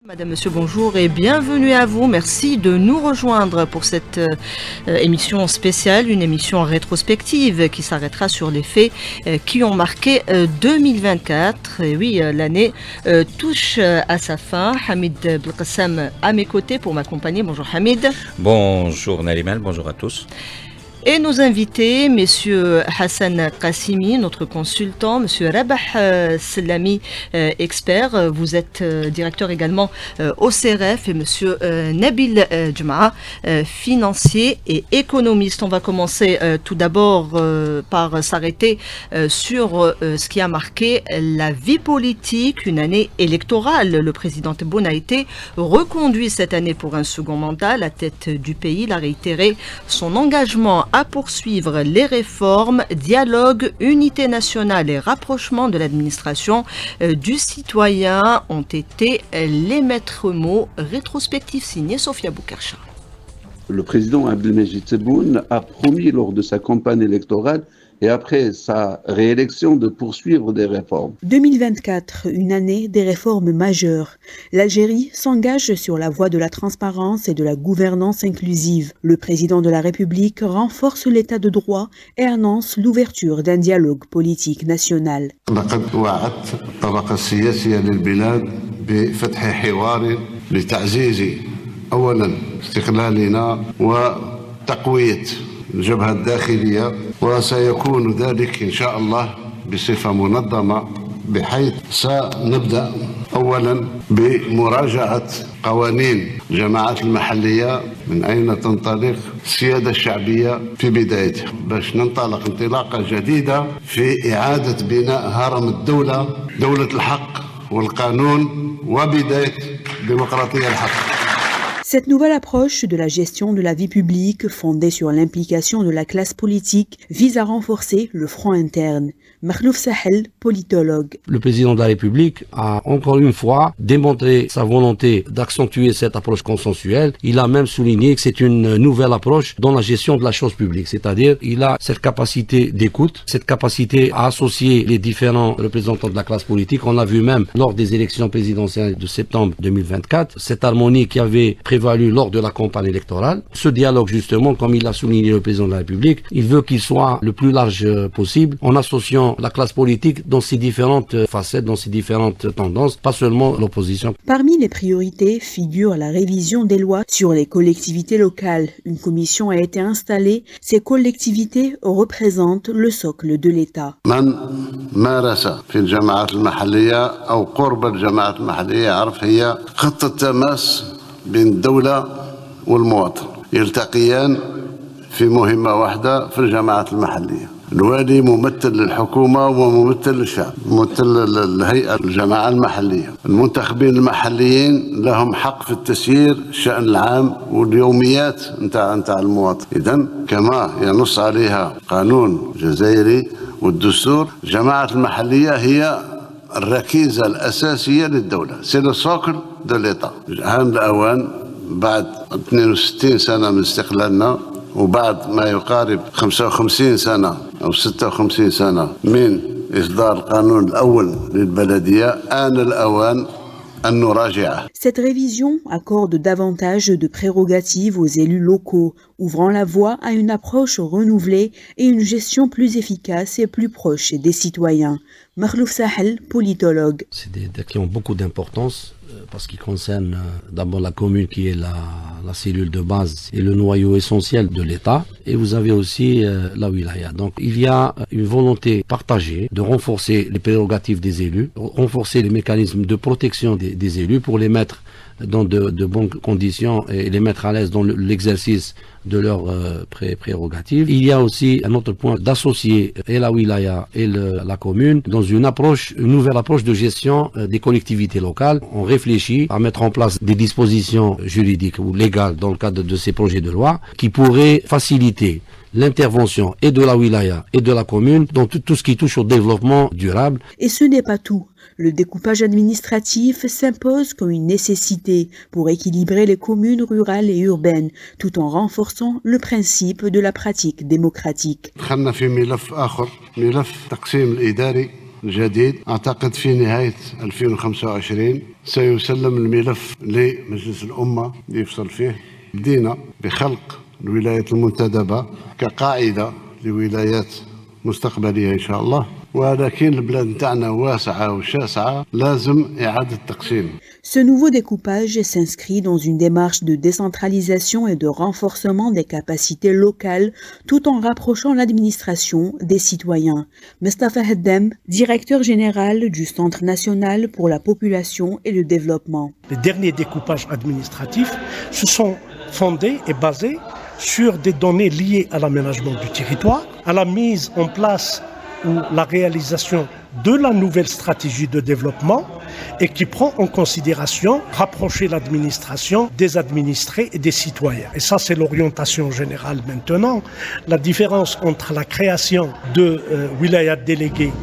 Madame, Monsieur, bonjour et bienvenue à vous. Merci de nous rejoindre pour cette émission spéciale, une émission rétrospective qui s'arrêtera sur les faits qui ont marqué 2024. Et oui, l'année touche à sa fin. Hamid Belkacem à mes côtés pour m'accompagner. Bonjour Hamid. Bonjour Nalimal, bonjour à tous. Et nos invités, Messieurs Hassan Qassimi, notre consultant, Monsieur Rabah Selami, expert. Vous êtes directeur également au CRF et Monsieur Nabil Djma, financier et économiste. On va commencer tout d'abord par s'arrêter sur ce qui a marqué la vie politique, une année électorale. Le président Tebboune a été reconduit cette année pour un second mandat à la tête du pays. Il a réitéré son engagement à poursuivre les réformes, dialogue, unité nationale et rapprochement de l'administration du citoyen ont été les maîtres mots rétrospectifs signés Sofia Boukarcha. Le président Abdelmajid Tebboune a promis lors de sa campagne électorale et après sa réélection de poursuivre des réformes. 2024, une année des réformes majeures. L'Algérie s'engage sur la voie de la transparence et de la gouvernance inclusive. Le président de la République renforce l'état de droit et annonce l'ouverture d'un dialogue politique national. الجبهة الداخلية وسيكون ذلك إن شاء الله بصفة منظمة بحيث سنبدأ أولا بمراجعة قوانين الجماعات المحلية من أين تنطلق السيادة الشعبية في بدايتها باش ننطلق انطلاقة جديدة في إعادة بناء هرم الدولة دولة الحق والقانون وبداية الديمقراطية الحق. Cette nouvelle approche de la gestion de la vie publique, fondée sur l'implication de la classe politique, vise à renforcer le front interne. Makhlouf Sahel, politologue. Le président de la République a encore une fois démontré sa volonté d'accentuer cette approche consensuelle. Il a même souligné que c'est une nouvelle approche dans la gestion de la chose publique. C'est-à-dire, il a cette capacité d'écoute, cette capacité à associer les différents représentants de la classe politique. On l'a vu même lors des élections présidentielles de septembre 2024. Cette harmonie qui avait prévalu lors de la campagne électorale. Ce dialogue, justement, comme il l'a souligné le président de la République, il veut qu'il soit le plus large possible en associant la classe politique dans ses différentes facettes, dans ses différentes tendances, pas seulement l'opposition. Parmi les priorités figure la révision des lois sur les collectivités locales. Une commission a été installée. Ces collectivités représentent le socle de l'État. من مارس في الجماعات المحلية أو قرب الجماعات المحلية يعرف هي خط التماس بين الدولة والمواطن يلتقيان في مهمة واحدة في الجماعات المحلية. الوالي ممثل للحكومة وممثل للشعب، ممثل الهيئة الجماعة المحلية. المنتخبين المحليين لهم حق في التسيير الشأن العام واليوميات نتاع المواطن. إذن كما ينص عليها قانون جزائري والدستور، الجماعة المحلية هي الركيزة الأساسية للدولة، سي لو سوكل دو ليتا. هان الأوان بعد 62 سنة من استقلالنا وبعد ما يقارب 55 سنة أو 56 سنة من إصدار القانون الأول للبلدية آن الأوان أن نراجعه. Cette révision accorde davantage de prérogatives aux élus locaux, ouvrant la voie à une approche renouvelée et une gestion plus efficace et plus proche des citoyens. Makhlouf Sahel, politologue. C'est des qui ont beaucoup d'importance parce qu'ils concernent d'abord la commune qui est la cellule de base et le noyau essentiel de l'État. Et vous avez aussi la wilaya. Donc il y a une volonté partagée de renforcer les prérogatives des élus, renforcer les mécanismes de protection des élus pour les mettre dans de bonnes conditions et les mettre à l'aise dans l'exercice de leurs prérogatives. Il y a aussi un autre point d'associer et la wilaya et la commune dans une nouvelle approche de gestion des collectivités locales. On réfléchit à mettre en place des dispositions juridiques ou légales dans le cadre de ces projets de loi qui pourraient faciliter l'intervention et de la wilaya et de la commune dans tout ce qui touche au développement durable. Et ce n'est pas tout. Le découpage administratif s'impose comme une nécessité pour équilibrer les communes rurales et urbaines, tout en renforçant le principe de la pratique démocratique. جديد. أعتقد في نهاية 2025 سيسلم الملف لمجلس الأمة ليفصل فيه. بدينا بخلق الولايات المنتدبة كقاعدة لولايات مستقبلية إن شاء الله، ولكن البلاد نتاعنا واسعة وشاسعة لازم إعادة تقسيم. Ce nouveau découpage s'inscrit dans une démarche de décentralisation et de renforcement des capacités locales tout en rapprochant l'administration des citoyens. Mustafa Haddam, directeur général du Centre national pour la population et le développement. Les derniers découpages administratifs se sont fondés et basés sur des données liées à l'aménagement du territoire, à la mise en place ou la réalisation de la nouvelle stratégie de développement et qui prend en considération rapprocher l'administration des administrés et des citoyens. Et ça, c'est l'orientation générale maintenant. La différence entre la création de wilayat délégués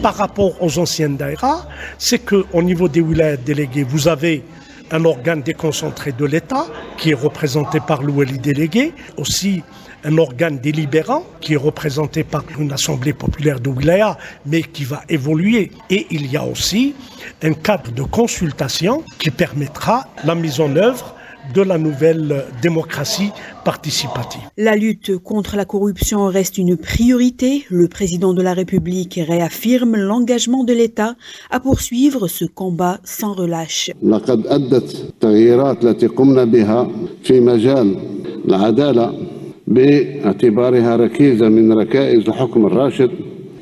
par rapport aux anciennes daïras, c'est qu'au niveau des wilayats délégués, vous avez un organe déconcentré de l'État qui est représenté par le wali délégué, aussi un organe délibérant qui est représenté par une assemblée populaire de wilaya, mais qui va évoluer. Et il y a aussi un cadre de consultation qui permettra la mise en œuvre de la nouvelle démocratie participative. La lutte contre la corruption reste une priorité. Le président de la République réaffirme l'engagement de l'État à poursuivre ce combat sans relâche. لقد أدت التغييرات التي قمنا بها في مجال العدالة باعتبارها ركيزة من ركائز الحكم الراشد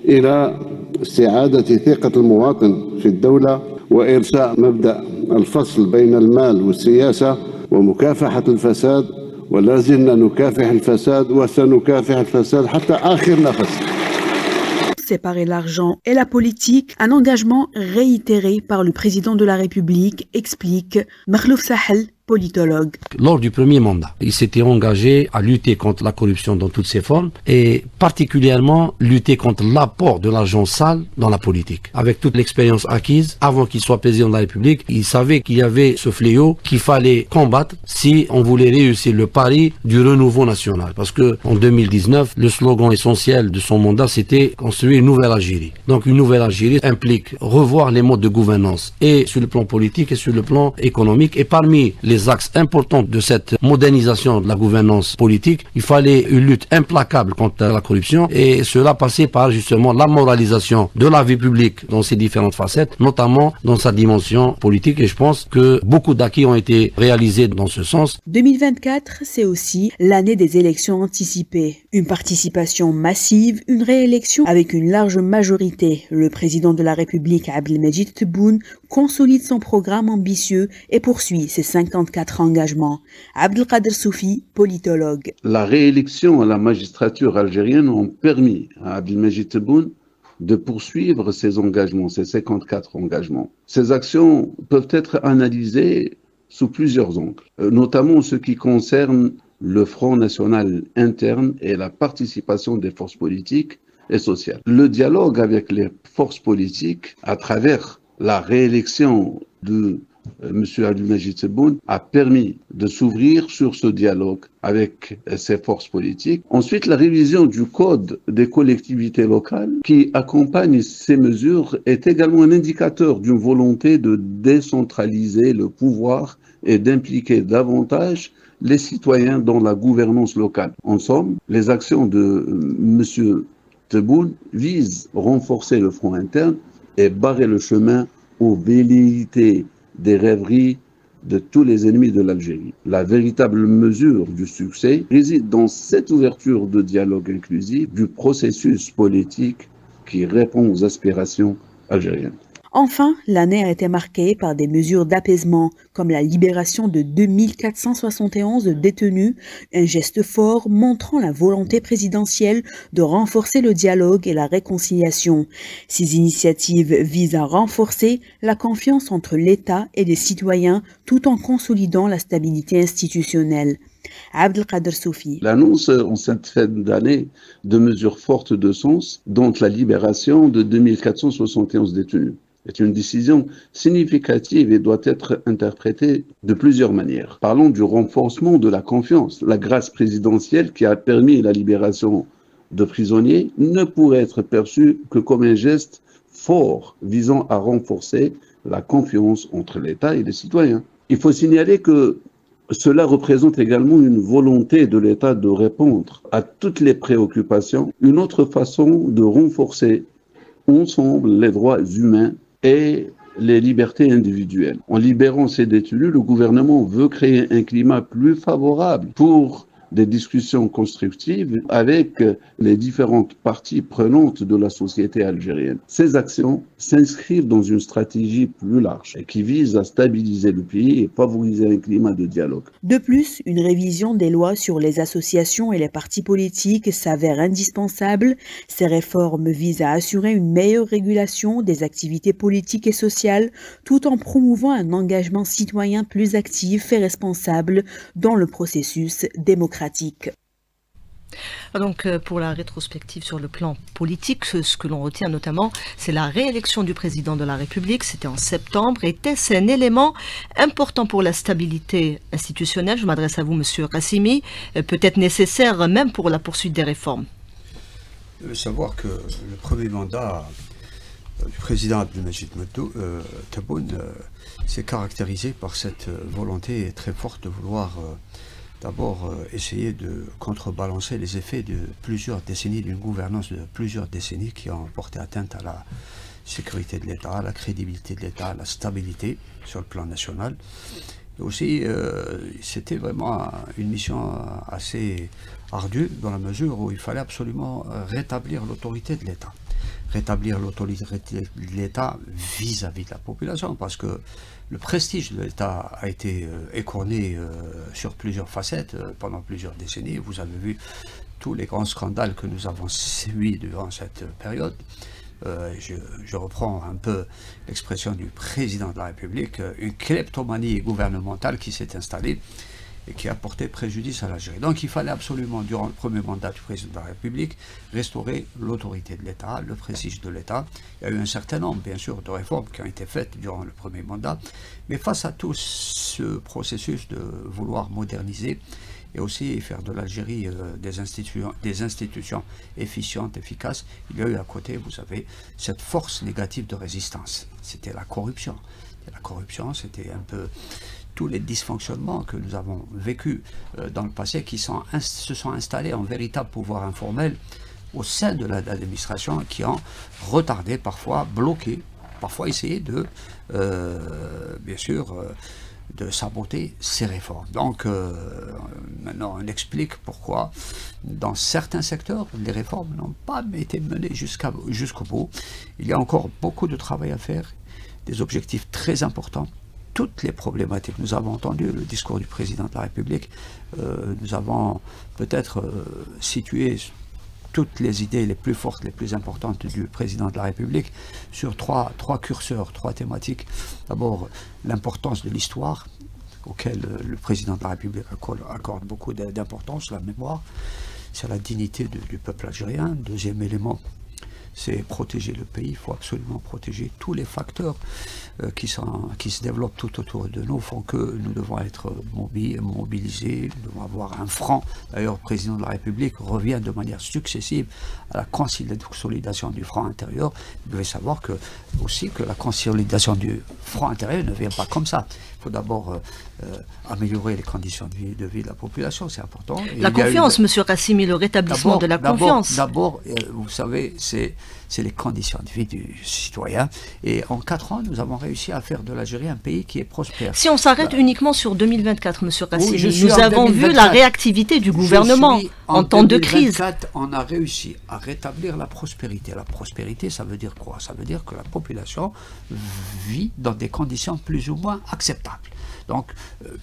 إلى استعادة ثقة المواطن في الدولة وإرساء مبدأ الفصل بين المال والسياسة ومكافحة الفساد، ولا زلنا نكافح الفساد وسنكافح الفساد حتى آخر نفس. Séparer l'argent et la politique, un engagement réitéré par le président de la République, explique Makhlouf Sahel, politologue. Lors du premier mandat, il s'était engagé à lutter contre la corruption dans toutes ses formes et particulièrement lutter contre l'apport de l'argent sale dans la politique. Avec toute l'expérience acquise, avant qu'il soit président de la République, il savait qu'il y avait ce fléau qu'il fallait combattre si on voulait réussir le pari du renouveau national. Parce que en 2019, le slogan essentiel de son mandat, c'était construire une nouvelle Algérie. Donc une nouvelle Algérie implique revoir les modes de gouvernance et sur le plan politique et sur le plan économique. Et parmi les axes importants de cette modernisation de la gouvernance politique, il fallait une lutte implacable contre la corruption et cela passait par justement la moralisation de la vie publique dans ses différentes facettes, notamment dans sa dimension politique, et je pense que beaucoup d'acquis ont été réalisés dans ce sens. 2024, c'est aussi l'année des élections anticipées. Une participation massive, une réélection avec une large majorité. Le président de la République, Abdelmejid Tebboune, consolide son programme ambitieux et poursuit ses 54 engagements. Abdelkader Soufi, politologue. La réélection à la magistrature algérienne ont permis à Abdelmejid Tebboune de poursuivre ses engagements, ses 54 engagements. Ces actions peuvent être analysées sous plusieurs angles, notamment ce qui concerne le Front national interne et la participation des forces politiques et sociales. Le dialogue avec les forces politiques à travers la réélection de M. Abdelmejid Tebboune a permis de s'ouvrir sur ce dialogue avec ces forces politiques. Ensuite, la révision du code des collectivités locales qui accompagne ces mesures est également un indicateur d'une volonté de décentraliser le pouvoir et d'impliquer davantage les citoyens dans la gouvernance locale. En somme, les actions de M. Tebboune visent à renforcer le front interne et barrer le chemin aux velléités des rêveries de tous les ennemis de l'Algérie. La véritable mesure du succès réside dans cette ouverture de dialogue inclusif du processus politique qui répond aux aspirations algériennes. Enfin, l'année a été marquée par des mesures d'apaisement, comme la libération de 2471 détenus, un geste fort montrant la volonté présidentielle de renforcer le dialogue et la réconciliation. Ces initiatives visent à renforcer la confiance entre l'État et les citoyens tout en consolidant la stabilité institutionnelle. Abdelkader Soufi. L'annonce en cette fin d'année de mesures fortes de sens, dont la libération de 2471 détenus, est une décision significative et doit être interprétée de plusieurs manières. Parlons du renforcement de la confiance. La grâce présidentielle qui a permis la libération de prisonniers ne pourrait être perçue que comme un geste fort visant à renforcer la confiance entre l'État et les citoyens. Il faut signaler que cela représente également une volonté de l'État de répondre à toutes les préoccupations, une autre façon de renforcer ensemble les droits humains et les libertés individuelles. En libérant ces détenus, le gouvernement veut créer un climat plus favorable pour des discussions constructives avec les différentes parties prenantes de la société algérienne. Ces actions s'inscrivent dans une stratégie plus large et qui vise à stabiliser le pays et favoriser un climat de dialogue. De plus, une révision des lois sur les associations et les partis politiques s'avère indispensable. Ces réformes visent à assurer une meilleure régulation des activités politiques et sociales tout en promouvant un engagement citoyen plus actif et responsable dans le processus démocratique. Donc pour la rétrospective sur le plan politique, ce que l'on retient notamment, c'est la réélection du président de la République, c'était en septembre. Était-ce un élément important pour la stabilité institutionnelle? Je m'adresse à vous, Monsieur Qassimi, peut-être nécessaire même pour la poursuite des réformes. Savoir que le premier mandat du président Abdelmajid Tebboune s'est caractérisé par cette volonté très forte de vouloir d'abord essayer de contrebalancer les effets de plusieurs décennies, d'une gouvernance de plusieurs décennies qui ont porté atteinte à la sécurité de l'État, à la crédibilité de l'État, à la stabilité sur le plan national. Et aussi, c'était vraiment une mission assez ardue dans la mesure où il fallait absolument rétablir l'autorité de l'État. Rétablir l'autorité de l'État vis-à-vis de la population, parce que le prestige de l'État a été écorné sur plusieurs facettes pendant plusieurs décennies. Vous avez vu tous les grands scandales que nous avons subis durant cette période. Je reprends un peu l'expression du président de la République, une kleptomanie gouvernementale qui s'est installée et qui a porté préjudice à l'Algérie. Donc il fallait absolument, durant le premier mandat du président de la République, restaurer l'autorité de l'État, le prestige de l'État. Il y a eu un certain nombre, bien sûr, de réformes qui ont été faites durant le premier mandat, mais face à tout ce processus de vouloir moderniser et aussi faire de l'Algérie des institutions efficientes, efficaces, il y a eu à côté, vous savez, cette force négative de résistance. C'était la corruption. Et la corruption, c'était un peu tous les dysfonctionnements que nous avons vécus dans le passé qui se sont installés en véritable pouvoir informel au sein de l'administration, qui ont retardé, parfois bloqué, parfois essayé de, bien sûr, de saboter ces réformes. Donc maintenant on explique pourquoi dans certains secteurs les réformes n'ont pas été menées jusqu'au bout. Il y a encore beaucoup de travail à faire, des objectifs très importants. Toutes les problématiques, nous avons entendu le discours du président de la République, nous avons peut-être situé toutes les idées les plus fortes, les plus importantes du président de la République sur trois curseurs, trois thématiques. D'abord, l'importance de l'histoire, auquel le président de la République accorde beaucoup d'importance, la mémoire. C'est la dignité du peuple algérien. Deuxième élément, c'est protéger le pays. Il faut absolument protéger tous les facteurs qui se développent tout autour de nous, font que nous devons être mobilisés, nous devons avoir un franc. D'ailleurs, le président de la République revient de manière successive à la consolidation du franc intérieur. Vous devez savoir aussi que la consolidation du franc intérieur ne vient pas comme ça. Il faut d'abord améliorer les conditions de vie de la population, c'est important. Et la confiance, Monsieur Qassimi, le rétablissement de la confiance. D'abord, vous savez, c'est les conditions de vie du citoyen. Et en 4 ans, nous avons réussi à faire de l'Algérie un pays qui est prospère. Si on s'arrête uniquement sur 2024, Monsieur Qassimi, nous avons vu la réactivité du gouvernement en temps de crise. On a réussi à rétablir la prospérité. La prospérité, ça veut dire quoi? Ça veut dire que la population vit dans des conditions plus ou moins acceptables. Donc,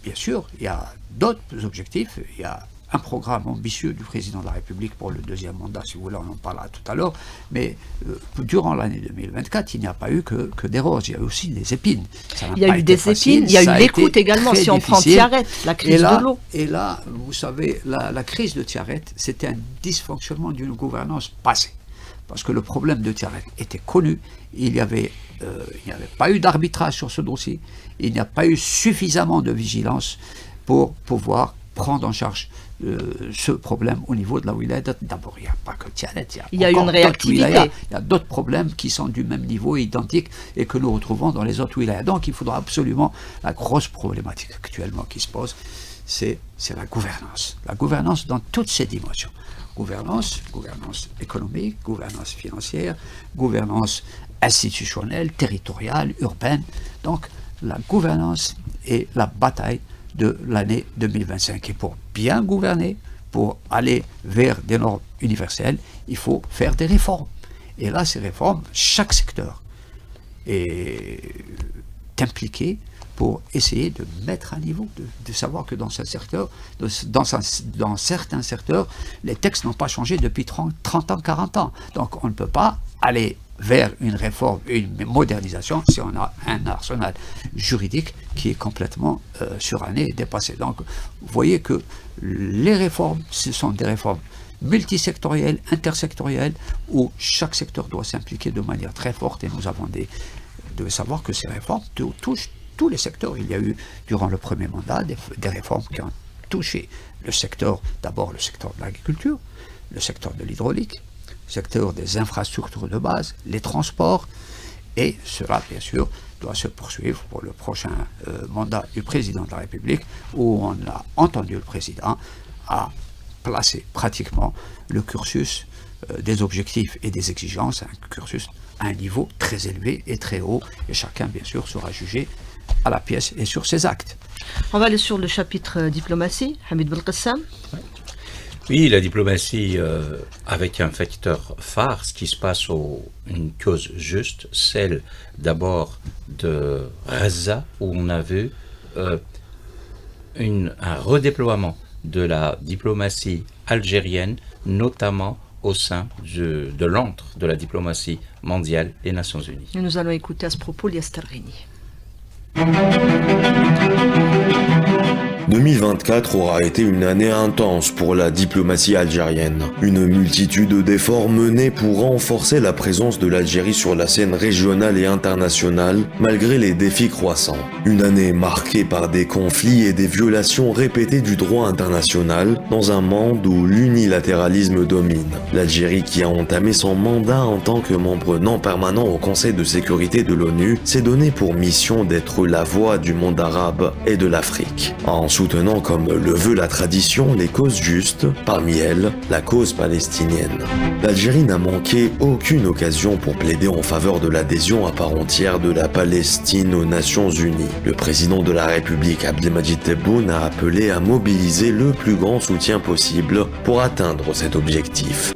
bien sûr, il y a d'autres objectifs. Il y a un programme ambitieux du président de la République pour le deuxième mandat, si vous voulez, on en parlera tout à l'heure. Mais durant l'année 2024, il n'y a pas eu que des roses, il y a eu aussi des épines. Il y a eu des épines, il y a eu l'écoute également, si on prend Tiaret, la crise de l'eau. Et là, vous savez, la crise de Tiaret, c'était un dysfonctionnement d'une gouvernance passée. Parce que le problème de Tiaret était connu, il n'y avait pas eu d'arbitrage sur ce dossier, il n'y a pas eu suffisamment de vigilance pour pouvoir prendre en charge ce problème au niveau de la wilaya. D'abord, il n'y a pas que Tianet, il y a une réactivité. Il y a d'autres problèmes qui sont du même niveau, identiques, et que nous retrouvons dans les autres wilayas. Donc il faudra absolument, la grosse problématique actuellement qui se pose, c'est la gouvernance. La gouvernance dans toutes ses dimensions. Gouvernance économique, gouvernance financière, gouvernance institutionnelle, territoriale, urbaine. Donc la gouvernance est la bataille de l'année 2025. Et pour bien gouverner, pour aller vers des normes universelles, il faut faire des réformes. Et là, ces réformes, chaque secteur est impliqué pour essayer de mettre à niveau, de savoir que dans certains secteurs, les textes n'ont pas changé depuis 30 ans, 40 ans. Donc on ne peut pas aller vers une réforme, une modernisation, si on a un arsenal juridique qui est complètement suranné et dépassé. Donc vous voyez que les réformes, ce sont des réformes multisectorielles, intersectorielles, où chaque secteur doit s'impliquer de manière très forte, et nous avons de savoir que ces réformes touchent tous les secteurs. Il y a eu, durant le premier mandat, des réformes qui ont touché le secteur, d'abord le secteur de l'agriculture, le secteur de l'hydraulique, le secteur des infrastructures de base, les transports, et cela, bien sûr, doit se poursuivre pour le prochain mandat du président de la République, où on a entendu le président à placer pratiquement le cursus des objectifs et des exigences, un cursus à un niveau très élevé et très haut, et chacun, bien sûr, sera jugé à la pièce et sur ses actes. On va aller sur le chapitre diplomatie. Hamid Belkacem. Oui, la diplomatie avec un facteur phare, ce qui se passe une cause juste, celle d'abord de Gaza, où on a vu un redéploiement de la diplomatie algérienne, notamment au sein de l'antre de la diplomatie mondiale, les Nations Unies. Et nous allons écouter à ce propos Lias Targhini. 2024 aura été une année intense pour la diplomatie algérienne. Une multitude d'efforts menés pour renforcer la présence de l'Algérie sur la scène régionale et internationale, malgré les défis croissants. Une année marquée par des conflits et des violations répétées du droit international, dans un monde où l'unilatéralisme domine. L'Algérie, qui a entamé son mandat en tant que membre non permanent au Conseil de sécurité de l'ONU, s'est donné pour mission d'être la voix du monde arabe et de l'Afrique. En soutenant comme le veut la tradition les causes justes, parmi elles la cause palestinienne. L'Algérie n'a manqué aucune occasion pour plaider en faveur de l'adhésion à part entière de la Palestine aux Nations Unies. Le président de la République Abdelmadjid Tebboune a appelé à mobiliser le plus grand soutien possible pour atteindre cet objectif.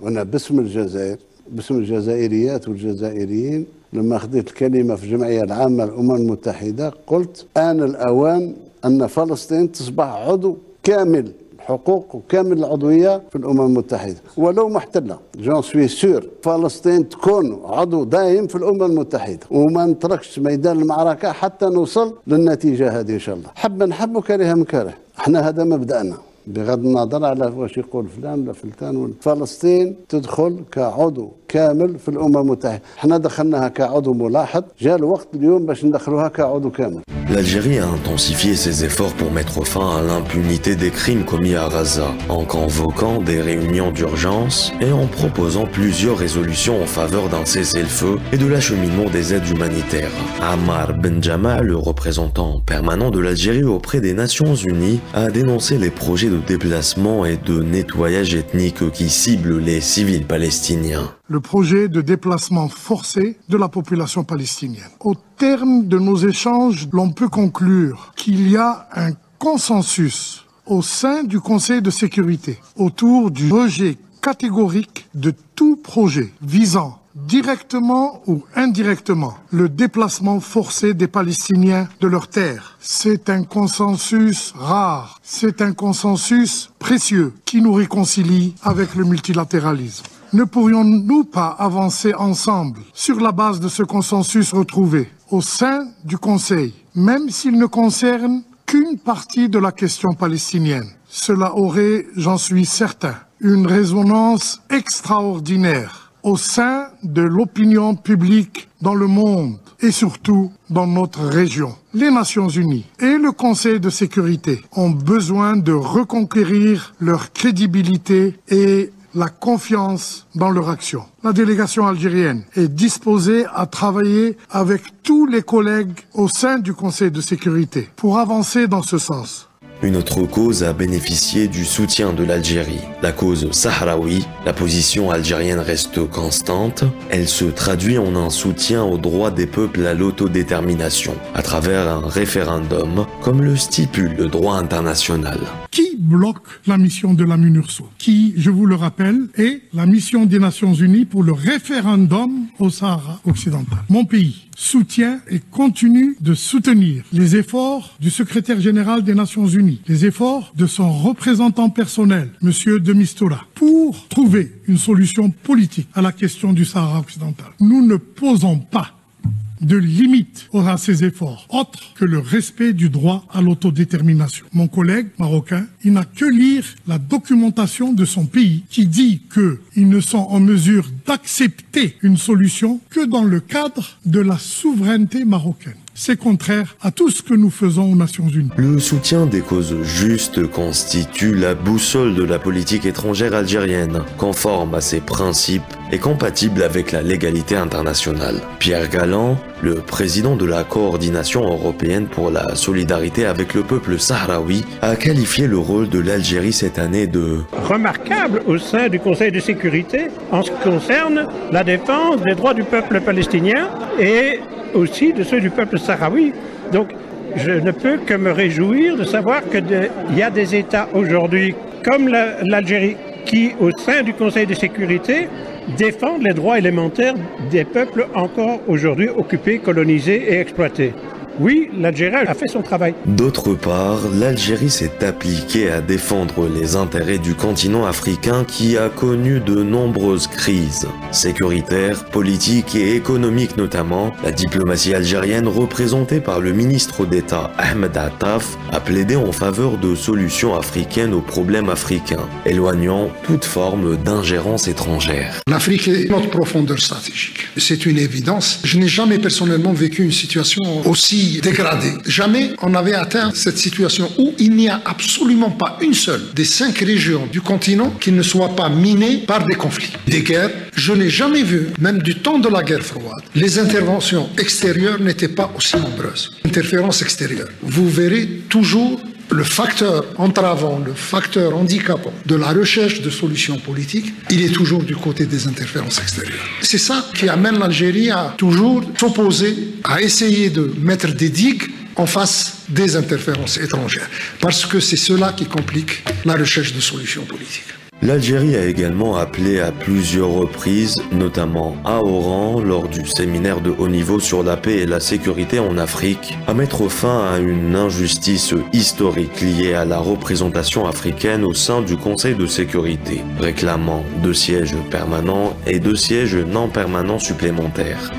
باسم الجزائريات والجزائريين لما خديت الكلمة في الجمعية العامة للأمم المتحدة قلت آن الأوان أن فلسطين تصبح عضو كامل الحقوق وكامل العضوية في الأمم المتحدة ولو محتلة. جون سوي سور فلسطين تكون عضو دائم في الأمم المتحدة وما نتركش ميدان المعركة حتى نوصل للنتيجة هذه إن شاء الله. حب نحب وكره مكره. احنا هذا مبدأنا. بغض النظر على واش يقول فلان ولا فلان. فلسطين تدخل كعضو كامل في الأمم المتحدة. احنا دخلناها كعضو ملاحظ، جاء الوقت اليوم باش ندخلوها كعضو كامل. L'Algérie a intensifié ses efforts pour mettre fin à l'impunité des crimes commis à Gaza, en convoquant des réunions d'urgence et en proposant plusieurs résolutions en faveur d'un cessez-le-feu et de l'acheminement des aides humanitaires. Ammar Benjama, le représentant permanent de l'Algérie auprès des Nations Unies, a dénoncé les projets de déplacement et de nettoyage ethnique qui ciblent les civils palestiniens. Le projet de déplacement forcé de la population palestinienne. Au terme de nos échanges, l'on peut conclure qu'il y a un consensus au sein du Conseil de sécurité autour du rejet catégorique de tout projet visant directement ou indirectement le déplacement forcé des Palestiniens de leurs terres. C'est un consensus rare, c'est un consensus précieux qui nous réconcilie avec le multilatéralisme. Ne pourrions-nous pas avancer ensemble sur la base de ce consensus retrouvé au sein du Conseil, même s'il ne concerne qu'une partie de la question palestinienne? Cela aurait, j'en suis certain, une résonance extraordinaire au sein de l'opinion publique dans le monde et surtout dans notre région. Les Nations Unies et le Conseil de sécurité ont besoin de reconquérir leur crédibilité et la confiance dans leur action. La délégation algérienne est disposée à travailler avec tous les collègues au sein du Conseil de sécurité pour avancer dans ce sens. Une autre cause a bénéficié du soutien de l'Algérie, la cause sahraoui. La position algérienne reste constante. Elle se traduit en un soutien au droit des peuples à l'autodétermination, à travers un référendum, comme le stipule le droit international. Qui bloque la mission de la MINURSO, qui, je vous le rappelle, est la mission des Nations Unies pour le référendum au Sahara occidental. Mon pays soutient et continue de soutenir les efforts du secrétaire général des Nations Unies, les efforts de son représentant personnel, M. de Mistura, pour trouver une solution politique à la question du Sahara occidental. Nous ne posons pas de limite à ces efforts, autre que le respect du droit à l'autodétermination. Mon collègue marocain, il n'a que lire la documentation de son pays qui dit qu'ils ne sont en mesure d'accepter une solution que dans le cadre de la souveraineté marocaine. C'est contraire à tout ce que nous faisons aux Nations Unies. Le soutien des causes justes constitue la boussole de la politique étrangère algérienne, conforme à ses principes et compatible avec la légalité internationale. Pierre Galland, le président de la coordination européenne pour la solidarité avec le peuple sahraoui, a qualifié le rôle de l'Algérie cette année de remarquable au sein du Conseil de sécurité en ce qui concerne la défense des droits du peuple palestinien et aussi de ceux du peuple sahraoui. Donc je ne peux que me réjouir de savoir qu'il y a des États aujourd'hui comme l'Algérie qui, au sein du Conseil de sécurité, défendent les droits élémentaires des peuples encore aujourd'hui occupés, colonisés et exploités. Oui, l'Algérie a fait son travail. D'autre part, l'Algérie s'est appliquée à défendre les intérêts du continent africain qui a connu de nombreuses crises, sécuritaires, politiques et économiques notamment. La diplomatie algérienne, représentée par le ministre d'État Ahmed Attaf, a plaidé en faveur de solutions africaines aux problèmes africains, éloignant toute forme d'ingérence étrangère. L'Afrique est notre profondeur stratégique. C'est une évidence. Je n'ai jamais personnellement vécu une situation aussi dégradée. Jamais on avait atteint cette situation où il n'y a absolument pas une seule des 5 régions du continent qui ne soit pas minée par des conflits, des guerres. Je n'ai jamais vu, même du temps de la guerre froide, les interventions extérieures n'étaient pas aussi nombreuses. Interférences extérieures. Vous verrez toujours le facteur entravant, le facteur handicapant de la recherche de solutions politiques, il est toujours du côté des interférences extérieures. C'est ça qui amène l'Algérie à toujours s'opposer, à essayer de mettre des digues en face des interférences étrangères, parce que c'est cela qui complique la recherche de solutions politiques. L'Algérie a également appelé à plusieurs reprises, notamment à Oran, lors du séminaire de haut niveau sur la paix et la sécurité en Afrique, à mettre fin à une injustice historique liée à la représentation africaine au sein du Conseil de sécurité, réclamant 2 sièges permanents et 2 sièges non permanents supplémentaires.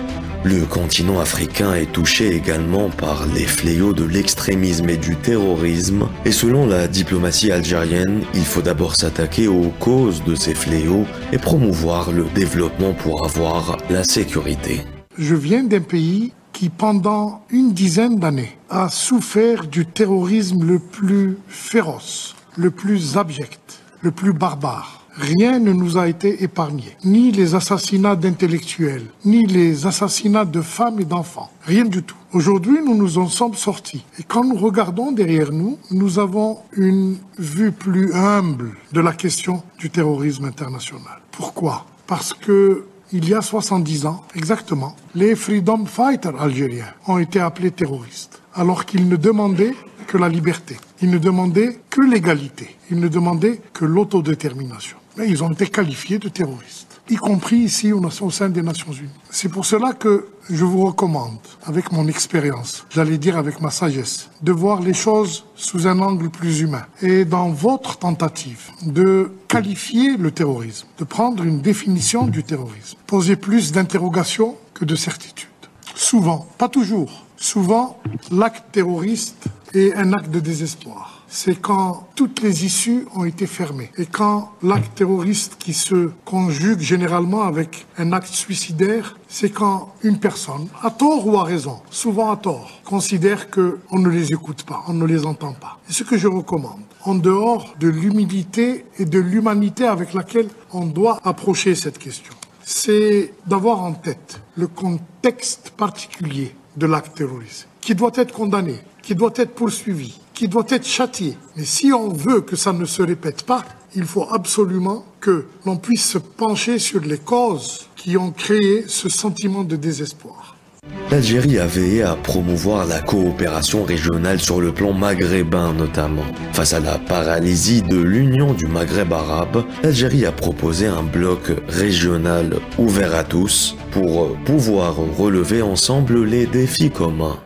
Le continent africain est touché également par les fléaux de l'extrémisme et du terrorisme, et selon la diplomatie algérienne, il faut d'abord s'attaquer aux causes de ces fléaux et promouvoir le développement pour avoir la sécurité. Je viens d'un pays qui, pendant une dizaine d'années, a souffert du terrorisme le plus féroce, le plus abject, le plus barbare. Rien ne nous a été épargné, ni les assassinats d'intellectuels, ni les assassinats de femmes et d'enfants, rien du tout. Aujourd'hui, nous nous en sommes sortis. Et quand nous regardons derrière nous, nous avons une vue plus humble de la question du terrorisme international. Pourquoi ? Parce que il y a 70 ans, exactement, les freedom fighters algériens ont été appelés terroristes, alors qu'ils ne demandaient que la liberté. Ils ne demandaient que l'égalité. Ils ne demandaient que l'autodétermination. Mais ils ont été qualifiés de terroristes, y compris ici au sein des Nations Unies. C'est pour cela que je vous recommande, avec mon expérience, j'allais dire avec ma sagesse, de voir les choses sous un angle plus humain. Et dans votre tentative de qualifier le terrorisme, de prendre une définition du terrorisme, posez plus d'interrogations que de certitudes. souvent, pas toujours, souvent, l'acte terroriste est un acte de désespoir. C'est quand toutes les issues ont été fermées. Et quand l'acte terroriste qui se conjugue généralement avec un acte suicidaire, c'est quand une personne, à tort ou à raison, souvent à tort, considère qu'on ne les écoute pas, on ne les entend pas. Et ce que je recommande, en dehors de l'humilité et de l'humanité avec laquelle on doit approcher cette question, c'est d'avoir en tête le contexte particulier de l'acte terroriste, qui doit être condamné, qui doit être poursuivi, qui doit être châtié. Mais si on veut que ça ne se répète pas, il faut absolument que l'on puisse se pencher sur les causes qui ont créé ce sentiment de désespoir. L'Algérie a veillé à promouvoir la coopération régionale sur le plan maghrébin notamment. Face à la paralysie de l'Union du Maghreb arabe, l'Algérie a proposé un bloc régional ouvert à tous pour pouvoir relever ensemble les défis communs.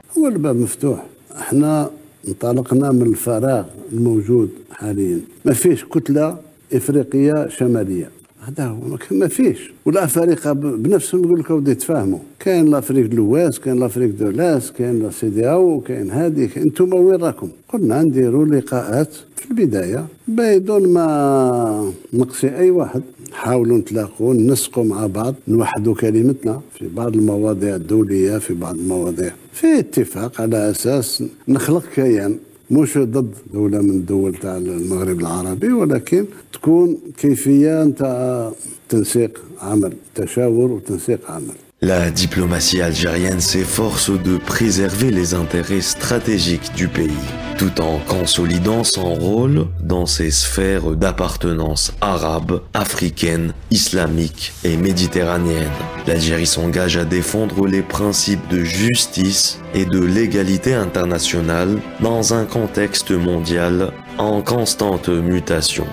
انطلقنا من الفراغ الموجود حاليا ما فيش كتلة إفريقية شمالية هذا هو ما فيش والأفارقة بنفسهم يقول لك ودي تفاهموا كاين لافريك دو لويست كاين لافريك دو لاس كاين لا سي دي او كاين هذه انتم وين راكم قلنا نديروا لقاءات في البداية بدون ما نقصي أي واحد نحاولوا نتلاقوا ننسقوا مع بعض نوحدوا كلمتنا في بعض المواضيع الدولية في بعض المواضيع في اتفاق على أساس نخلق كيان مش ضد دولة من الدول تاع المغرب العربي ولكن تكون كيفية نتاع تنسيق عمل تشاور وتنسيق عمل. La diplomatie algérienne s'efforce de préserver les intérêts stratégiques du pays, tout en consolidant son rôle dans ses sphères d'appartenance arabes, africaines, islamiques et méditerranéennes. L'Algérie s'engage à défendre les principes de justice et de l'égalité internationale dans un contexte mondial en constante mutation.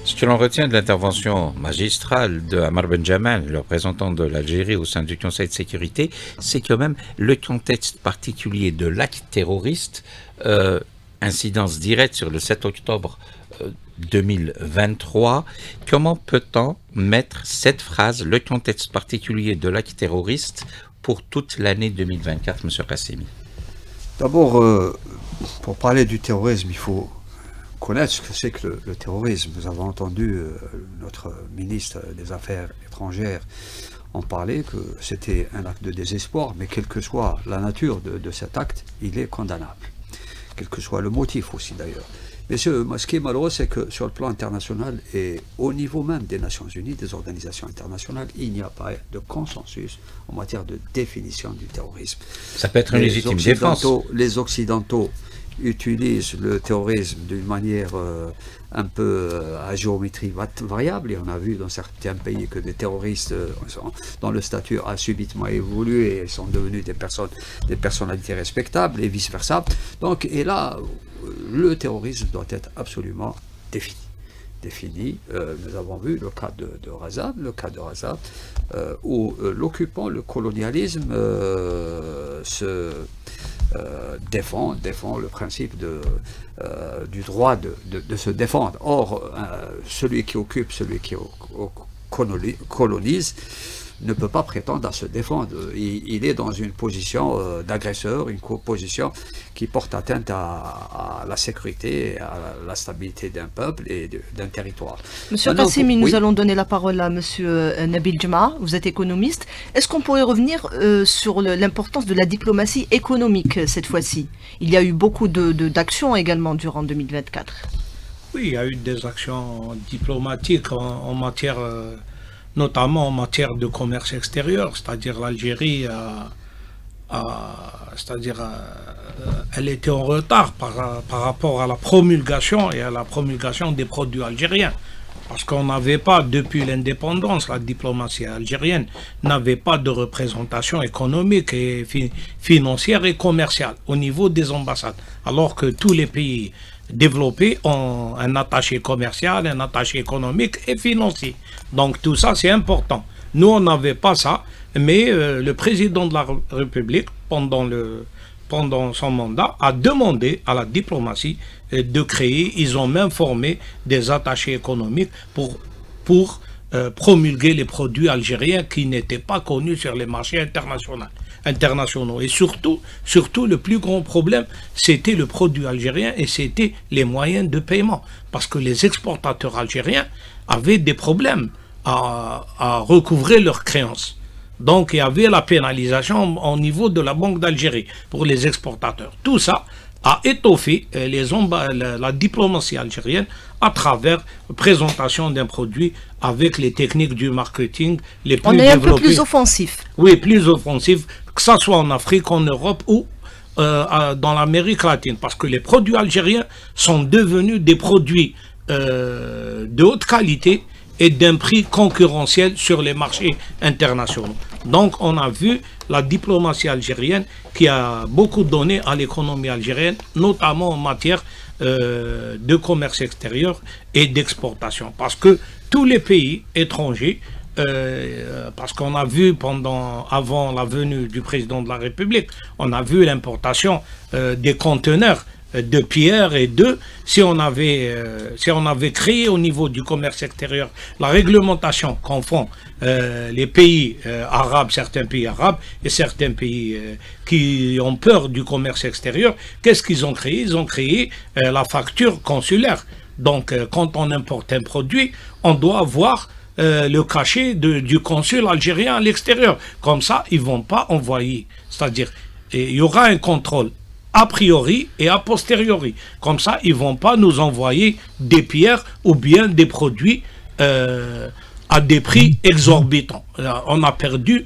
Ce que l'on retient de l'intervention magistrale de Ammar Ben Jamal, le représentant de l'Algérie au sein du Conseil de sécurité, c'est quand même le contexte particulier de l'acte terroriste, incidence directe sur le 7 octobre 2023. Comment peut-on mettre cette phrase, le contexte particulier de l'acte terroriste, pour toute l'année 2024, M. Qassimi? D'abord, pour parler du terrorisme, il faut connaître ce que c'est que le terrorisme. Nous avons entendu notre ministre des Affaires étrangères en parler, que c'était un acte de désespoir, mais quelle que soit la nature de cet acte, il est condamnable. Quel que soit le motif aussi d'ailleurs. Mais ce qui est malheureux, c'est que sur le plan international et au niveau même des Nations Unies, des organisations internationales, il n'y a pas de consensus en matière de définition du terrorisme. Ça peut être une légitime défense. Les Occidentaux utilisent le terrorisme d'une manière un peu à géométrie variable, et on a vu dans certains pays que des terroristes dont le statut a subitement évolué et sont devenus des personnalités respectables et vice versa. Donc, et là, le terrorisme doit être absolument défini. Nous avons vu le cas de Razab, où l'occupant, le colonialisme défend le principe du droit de se défendre. Or, celui qui occupe, celui qui colonise, ne peut pas prétendre à se défendre. Il est dans une position d'agresseur, une position qui porte atteinte à la sécurité, à la stabilité d'un peuple et d'un territoire. Monsieur Qassimi, nous allons donner la parole à Monsieur Nabil Jma. Vous êtes économiste. Est-ce qu'on pourrait revenir sur l'importance de la diplomatie économique cette fois-ci? Il y a eu beaucoup d'actions également durant 2024. Oui, il y a eu des actions diplomatiques en matière... notamment en matière de commerce extérieur, c'est-à-dire l'Algérie, elle était en retard par rapport à la promulgation et à la promulgation des produits algériens. Parce qu'on n'avait pas, depuis l'indépendance, la diplomatie algérienne n'avait pas de représentation économique et financière et commerciale au niveau des ambassades. Alors que tous les pays développés ont un attaché commercial, un attaché économique et financier. Donc tout ça, c'est important. Nous, on n'avait pas ça, mais le président de la République, pendant son mandat, a demandé à la diplomatie de créer, ils ont même formé des attachés économiques pour promulguer les produits algériens qui n'étaient pas connus sur les marchés internationaux. Et surtout, le plus grand problème, c'était le produit algérien et c'était les moyens de paiement. Parce que les exportateurs algériens avaient des problèmes à recouvrer leurs créances. Donc il y avait la pénalisation au niveau de la Banque d'Algérie pour les exportateurs. Tout ça a étoffé la diplomatie algérienne à travers la présentation d'un produit avec les techniques du marketing les plus développées. On est un peu plus offensif. Oui, plus offensif, que ce soit en Afrique, en Europe ou dans l'Amérique latine. Parce que les produits algériens sont devenus des produits de haute qualité et d'un prix concurrentiel sur les marchés internationaux. Donc on a vu la diplomatie algérienne qui a beaucoup donné à l'économie algérienne, notamment en matière de commerce extérieur et d'exportation. Parce que tous les pays étrangers, parce qu'on a vu avant la venue du président de la République, on a vu l'importation des conteneurs de pierre et d'œufs. Si on avait créé au niveau du commerce extérieur la réglementation qu'en font les pays arabes, certains pays arabes et certains pays qui ont peur du commerce extérieur, qu'est-ce qu'ils ont créé? Ils ont créé la facture consulaire. Donc quand on importe un produit, on doit avoir le cachet du consul algérien à l'extérieur. Comme ça, ils ne vont pas envoyer. C'est-à-dire, il y aura un contrôle a priori et a posteriori. Comme ça, ils ne vont pas nous envoyer des pierres ou bien des produits à des prix exorbitants. On a perdu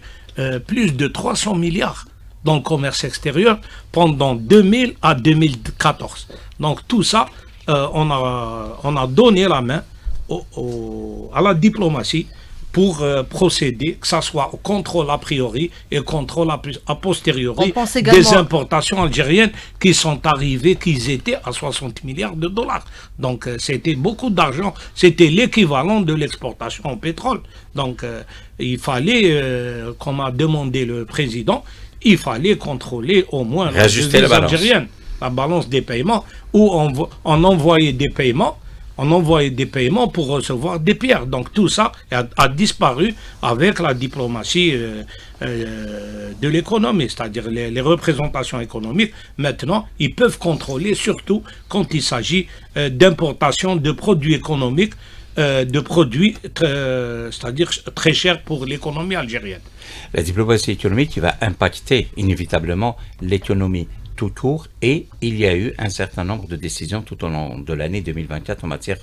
plus de 300 milliards dans le commerce extérieur pendant 2000 à 2014. Donc tout ça, on a donné la main à la diplomatie pour procéder, que ce soit au contrôle a priori et contrôle a posteriori des importations algériennes qui sont arrivées, qui étaient à 60 milliards de dollars. Donc c'était beaucoup d'argent, c'était l'équivalent de l'exportation en pétrole. Donc il fallait, comme a demandé le président, il fallait contrôler au moins la devise algérienne, la balance des paiements, où on envoyait des paiements. On envoyait des paiements pour recevoir des pierres. Donc tout ça a disparu avec la diplomatie de l'économie, c'est-à-dire les représentations économiques. Maintenant, ils peuvent contrôler, surtout quand il s'agit d'importation de produits économiques, de produits, c'est-à-dire très chers pour l'économie algérienne. La diplomatie économique qui va impacter inévitablement l'économie tout court, et il y a eu un certain nombre de décisions tout au long de l'année 2024 en matière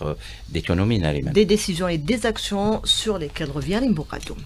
d'économie. Des décisions et des actions sur lesquelles revient l'Imbouradoum.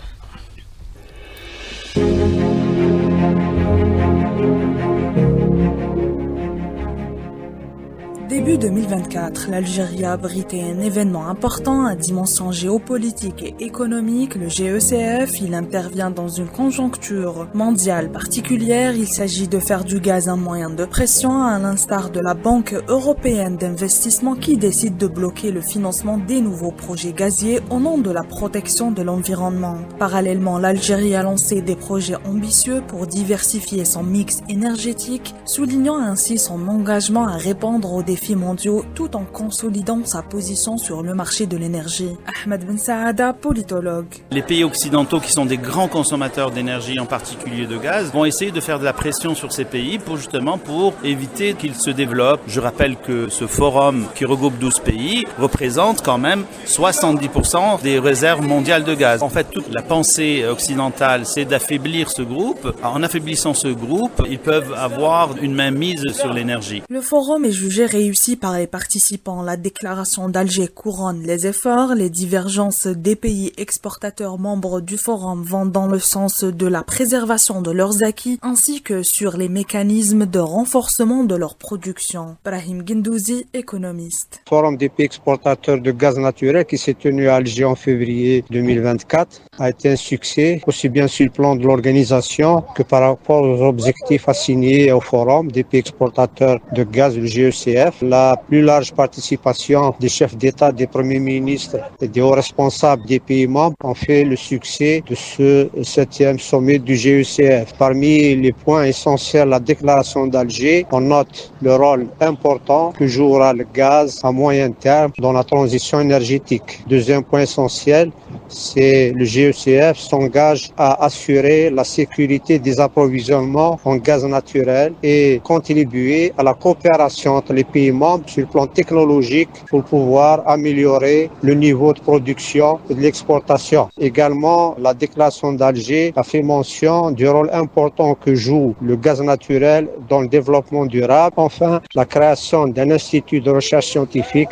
Début 2024, l'Algérie a abrité un événement important à dimension géopolitique et économique, le GECF. Il intervient dans une conjoncture mondiale particulière. Il s'agit de faire du gaz un moyen de pression, à l'instar de la Banque européenne d'investissement qui décide de bloquer le financement des nouveaux projets gaziers au nom de la protection de l'environnement. Parallèlement, l'Algérie a lancé des projets ambitieux pour diversifier son mix énergétique, soulignant ainsi son engagement à répondre aux défis mondiaux tout en consolidant sa position sur le marché de l'énergie. Ahmed Ben Saada, politologue. Les pays occidentaux qui sont des grands consommateurs d'énergie, en particulier de gaz, vont essayer de faire de la pression sur ces pays pour éviter qu'ils se développent. Je rappelle que ce forum qui regroupe 12 pays représente quand même 70% des réserves mondiales de gaz. En fait, toute la pensée occidentale, c'est d'affaiblir ce groupe. En affaiblissant ce groupe, ils peuvent avoir une mainmise sur l'énergie. Le forum est jugé réussi par les participants. La déclaration d'Alger couronne les efforts. Les divergences des pays exportateurs membres du forum vont dans le sens de la préservation de leurs acquis ainsi que sur les mécanismes de renforcement de leur production. Brahim Gendouzi, économiste. Le forum des pays exportateurs de gaz naturel qui s'est tenu à Alger en février 2024 a été un succès, aussi bien sur le plan de l'organisation que par rapport aux objectifs assignés au forum des pays exportateurs de gaz, le GECF. la plus large participation des chefs d'État, des premiers ministres et des hauts responsables des pays membres, ont fait le succès de ce 7e sommet du GECF. Parmi les points essentiels, la déclaration d'Alger, on note le rôle important que jouera le gaz à moyen terme dans la transition énergétique. Deuxième point essentiel, c'est le GECF s'engage à assurer la sécurité des approvisionnements en gaz naturel et contribuer à la coopération entre les pays membres sur le plan technologique pour pouvoir améliorer le niveau de production et de l'exportation. Également, la déclaration d'Alger a fait mention du rôle important que joue le gaz naturel dans le développement durable. Enfin, la création d'un institut de recherche scientifique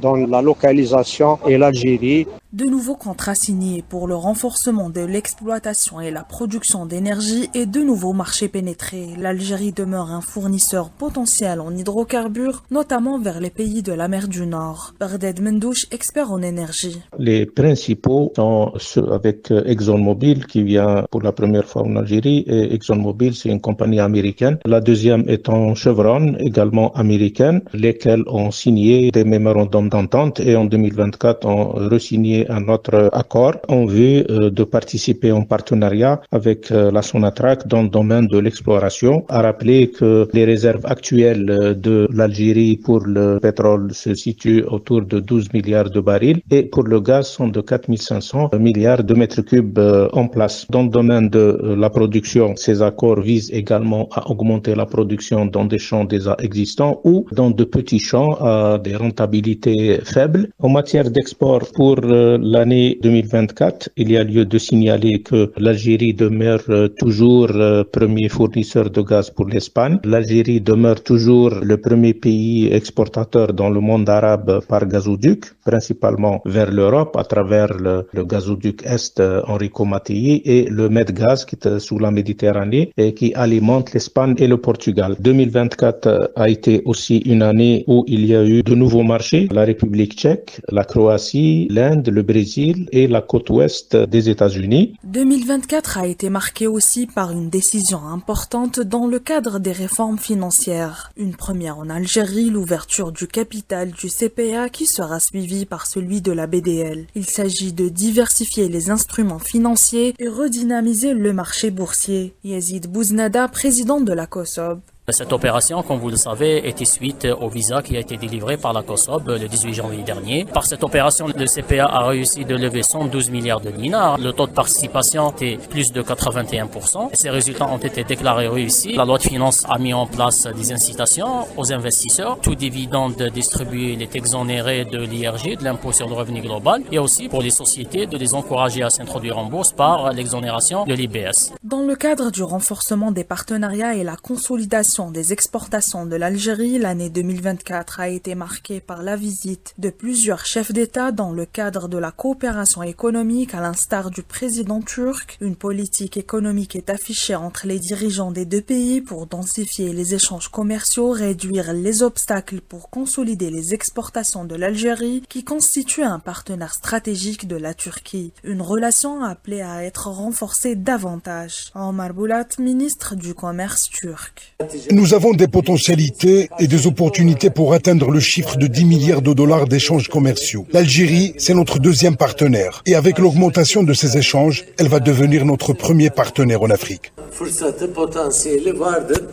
dans la localisation et l'Algérie. De nouveaux contrats signés pour le renforcement de l'exploitation et la production d'énergie et de nouveaux marchés pénétrés. L'Algérie demeure un fournisseur potentiel en hydrocarbures, notamment vers les pays de la mer du Nord. Barded Mendouche, expert en énergie. Les principaux sont ceux avec ExxonMobil qui vient pour la première fois en Algérie. Et ExxonMobil, c'est une compagnie américaine. La deuxième étant Chevron, également américaine, lesquels ont signé des mémorandums d'entente et en 2024 ont re-signé un autre accord en vue de participer en partenariat avec la Sonatrach dans le domaine de l'exploration. À rappeler que les réserves actuelles de l'Algérie pour le pétrole se situent autour de 12 milliards de barils et pour le gaz sont de 4500 milliards de mètres cubes en place. Dans le domaine de la production, ces accords visent également à augmenter la production dans des champs déjà existants ou dans de petits champs à des rentabilités faibles. En matière d'export pour l'année 2024, il y a lieu de signaler que l'Algérie demeure toujours premier fournisseur de gaz pour l'Espagne. L'Algérie demeure toujours le premier pays exportateur dans le monde arabe par gazoduc, principalement vers l'Europe à travers le gazoduc Est Enrico Mattei et le Medgaz qui est sous la Méditerranée et qui alimente l'Espagne et le Portugal. 2024 a été aussi une année où il y a eu de nouveaux marchés, la République tchèque, la Croatie, l'Inde, le Brésil et la côte ouest des États-Unis. 2024 a été marqué aussi par une décision importante dans le cadre des réformes financières. Une première en Algérie, l'ouverture du capital du CPA qui sera suivie par celui de la BDL. Il s'agit de diversifier les instruments financiers et redynamiser le marché boursier. Yazid Bouznada, président de la COSOB. Cette opération, comme vous le savez, était suite au visa qui a été délivré par la COSOB le 18 janvier dernier. Par cette opération, le CPA a réussi de lever 112 milliards de dinars. Le taux de participation était plus de 81%. Ces résultats ont été déclarés réussis. La loi de finances a mis en place des incitations aux investisseurs. Tout dividende distribué est exonéré de l'IRG, de l'impôt sur le revenu global, et aussi pour les sociétés de les encourager à s'introduire en bourse par l'exonération de l'IBS. Dans le cadre du renforcement des partenariats et la consolidation des exportations de l'Algérie, l'année 2024 a été marquée par la visite de plusieurs chefs d'État dans le cadre de la coopération économique à l'instar du président turc. Une politique économique est affichée entre les dirigeants des deux pays pour densifier les échanges commerciaux, réduire les obstacles pour consolider les exportations de l'Algérie qui constitue un partenaire stratégique de la Turquie. Une relation appelée à être renforcée davantage. Omar Boulat, ministre du Commerce turc. Nous avons des potentialités et des opportunités pour atteindre le chiffre de 10 milliards de dollars d'échanges commerciaux. L'Algérie, c'est notre deuxième partenaire. Et avec l'augmentation de ces échanges, elle va devenir notre premier partenaire en Afrique.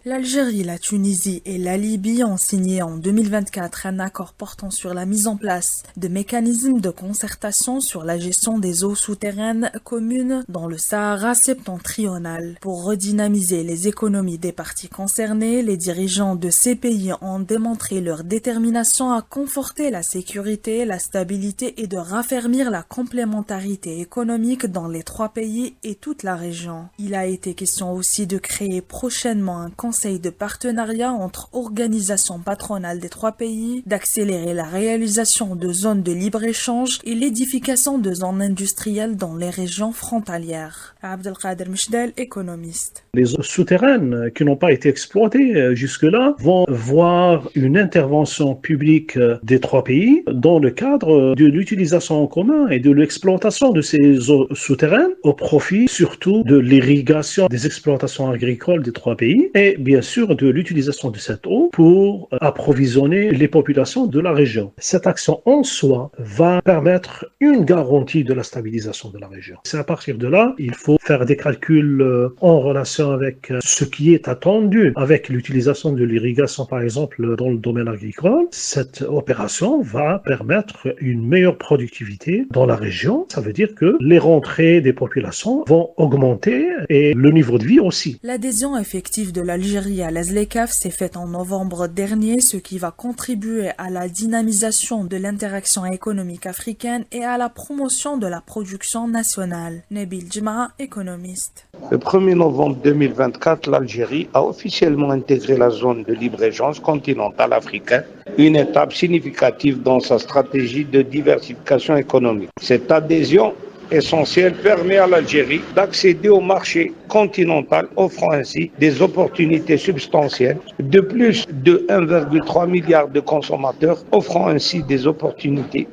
L'Algérie, la Tunisie et la Libye ont signé en 2024 un accord portant sur la mise en place de mécanismes de concertation sur la gestion des eaux souterraines communes dans le Sahara septentrional. Pour redynamiser les économies des parties concernées, les dirigeants de ces pays ont démontré leur détermination à conforter la sécurité, la stabilité et de raffermir la complémentarité économique dans les trois pays et toute la région. Il a été question aussi de créer prochainement un conseil de partenariat entre organisations patronales des trois pays, d'accélérer la réalisation de zones de libre-échange et l'édification de zones industrielles dans les régions frontalières. Abdelkader Mchdel, économiste. Les eaux souterraines qui n'ont pas été exploitées jusque-là vont voir une intervention publique des trois pays dans le cadre de l'utilisation en commun et de l'exploitation de ces eaux souterraines au profit surtout de l'irrigation des exploitations exploitations agricoles des trois pays et bien sûr de l'utilisation de cette eau pour approvisionner les populations de la région. Cette action en soi va permettre une garantie de la stabilisation de la région. C'est à partir de là, il faut faire des calculs en relation avec ce qui est attendu, avec l'utilisation de l'irrigation par exemple dans le domaine agricole. Cette opération va permettre une meilleure productivité dans la région. Ça veut dire que les rentrées des populations vont augmenter et le niveau de vie aussi. L'adhésion effective de l'Algérie à la ZLECAf s'est faite en novembre dernier, ce qui va contribuer à la dynamisation de l'interaction économique africaine et à la promotion de la production nationale. Nabil Djma, économiste. Le 1er novembre 2024, l'Algérie a officiellement intégré la zone de libre-échange continentale africaine, une étape significative dans sa stratégie de diversification économique. Cette adhésion essentielle permet à l'Algérie d'accéder au marché continental, offrant ainsi des opportunités substantielles de plus de 1,3 milliard de consommateurs, offrant ainsi des opportunités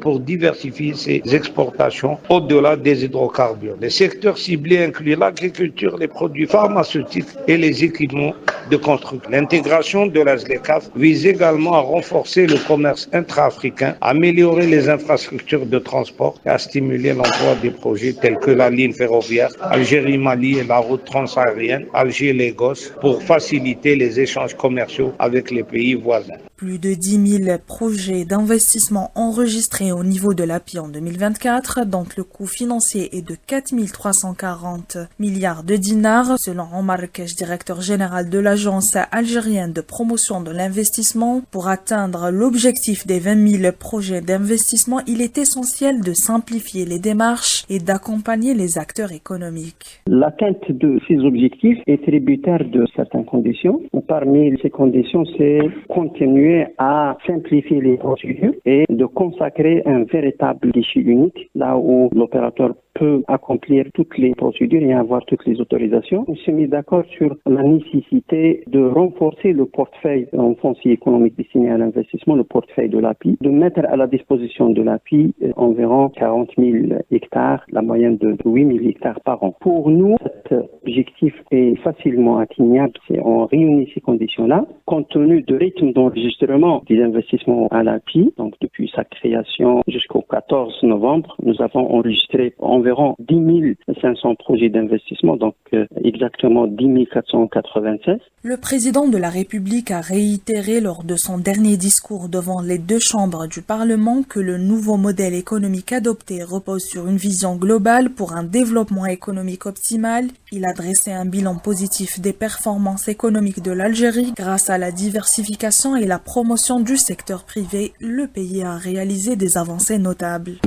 pour diversifier ses exportations au-delà des hydrocarbures. Les secteurs ciblés incluent l'agriculture, les produits pharmaceutiques et les équipements de construction. L'intégration de la ZLECAf vise également à renforcer le commerce intra-africain, à améliorer les infrastructures de transport et à stimuler l'emploi des projets tels que la ligne ferroviaire Algérie-Mali et la route transaérienne Alger-Lagos pour faciliter les échanges commerciaux avec les pays voisins. Plus de 10 000 projets d'investissement enregistrés au niveau de l'API en 2024, dont le coût financier est de 4 340 milliards de dinars. Selon Omar Kesh, directeur général de l'Agence algérienne de promotion de l'investissement, pour atteindre l'objectif des 20 000 projets d'investissement, il est essentiel de simplifier les démarches et d'accompagner les acteurs économiques. L'atteinte de ces objectifs est tributaire de certaines conditions. Parmi ces conditions, c'est continuer à simplifier les procédures et de consacrer un véritable guichet unique, là où l'opérateur peut accomplir toutes les procédures et avoir toutes les autorisations. On s'est mis d'accord sur la nécessité de renforcer le portefeuille en foncier économique destiné à l'investissement, le portefeuille de l'API, de mettre à la disposition de l'API environ 40 000 hectares, la moyenne de 8 000 hectares par an. Pour nous, cet objectif est facilement atteignable si on réunit ces conditions-là, compte tenu du rythme d'enregistrement des investissements à l'API. Donc depuis sa création jusqu'au 14 novembre, nous avons enregistré environ 10 500 projets d'investissement, donc exactement 10 496. Le président de la République a réitéré lors de son dernier discours devant les deux chambres du Parlement que le nouveau modèle économique adopté repose sur une vision globale pour un développement économique optimal. Il a dressé un bilan positif des performances économiques de l'Algérie grâce à la diversification et la promotion du secteur privé. Le pays a réalisé des avancées notables.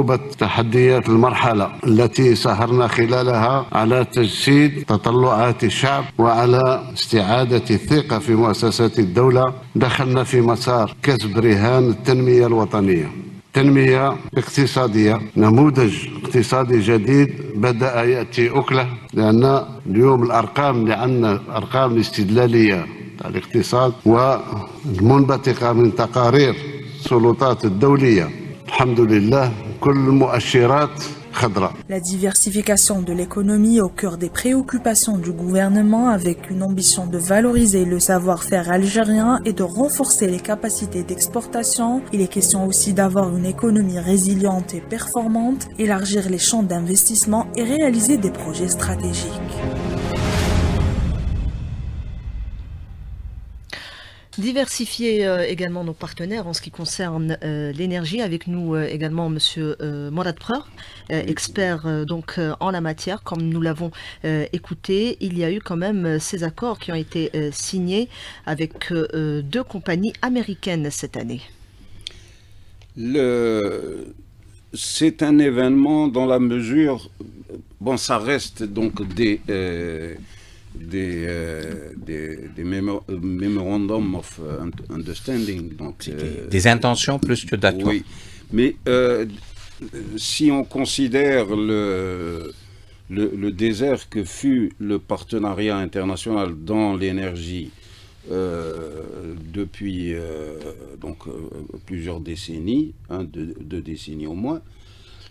صعوبة تحديات المرحلة التي سهرنا خلالها على تجسيد تطلعات الشعب وعلى استعادة الثقة في مؤسسات الدولة، دخلنا في مسار كسب رهان التنمية الوطنية. تنمية اقتصادية، نموذج اقتصادي جديد بدأ يأتي أكله، لأن اليوم الأرقام اللي عندنا أرقام الاستدلالية على الاقتصاد والمنبثقة من تقارير السلطات الدولية. La diversification de l'économie au cœur des préoccupations du gouvernement avec une ambition de valoriser le savoir-faire algérien et de renforcer les capacités d'exportation. Il est question aussi d'avoir une économie résiliente et performante, élargir les champs d'investissement et réaliser des projets stratégiques. Diversifier également nos partenaires en ce qui concerne l'énergie. Avec nous également Monsieur Morad Preur, expert donc en la matière. Comme nous l'avons écouté, il y a eu quand même ces accords qui ont été signés avec deux compagnies américaines cette année. C'est un événement dans la mesure, bon, ça reste donc des memorandum of understanding, donc des intentions plus que d'accords. Oui, mais si on considère le désert que fut le partenariat international dans l'énergie depuis plusieurs décennies, deux décennies au moins,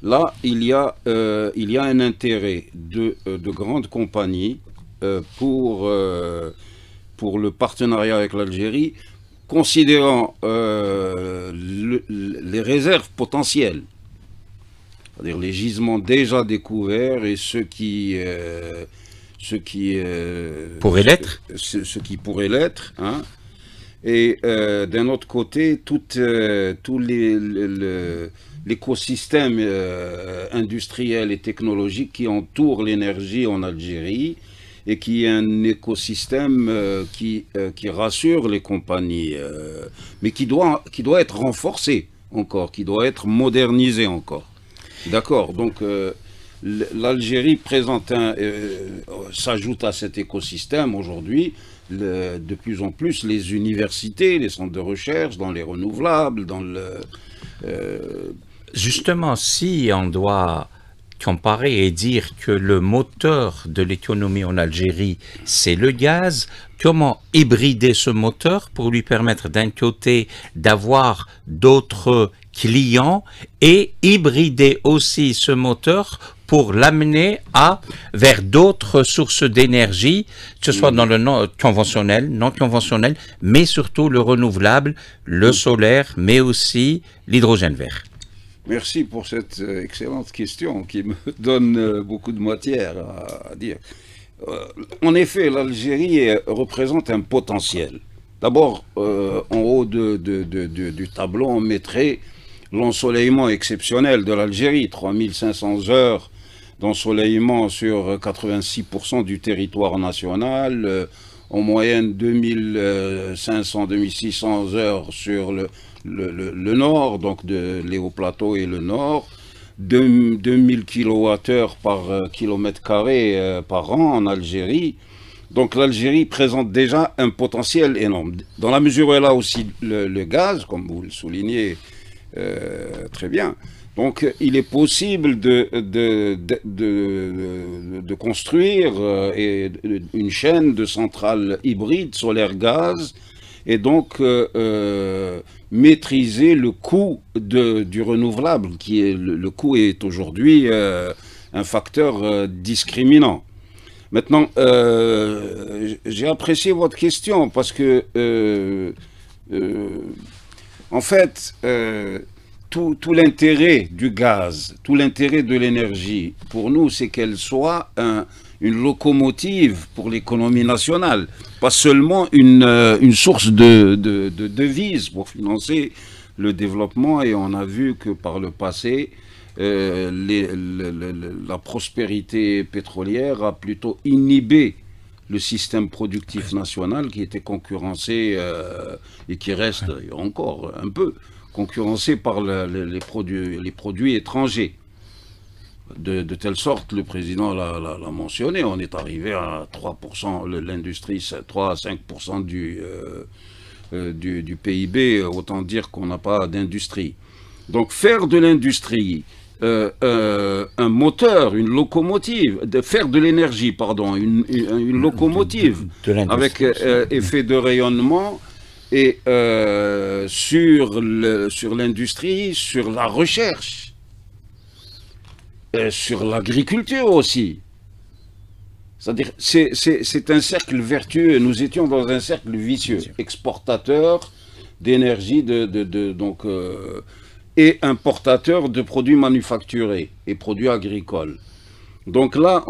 Là, il y a un intérêt de grandes compagnies pour le partenariat avec l'Algérie, considérant les réserves potentielles, c'est-à-dire les gisements déjà découverts et ceux qui pourraient l'être. Ce qui pourrait l'être, hein. Et d'un autre côté, tout l'écosystème industriel et technologique qui entoure l'énergie en Algérie et qui est un écosystème qui rassure les compagnies, mais qui doit être renforcé encore, qui doit être modernisé encore. D'accord, donc l'Algérie s'ajoute à cet écosystème aujourd'hui. De plus en plus, les universités, les centres de recherche dans les renouvelables, dans le... Justement, si on doit comparer et dire que le moteur de l'économie en Algérie, c'est le gaz, comment hybrider ce moteur pour lui permettre d'un côté d'avoir d'autres clients et hybrider aussi ce moteur pour l'amener vers d'autres sources d'énergie, que ce soit dans le conventionnel, non conventionnel, mais surtout le renouvelable, le solaire, mais aussi l'hydrogène vert. Merci pour cette excellente question qui me donne beaucoup de matière à dire. En effet, l'Algérie représente un potentiel. D'abord, en haut du tableau, on mettrait l'ensoleillement exceptionnel de l'Algérie, 3500 heures d'ensoleillement sur 86% du territoire national, en moyenne 2500-2600 heures sur le nord, donc les hauts plateaux et le nord, 2000 kWh par kilomètre carré par an en Algérie. Donc l'Algérie présente déjà un potentiel énorme. Dans la mesure où elle a aussi le gaz, comme vous le soulignez très bien. Donc il est possible de construire une chaîne de centrales hybrides solaire-gaz et donc maîtriser le coût du renouvelable, qui est le coût est aujourd'hui un facteur discriminant. Maintenant, j'ai apprécié votre question parce que en fait, tout l'intérêt du gaz, tout l'intérêt de l'énergie, pour nous, c'est qu'elle soit une locomotive pour l'économie nationale, pas seulement une source de devises pour financer le développement. Et on a vu que par le passé, la prospérité pétrolière a plutôt inhibé le système productif national qui était concurrencé et qui reste encore un peu concurrencé par les produits étrangers. De telle sorte, le président l'a mentionné, on est arrivé à 3%, l'industrie, 3 à 5% du PIB, autant dire qu'on n'a pas d'industrie. Donc faire de l'industrie un moteur, une locomotive, faire de l'énergie, pardon, une locomotive avec effet de rayonnement et sur l'industrie, sur la recherche, sur l'agriculture aussi. C'est-à-dire, c'est un cercle vertueux. Nous étions dans un cercle vicieux, exportateur d'énergie, donc et importateur de produits manufacturés et produits agricoles. Donc là,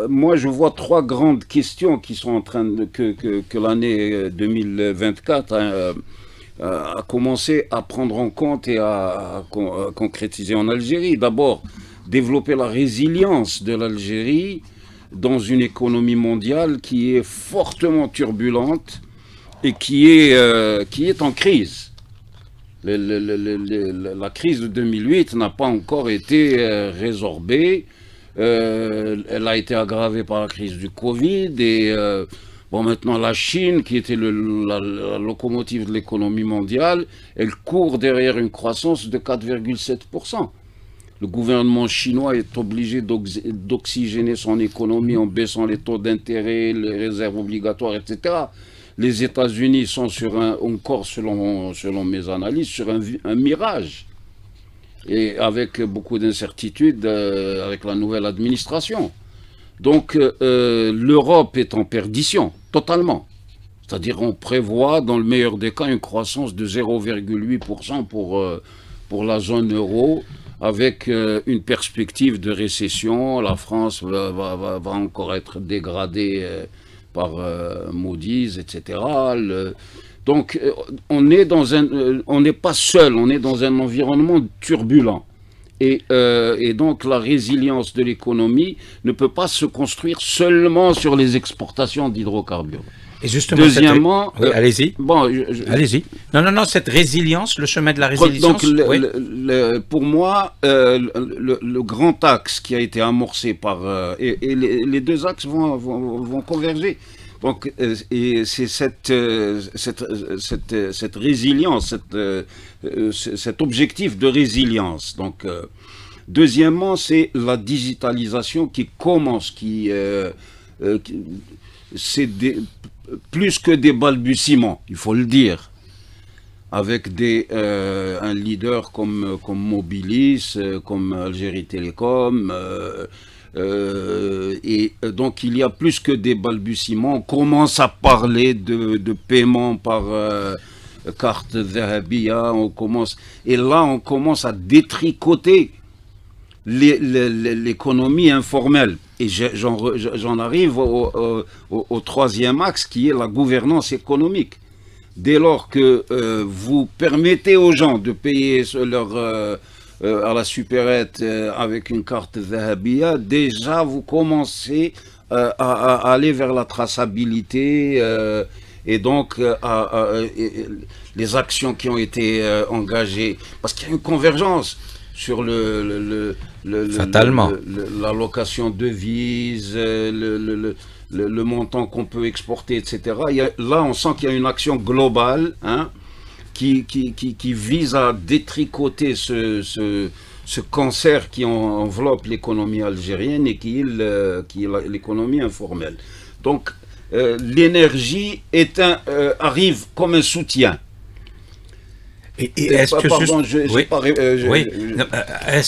moi je vois trois grandes questions qui sont en train que l'année 2024 a commencé à prendre en compte et à concrétiser en Algérie. D'abord, développer la résilience de l'Algérie dans une économie mondiale qui est fortement turbulente et qui est en crise. La crise de 2008 n'a pas encore été résorbée. Elle a été aggravée par la crise du Covid et bon, maintenant la Chine, qui était la locomotive de l'économie mondiale, elle court derrière une croissance de 4,7%. Le gouvernement chinois est obligé d'oxygéner son économie en baissant les taux d'intérêt, les réserves obligatoires, etc. Les États-Unis sont encore, selon mes analyses, sur un mirage. et avec beaucoup d'incertitudes avec la nouvelle administration. Donc l'Europe est en perdition, totalement. C'est-à-dire on prévoit, dans le meilleur des cas, une croissance de 0,8% pour la zone euro, avec une perspective de récession. La France va encore être dégradée par Moody's, etc. Donc on n'est pas seul, on est dans un environnement turbulent. Et donc la résilience de l'économie ne peut pas se construire seulement sur les exportations d'hydrocarbures. Et justement, deuxièmement, oui, allez-y. Bon, allez-y. Non, cette résilience, le chemin de la résilience. Donc, pour moi, le grand axe qui a été amorcé par et les deux axes vont converger. Donc, et c'est cette résilience, cet objectif de résilience. Donc, deuxièmement, c'est la digitalisation qui commence, c'est plus que des balbutiements, il faut le dire, avec un leader comme Mobilis, comme Algérie Télécom, et donc il y a plus que des balbutiements. On commence à parler de paiement par carte Zahabia, et là on commence à détricoter l'économie informelle. Et j'en arrive au troisième axe, qui est la gouvernance économique. Dès lors que vous permettez aux gens de payer à la supérette avec une carte Zahabia, déjà vous commencez à aller vers la traçabilité et donc les actions qui ont été engagées. Parce qu'il y a une convergence sur l'allocation de devises, le montant qu'on peut exporter, etc. Là, on sent qu'il y a une action globale qui vise à détricoter ce cancer qui enveloppe l'économie algérienne et qui est l'économie informelle. Donc, l'énergie arrive comme un soutien. Est-ce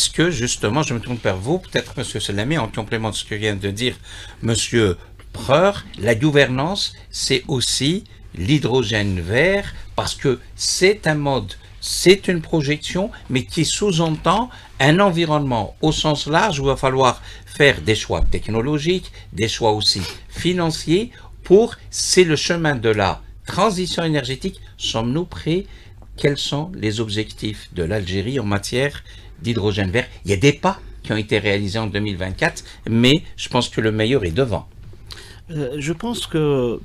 que justement, je me tourne vers vous, peut-être M. Selami, en complément de ce que vient de dire M. Preur, la gouvernance, c'est aussi l'hydrogène vert, parce que c'est un mode, c'est une projection, mais qui sous-entend un environnement au sens large où il va falloir faire des choix technologiques, des choix aussi financiers, c'est le chemin de la transition énergétique. Sommes-nous prêts? Quels sont les objectifs de l'Algérie en matière d'hydrogène vert? Il y a des pas qui ont été réalisés en 2024, mais je pense que le meilleur est devant. Je pense que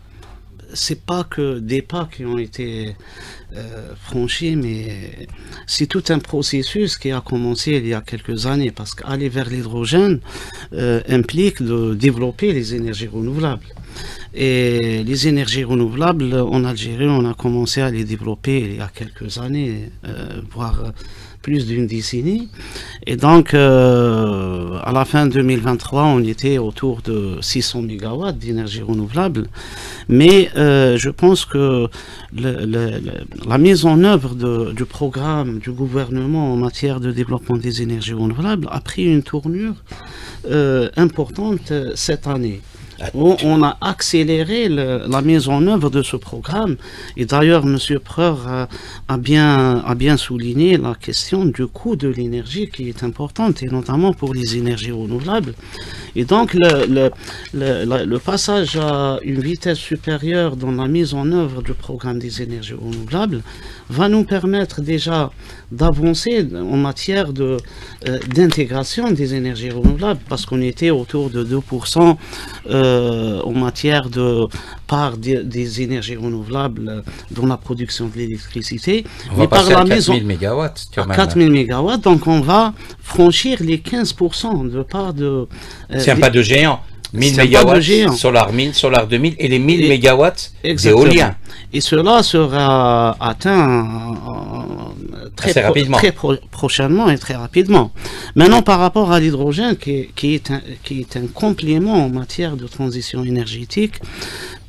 c'est pas que des pas qui ont été franchis, mais c'est tout un processus qui a commencé il y a quelques années, parce qu'aller vers l'hydrogène implique de développer les énergies renouvelables. Et les énergies renouvelables, en Algérie, on a commencé à les développer il y a quelques années, voire plus d'une décennie. Et donc, à la fin 2023, on était autour de 600 MW d'énergie renouvelable. Mais je pense que la mise en œuvre du programme du gouvernement en matière de développement des énergies renouvelables a pris une tournure importante cette année. On a accéléré la mise en œuvre de ce programme, et d'ailleurs M. Preur a bien souligné la question du coût de l'énergie qui est importante, et notamment pour les énergies renouvelables. Et donc le passage à une vitesse supérieure dans la mise en œuvre du programme des énergies renouvelables va nous permettre déjà d'avancer en matière d'intégration des énergies renouvelables, parce qu'on était autour de 2% en matière de part des énergies renouvelables dans la production de l'électricité. On va passer à 4000 MW. À 4000 MW, donc on va franchir les 15% de part de... c'est un pas de géant. 1000 MW, Solar 1000, Solar 2000 et les 1000 MW d'éolien. Et cela sera atteint très prochainement et très rapidement. Maintenant, par rapport à l'hydrogène, qui est un complément en matière de transition énergétique,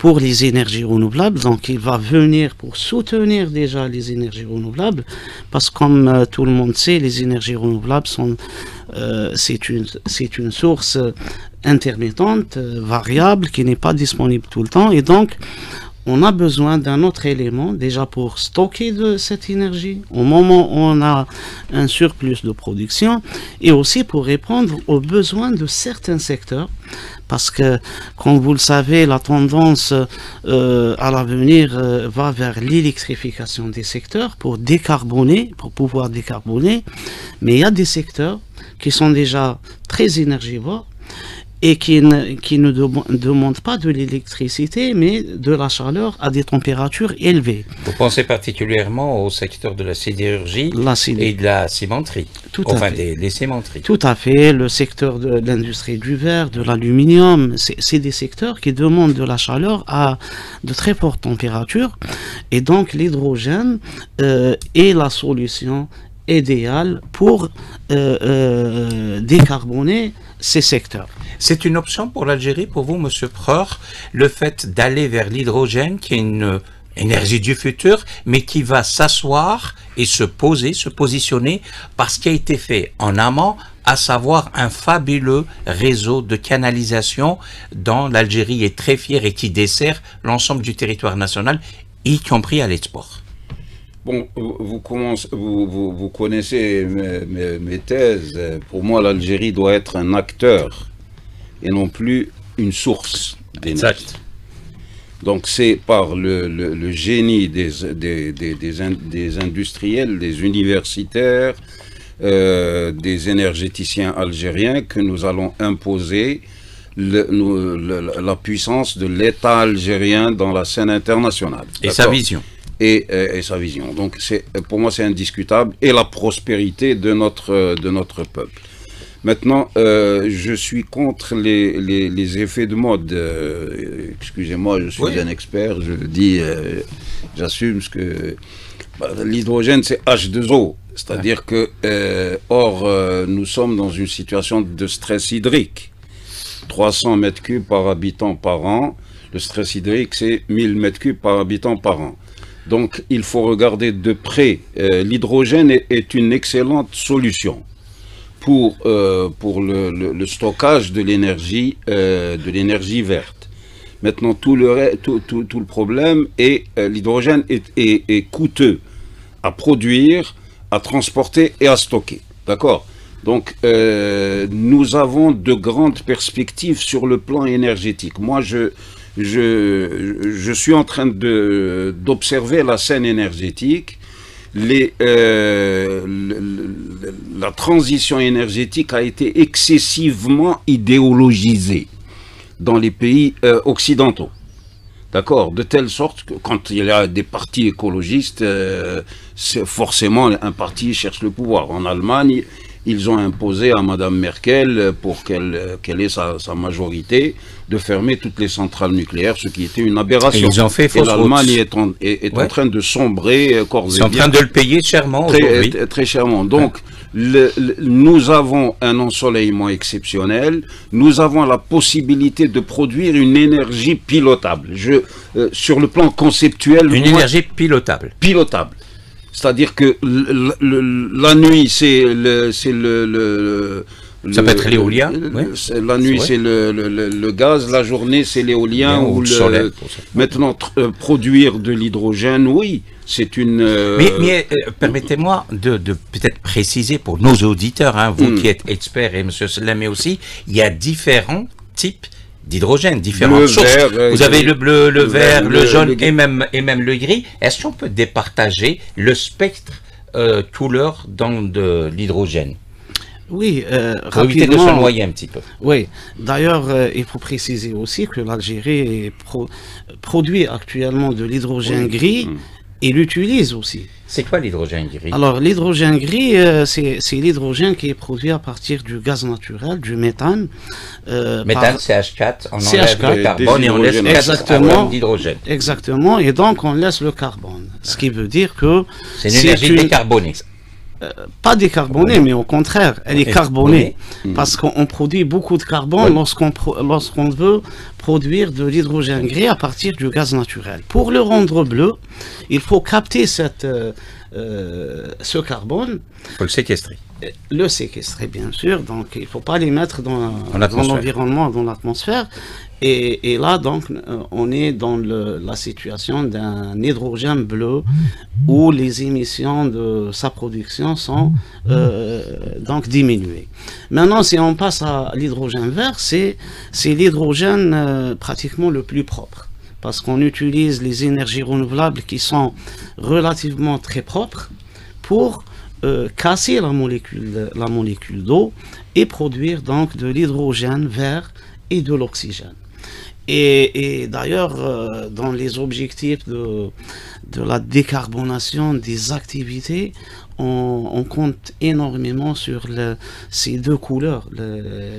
pour les énergies renouvelables. Donc il va venir pour soutenir déjà les énergies renouvelables, parce que comme tout le monde sait, les énergies renouvelables sont c'est une source intermittente, variable, qui n'est pas disponible tout le temps, et donc on a besoin d'un autre élément déjà pour stocker de cette énergie au moment où on a un surplus de production, et aussi pour répondre aux besoins de certains secteurs, parce que, comme vous le savez, la tendance à l'avenir va vers l'électrification des secteurs pour décarboner, pour pouvoir décarboner, mais il y a des secteurs qui sont déjà très énergivores et qui ne demandent pas de l'électricité, mais de la chaleur à des températures élevées. Vous pensez particulièrement au secteur de la sidérurgie et de la cimenterie, des cimenteries. Tout à fait, le secteur de l'industrie du verre, de l'aluminium, c'est des secteurs qui demandent de la chaleur à de très fortes températures, et donc l'hydrogène est la solution idéale pour décarboner ces secteurs. C'est une option pour l'Algérie, pour vous, Monsieur Preur, le fait d'aller vers l'hydrogène, qui est une énergie du futur, mais qui va s'asseoir et se positionner par ce qui a été fait en amont, à savoir un fabuleux réseau de canalisation dont l'Algérie est très fière et qui dessert l'ensemble du territoire national, y compris à l'export. Bon, vous connaissez mes thèses. Pour moi, l'Algérie doit être un acteur et non plus une source d'énergie. Donc c'est par le génie des industriels, des universitaires, des énergéticiens algériens que nous allons imposer la puissance de l'État algérien dans la scène internationale. Et sa vision. Et sa vision. Donc pour moi c'est indiscutable, et la prospérité de notre peuple. Maintenant, je suis contre les effets de mode. Excusez-moi, je suis un expert, je le dis, j'assume ce que... l'hydrogène c'est H2O, c'est-à-dire que, nous sommes dans une situation de stress hydrique. 300 mètres cubes par habitant par an, le stress hydrique c'est 1000 mètres cubes par habitant par an. Donc il faut regarder de près. L'hydrogène est une excellente solution pour le stockage de l'énergie verte. Maintenant, tout le problème est l'hydrogène est coûteux à produire, à transporter et à stocker. D'accord? Donc, nous avons de grandes perspectives sur le plan énergétique. Moi, je suis en train d'observer la scène énergétique. La transition énergétique a été excessivement idéologisée dans les pays occidentaux. D'accord? De telle sorte que quand il y a des partis écologistes, forcément un parti cherche le pouvoir. En Allemagne, ils ont imposé à Madame Merkel, pour qu'elle ait sa majorité, de fermer toutes les centrales nucléaires, ce qui était une aberration. Et ils ont fait fausse route. L'Allemagne est en train de sombrer corps et biais. Ils sont en train de le payer chèrement aujourd'hui. Très chèrement. Donc, nous avons un ensoleillement exceptionnel. Nous avons la possibilité de produire une énergie pilotable. Sur le plan conceptuel... Une énergie pilotable. Pilotable. C'est-à-dire que la nuit, c'est ça peut être l'éolien. La nuit, c'est le gaz. La journée, c'est l'éolien ou le solaire. Maintenant, produire de l'hydrogène, oui, c'est une... Mais permettez-moi de peut-être préciser pour nos auditeurs, vous qui êtes experts et M. Sellamé aussi, il y a différents types d'hydrogène, différentes sources. Vous avez le bleu, le vert, le jaune et même le gris. Est-ce qu'on peut départager le spectre couleur de l'hydrogène? Oui, pour éviter de se noyer un petit peu. Oui, d'ailleurs, il faut préciser aussi que l'Algérie produit actuellement de l'hydrogène gris et l'utilise aussi. C'est quoi l'hydrogène gris? Alors, l'hydrogène gris, c'est l'hydrogène qui est produit à partir du gaz naturel, du méthane. Méthane, CH4, on enlève le carbone et on laisse l'hydrogène. Exactement, et donc on laisse le carbone. Ce qui veut dire que c'est une énergie décarbonée. pas décarbonée, mais au contraire, elle est carbonée. Parce qu'on produit beaucoup de carbone lorsqu'on veut produire de l'hydrogène gris à partir du gaz naturel. Pour le rendre bleu, il faut capter ce carbone. Il faut le séquestrer. Le séquestrer, bien sûr. Donc, il ne faut pas les mettre dans l'environnement, dans l'atmosphère. Et là, donc, on est dans la situation d'un hydrogène bleu où les émissions de sa production sont donc diminuées. Maintenant, si on passe à l'hydrogène vert, c'est l'hydrogène pratiquement le plus propre. Parce qu'on utilise les énergies renouvelables qui sont relativement très propres pour casser la molécule d'eau et produire donc de l'hydrogène vert et de l'oxygène. Et d'ailleurs, dans les objectifs de la décarbonation des activités, on compte énormément sur ces deux couleurs,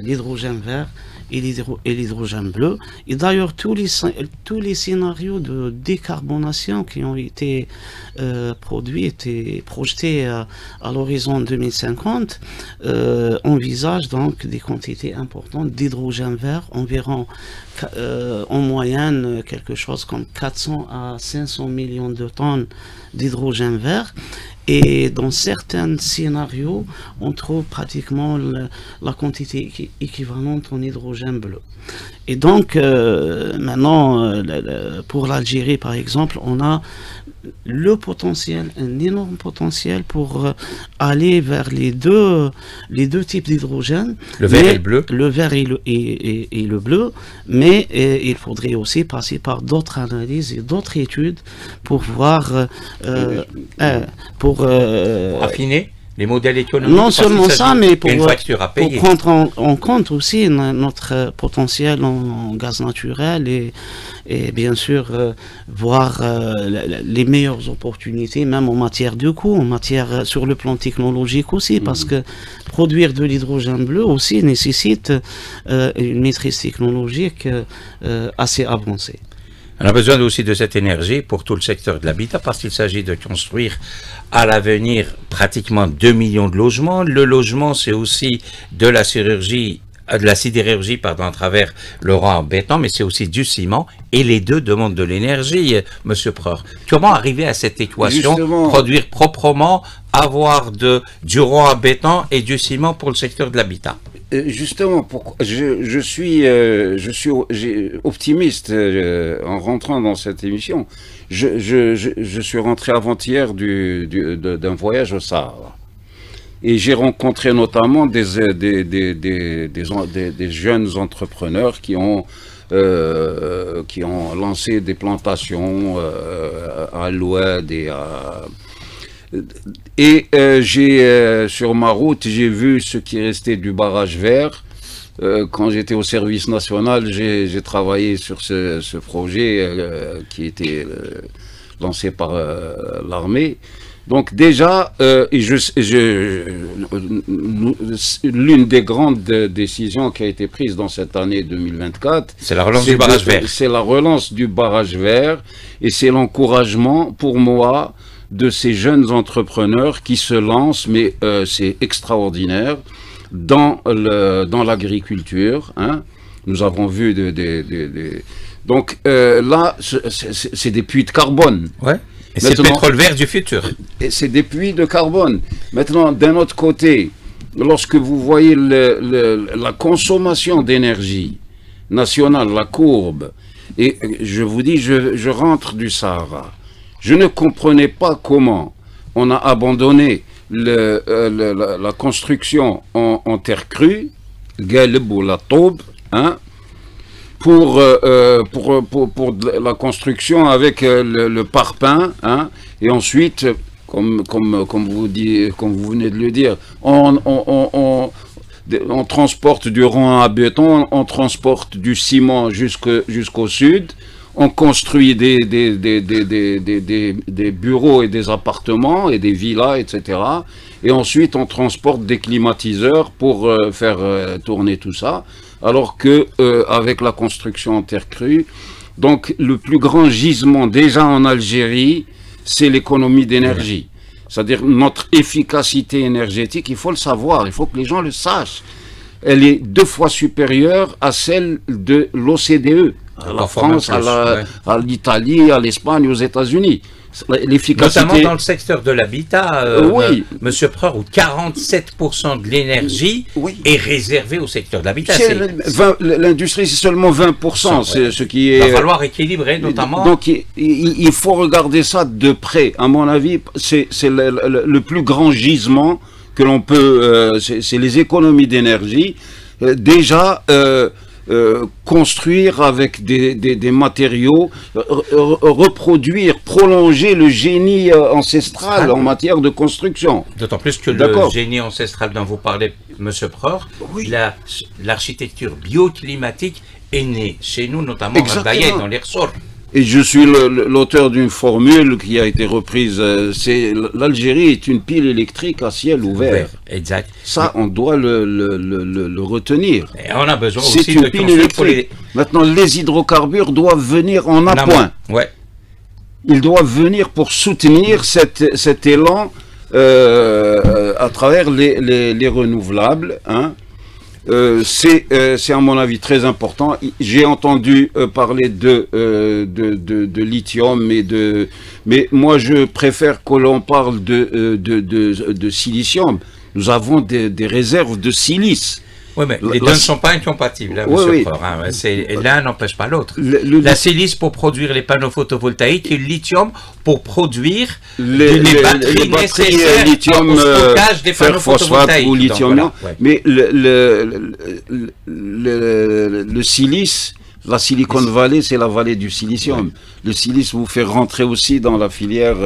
l'hydrogène vert et l'hydrogène bleu. Et d'ailleurs, tous les scénarios de décarbonation qui ont été produits et projetés à l'horizon 2050 envisagent donc des quantités importantes d'hydrogène vert, environ en moyenne quelque chose comme 400 à 500 millions de tonnes d'hydrogène vert. Et dans certains scénarios, on trouve pratiquement la quantité équivalente en hydrogène bleu. Et donc, maintenant, pour l'Algérie, par exemple, on a le potentiel, un énorme potentiel pour aller vers les deux types d'hydrogène. Le vert et le bleu. Le vert et le bleu, mais il faudrait aussi passer par d'autres analyses et d'autres études pour voir, pour affiner les modèles économiques. Non seulement ça, mais pour prendre en compte aussi notre potentiel en gaz naturel et bien sûr voir les meilleures opportunités, même en matière de coût, sur le plan technologique aussi, parce que produire de l'hydrogène bleu aussi nécessite une maîtrise technologique assez avancée. On a besoin aussi de cette énergie pour tout le secteur de l'habitat parce qu'il s'agit de construire à l'avenir pratiquement 2 millions de logements. Le logement, c'est aussi de la sidérurgie à travers le rang en béton, mais c'est aussi du ciment et les deux demandent de l'énergie, Monsieur Preur. Comment arriver à cette équation, produire proprement, avoir du rang en béton et du ciment pour le secteur de l'habitat? Justement, je suis optimiste en rentrant dans cette émission. Je suis rentré avant-hier d'un voyage au Sahara. Et j'ai rencontré notamment des jeunes entrepreneurs qui ont lancé des plantations à l'oued et sur ma route, j'ai vu ce qui restait du barrage vert. Quand j'étais au service national, j'ai travaillé sur ce projet qui était lancé par l'armée. Donc déjà, l'une des grandes décisions qui a été prise dans cette année 2024, c'est la relance du barrage vert. C'est la relance du barrage vert et c'est l'encouragement pour moi de ces jeunes entrepreneurs qui se lancent, mais c'est extraordinaire, dans l'agriculture. Hein. Nous avons vu donc là, c'est des puits de carbone. Ouais. Et c'est le pétrole vert du futur. Et c'est des puits de carbone. Maintenant, d'un autre côté, lorsque vous voyez la consommation d'énergie nationale, la courbe, et je vous dis, je rentre du Sahara, je ne comprenais pas comment on a abandonné la construction en terre crue, Galeb ou la Taube, hein, pour la construction avec le parpaing, hein, et ensuite, comme vous venez de le dire, on transporte du rang à béton, on transporte du ciment jusqu'au sud, on construit des bureaux et des appartements et des villas, etc. Et ensuite, on transporte des climatiseurs pour faire tourner tout ça. Alors que avec la construction en terre crue, donc le plus grand gisement déjà en Algérie, c'est l'économie d'énergie. C'est-à-dire notre efficacité énergétique, il faut le savoir, il faut que les gens le sachent. Elle est 2 fois supérieure à celle de l'OCDE, à la France, à l'Italie, à l'Espagne, aux États-Unis. L'efficacité... Notamment dans le secteur de l'habitat, oui. Monsieur Preur, où 47% de l'énergie est réservée au secteur de l'habitat. L'industrie, c'est seulement 20%, c'est ce qui est... Il va falloir équilibrer, notamment... Donc, il faut regarder ça de près. À mon avis, c'est le plus grand gisement que l'on peut... c'est les économies d'énergie. Déjà... construire avec des matériaux, reproduire, prolonger le génie ancestral en matière de construction. D'autant plus que le génie ancestral dont vous parlez, M. Preur, l'architecture bioclimatique est née chez nous, notamment à Bayet, dans les ressorts. Et je suis l'auteur d'une formule qui a été reprise, c'est l'Algérie est une pile électrique à ciel ouvert. Exact. Ça, on doit le retenir. Et on a besoin aussi de pile électrique. Maintenant, les hydrocarbures doivent venir en appoint. Ouais. Ils doivent venir pour soutenir cet élan à travers les renouvelables, hein. C'est à mon avis très important. J'ai entendu parler de lithium, mais moi je préfère que l'on parle de silicium. Nous avons des réserves de silice. Oui, mais les deux ne sont pas incompatibles, hein, monsieur Preur, hein. L'un n'empêche pas l'autre. La silice pour produire les panneaux photovoltaïques et le lithium pour produire les batteries nécessaires lithium, au stockage des panneaux photovoltaïques. Ou lithium, donc, voilà. Mais le silice, la Silicon Valley, c'est la vallée du silicium. Le silice vous fait rentrer aussi dans la filière...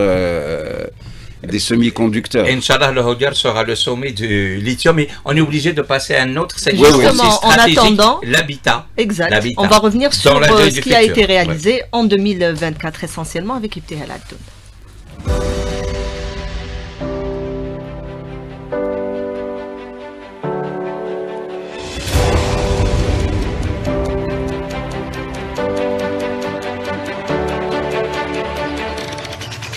des semi-conducteurs. Inch'Allah, le Hogar sera le sommet du lithium, et on est obligé de passer à un autre secteur Justement, en attendant, l'habitat. Exact. On va revenir sur ce qui a été réalisé en 2024, essentiellement avec Ibtihal Addoun.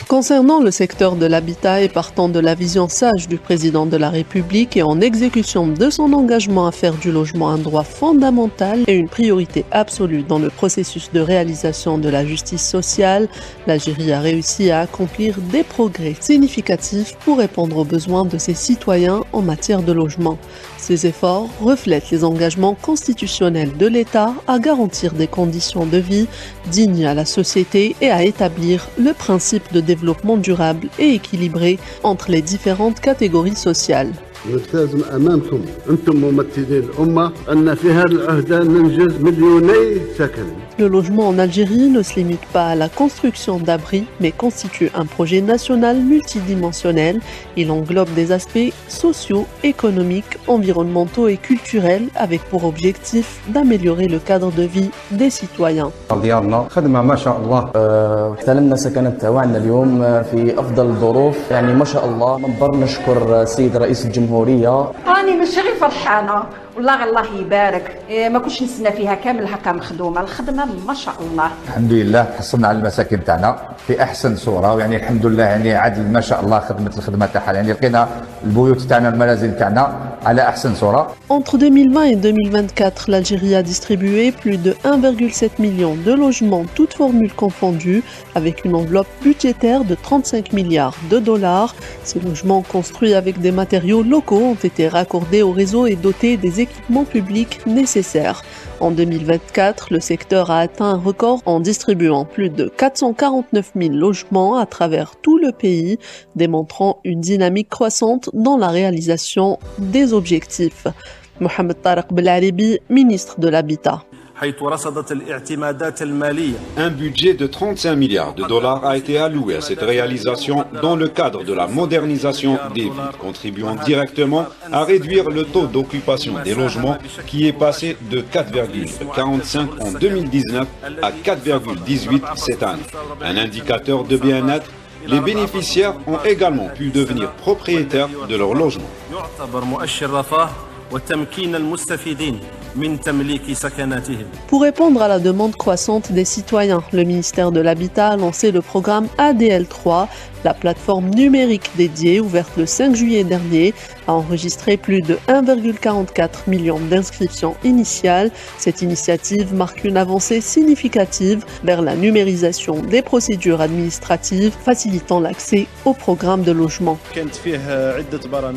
Concernant le secteur de l'habitat et partant de la vision sage du président de la République et en exécution de son engagement à faire du logement un droit fondamental et une priorité absolue dans le processus de réalisation de la justice sociale, l'Algérie a réussi à accomplir des progrès significatifs pour répondre aux besoins de ses citoyens en matière de logement. Ces efforts reflètent les engagements constitutionnels de l'État à garantir des conditions de vie dignes à la société et à établir le principe de développement durable et équilibré entre les différentes catégories sociales. نلتزم امامكم انتم ممثلي الامه ان في هذا العهد ننجز مليوني سكن. Le logement en Algérie ne se limite pas à la construction d'abris, mais constitue un projet national multidimensionnel. Il englobe des aspects sociaux, économiques, environnementaux et culturels, avec pour objectif d'améliorer le cadre de vie des citoyens. ديارنا خدمة ما شاء الله احتلمنا سكنات تاعنا اليوم في أفضل الظروف يعني ما شاء الله نقدر نشكر السيد رئيس الجمهورية. أنا ماشي غير فرحانة والله الله يبارك ما كنتش نستنى فيها كامل هكا مخدومة الخدمة ما شاء الله. الحمد لله حصلنا على المساكن تاعنا في أحسن صورة يعني الحمد لله يعني عادل ما شاء الله الخدمة تاعها يعني لقينا البيوت تاعنا المنازل تاعنا على أحسن صورة. Entre 2020 et 2024, l'Algérie a distribué plus de 1,7 million de logements, toutes formules confondues, avec une enveloppe budgétaire de 35 milliards de dollars. Ces logements construits avec des matériaux locaux ont été raccordés au réseau et dotés des équipements publics nécessaires. En 2024, le secteur a atteint un record en distribuant plus de 449 000 logements à travers tout le pays, démontrant une dynamique croissante dans la réalisation des objectifs. Mohamed Tariq Belaribi, ministre de l'Habitat. Un budget de 35 milliards de dollars a été alloué à cette réalisation dans le cadre de la modernisation des villes, contribuant directement à réduire le taux d'occupation des logements qui est passé de 4,45 en 2019 à 4,18 cette année. Un indicateur de bien-être, les bénéficiaires ont également pu devenir propriétaires de leur logement. Pour répondre à la demande croissante des citoyens, le ministère de l'Habitat a lancé le programme ADL3, La plateforme numérique dédiée, ouverte le 5 juillet dernier, a enregistré plus de 1,44 million d'inscriptions initiales. Cette initiative marque une avancée significative vers la numérisation des procédures administratives, facilitant l'accès au programme de logement.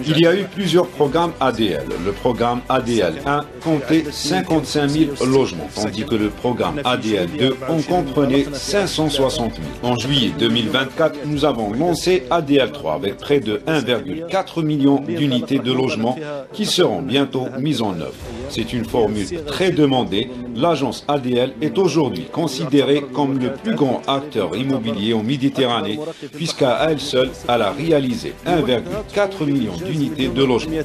Il y a eu plusieurs programmes ADL. Le programme ADL 1 comptait 55 000 logements, tandis que le programme ADL 2 en comprenait 560 000. En juillet 2024, nous avons lancé ADL 3 avec près de 1,4 million d'unités de logement qui seront bientôt mises en œuvre. C'est une formule très demandée. L'agence ADL est aujourd'hui considérée comme le plus grand acteur immobilier en Méditerranée, puisqu'à elle seule, elle a réalisé 1,4 million d'unités de logement.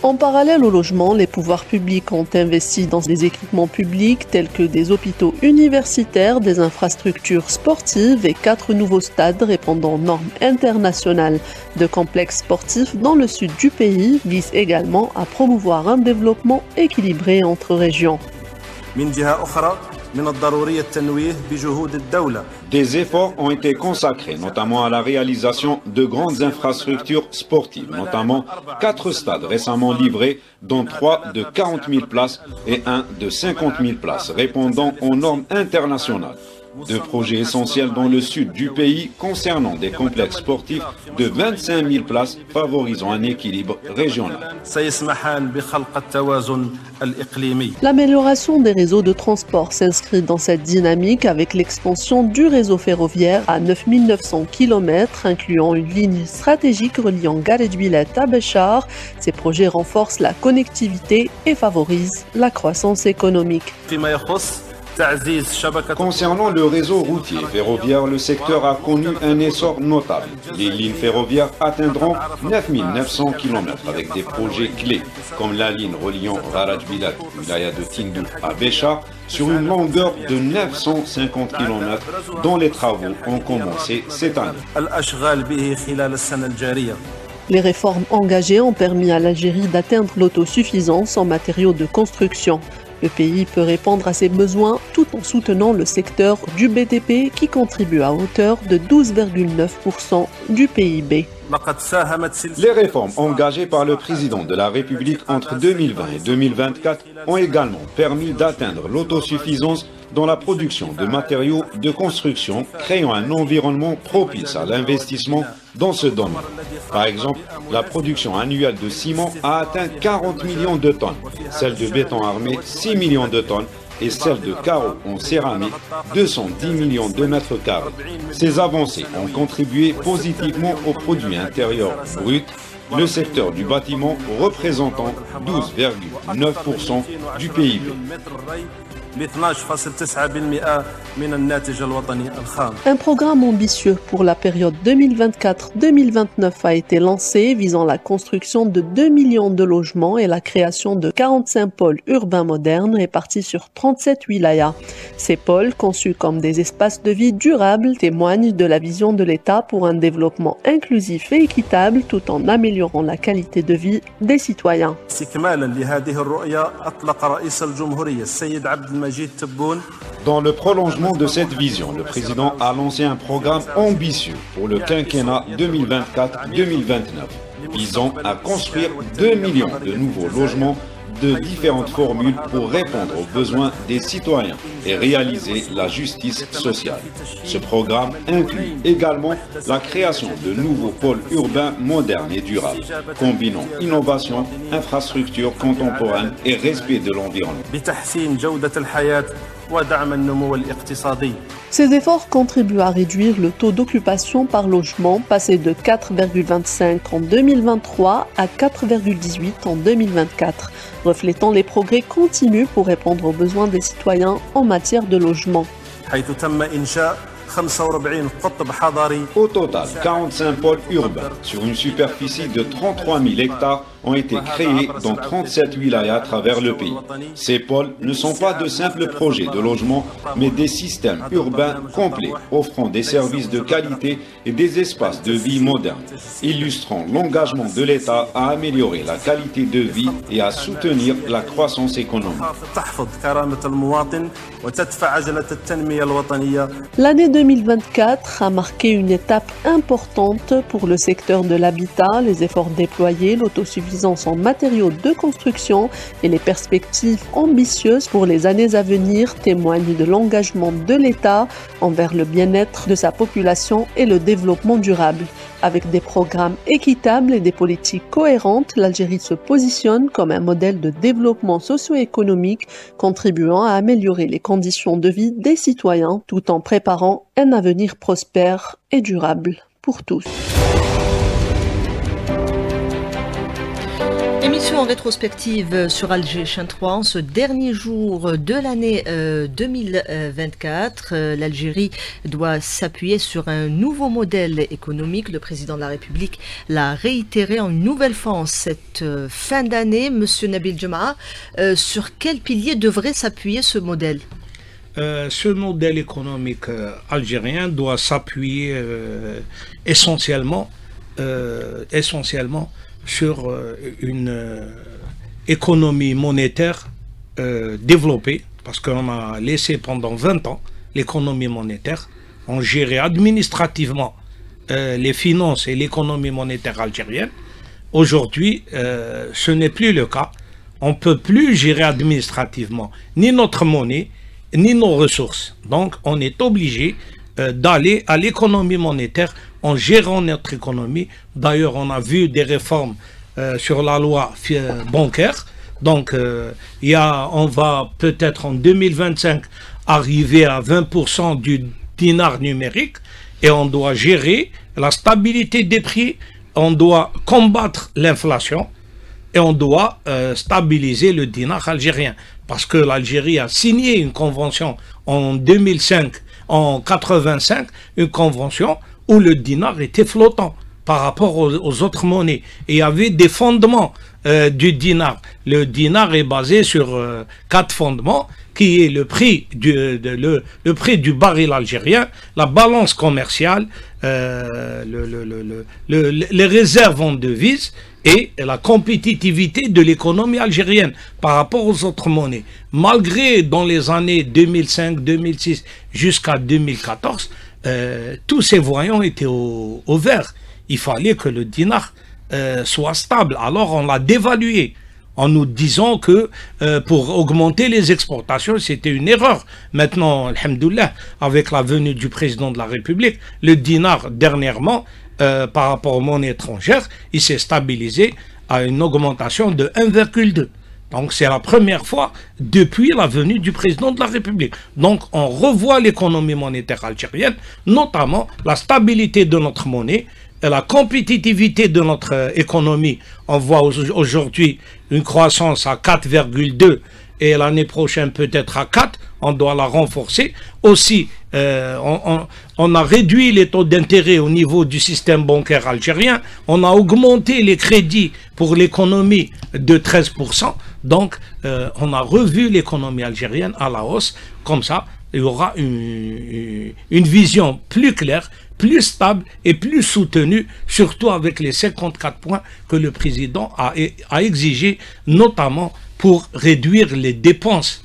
En parallèle au logement, les pouvoirs publics ont investi dans des équipements publics tels que des hôpitaux universitaires, des infrastructures sportives et 4 nouveaux stades répondant aux normes internationales. De complexes sportifs dans le sud du pays visent également à promouvoir un développement équilibré entre régions. Des efforts ont été consacrés, notamment à la réalisation de grandes infrastructures sportives, notamment 4 stades récemment livrés, dont 3 de 40 000 places et 1 de 50 000 places, répondant aux normes internationales. 2 projets essentiels dans le sud du pays concernant des complexes sportifs de 25 000 places favorisant un équilibre régional. L'amélioration des réseaux de transport s'inscrit dans cette dynamique avec l'expansion du réseau ferroviaire à 9 900 km, incluant une ligne stratégique reliant Garedouillet à Béchar. Ces projets renforcent la connectivité et favorisent la croissance économique. Concernant le réseau routier et ferroviaire, le secteur a connu un essor notable. Les lignes ferroviaires atteindront 9 900 km avec des projets clés, comme la ligne reliant Garedouillet, wilaya de Tindouf, à Béchar, sur une longueur de 950 km, dont les travaux ont commencé cette année. Les réformes engagées ont permis à l'Algérie d'atteindre l'autosuffisance en matériaux de construction. Le pays peut répondre à ses besoins tout en soutenant le secteur du BTP qui contribue à hauteur de 12,9% du PIB. Les réformes engagées par le président de la République entre 2020 et 2024 ont également permis d'atteindre l'autosuffisance dans la production de matériaux de construction, créant un environnement propice à l'investissement dans ce domaine. Par exemple, la production annuelle de ciment a atteint 40 millions de tonnes, celle de béton armé 6 millions de tonnes et celle de carreaux en céramique 210 millions de mètres carrés. Ces avancées ont contribué positivement au produit intérieur brut, le secteur du bâtiment représentant 12,9% du PIB. Un programme ambitieux pour la période 2024-2029 a été lancé visant la construction de 2 millions de logements et la création de 45 pôles urbains modernes répartis sur 37 wilayas. Ces pôles, conçus comme des espaces de vie durables, témoignent de la vision de l'État pour un développement inclusif et équitable tout en améliorant la qualité de vie des citoyens. Dans le prolongement de cette vision, le président a lancé un programme ambitieux pour le quinquennat 2024-2029, visant à construire 2 millions de nouveaux logements de différentes formules pour répondre aux besoins des citoyens et réaliser la justice sociale. Ce programme inclut également la création de nouveaux pôles urbains modernes et durables, combinant innovation, infrastructures contemporaines et respect de l'environnement. Ces efforts contribuent à réduire le taux d'occupation par logement, passé de 4,25 en 2023 à 4,18 en 2024, reflétant les progrès continus pour répondre aux besoins des citoyens en matière de logement. Au total, 45 pôles urbains sur une superficie de 33 000 hectares ont été créés dans 37 wilayas à travers le pays. Ces pôles ne sont pas de simples projets de logement, mais des systèmes urbains complets, offrant des services de qualité et des espaces de vie modernes, illustrant l'engagement de l'État à améliorer la qualité de vie et à soutenir la croissance économique. L'année 2024 a marqué une étape importante pour le secteur de l'habitat. Les efforts déployés, l'autosuffisance en matériaux de construction et les perspectives ambitieuses pour les années à venir témoignent de l'engagement de l'État envers le bien-être de sa population et le développement durable. Avec des programmes équitables et des politiques cohérentes, l'Algérie se positionne comme un modèle de développement socio-économique contribuant à améliorer les conditions de vie des citoyens tout en préparant un avenir prospère et durable pour tous. Émission en rétrospective sur Alger Chaîne 3 en ce dernier jour de l'année 2024. L'Algérie doit s'appuyer sur un nouveau modèle économique. Le président de la République l'a réitéré en une nouvelle fois en cette fin d'année. Monsieur Nabil Jemaah, sur quel pilier devrait s'appuyer ce modèle ? Ce modèle économique algérien doit s'appuyer essentiellement sur une économie monétaire développée, parce qu'on a laissé pendant 20 ans l'économie monétaire, on gérait administrativement les finances et l'économie monétaire algérienne. Aujourd'hui, ce n'est plus le cas. On ne peut plus gérer administrativement ni notre monnaie, ni nos ressources. Donc, on est obligé d'aller à l'économie monétaire en gérant notre économie. D'ailleurs, on a vu des réformes sur la loi bancaire. Donc, on va peut-être en 2025 arriver à 20% du dinar numérique et on doit gérer la stabilité des prix, on doit combattre l'inflation et on doit stabiliser le dinar algérien. Parce que l'Algérie a signé une convention en 2005, en 85, une convention où le dinar était flottant par rapport aux autres monnaies. Et il y avait des fondements du dinar. Le dinar est basé sur 4 fondements, qui est le prix du baril algérien, la balance commerciale, les réserves en devises et la compétitivité de l'économie algérienne par rapport aux autres monnaies. Malgré dans les années 2005, 2006 jusqu'à 2014, tous ces voyants étaient au vert. Il fallait que le dinar soit stable. Alors on l'a dévalué en nous disant que pour augmenter les exportations, c'était une erreur. Maintenant, alhamdoulilah, avec la venue du président de la République, le dinar dernièrement, par rapport aux monnaies étrangères, il s'est stabilisé à une augmentation de 1,2. Donc c'est la première fois depuis la venue du président de la République. Donc on revoit l'économie monétaire algérienne, notamment la stabilité de notre monnaie, et la compétitivité de notre économie. On voit aujourd'hui une croissance à 4,2 et l'année prochaine peut-être à 4. On doit la renforcer. Aussi, on a réduit les taux d'intérêt au niveau du système bancaire algérien. On a augmenté les crédits pour l'économie de 13%. Donc, on a revu l'économie algérienne à la hausse. Comme ça, il y aura une vision plus claire, plus stable et plus soutenue, surtout avec les 54 points que le président a exigé, notamment pour réduire les dépenses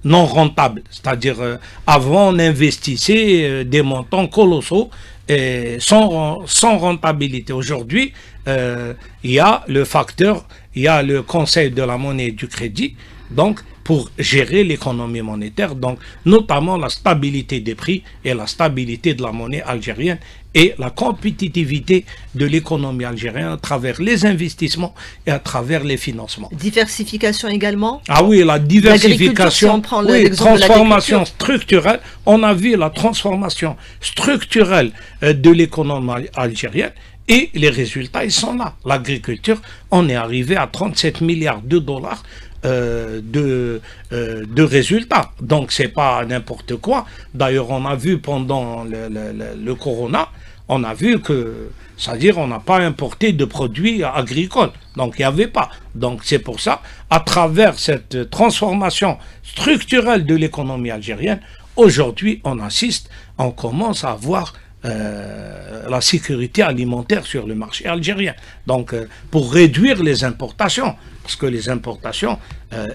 non rentables. C'est-à-dire, avant, on investissait des montants colossaux et sans rentabilité. Aujourd'hui, il y a le facteur, il y a le Conseil de la monnaie et du crédit, donc pour gérer l'économie monétaire, donc notamment la stabilité des prix et la stabilité de la monnaie algérienne et la compétitivité de l'économie algérienne à travers les investissements et à travers les financements. Diversification également. Ah oui, la diversification, oui, transformation structurelle. On a vu la transformation structurelle de l'économie algérienne. Et les résultats, ils sont là. L'agriculture, on est arrivé à 37 milliards de dollars de résultats. Donc, c'est pas n'importe quoi. D'ailleurs, on a vu pendant le corona, on a vu que, c'est-à-dire on n'a pas importé de produits agricoles, donc il n'y avait pas. Donc c'est pour ça, à travers cette transformation structurelle de l'économie algérienne, aujourd'hui on commence à avoir la sécurité alimentaire sur le marché algérien. Donc pour réduire les importations, parce que les importations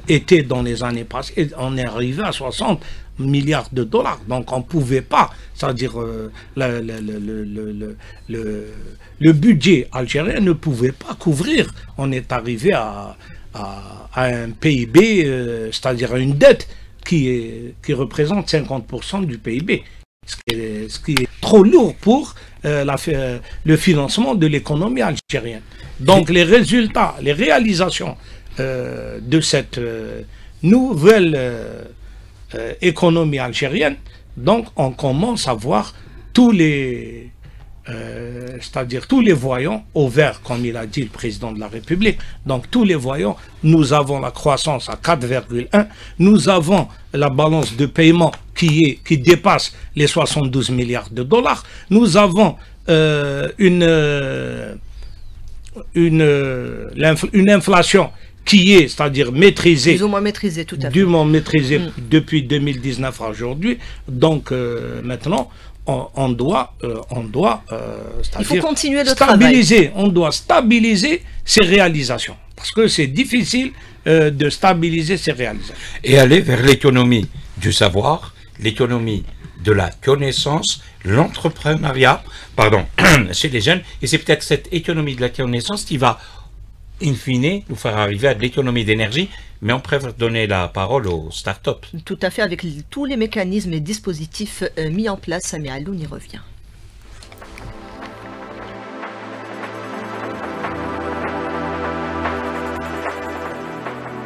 étaient dans les années passées, on est arrivé à 60 milliards de dollars. Donc on ne pouvait pas, c'est-à-dire le budget algérien ne pouvait pas couvrir. On est arrivé à un PIB, c'est-à-dire à une dette qui représente 50% du PIB. Ce qui est trop lourd pour le financement de l'économie algérienne. Donc les résultats, les réalisations de cette nouvelle économie algérienne, donc on commence à voir tous les c'est-à-dire tous les voyants au vert, comme il a dit le président de la République. Donc tous les voyants, nous avons la croissance à 4,1, nous avons la balance de paiement qui dépasse les 72 milliards de dollars, nous avons une inflation qui est, c'est-à-dire maîtrisée, plus ou moins maîtrisée, tout à fait, dûment maîtrisée depuis 2019 à aujourd'hui. Donc maintenant, on doit il faut continuer le stabiliser, travail. On doit stabiliser ces réalisations, parce que c'est difficile de stabiliser ces réalisations. Et aller vers l'économie du savoir, l'économie de la connaissance, l'entrepreneuriat, chez les jeunes, et c'est peut-être cette économie de la connaissance qui va, in fine, nous faire arriver à de l'économie d'énergie, mais on préfère donner la parole aux startups. Tout à fait, avec tous les mécanismes et dispositifs mis en place, Samir Alloun y revient.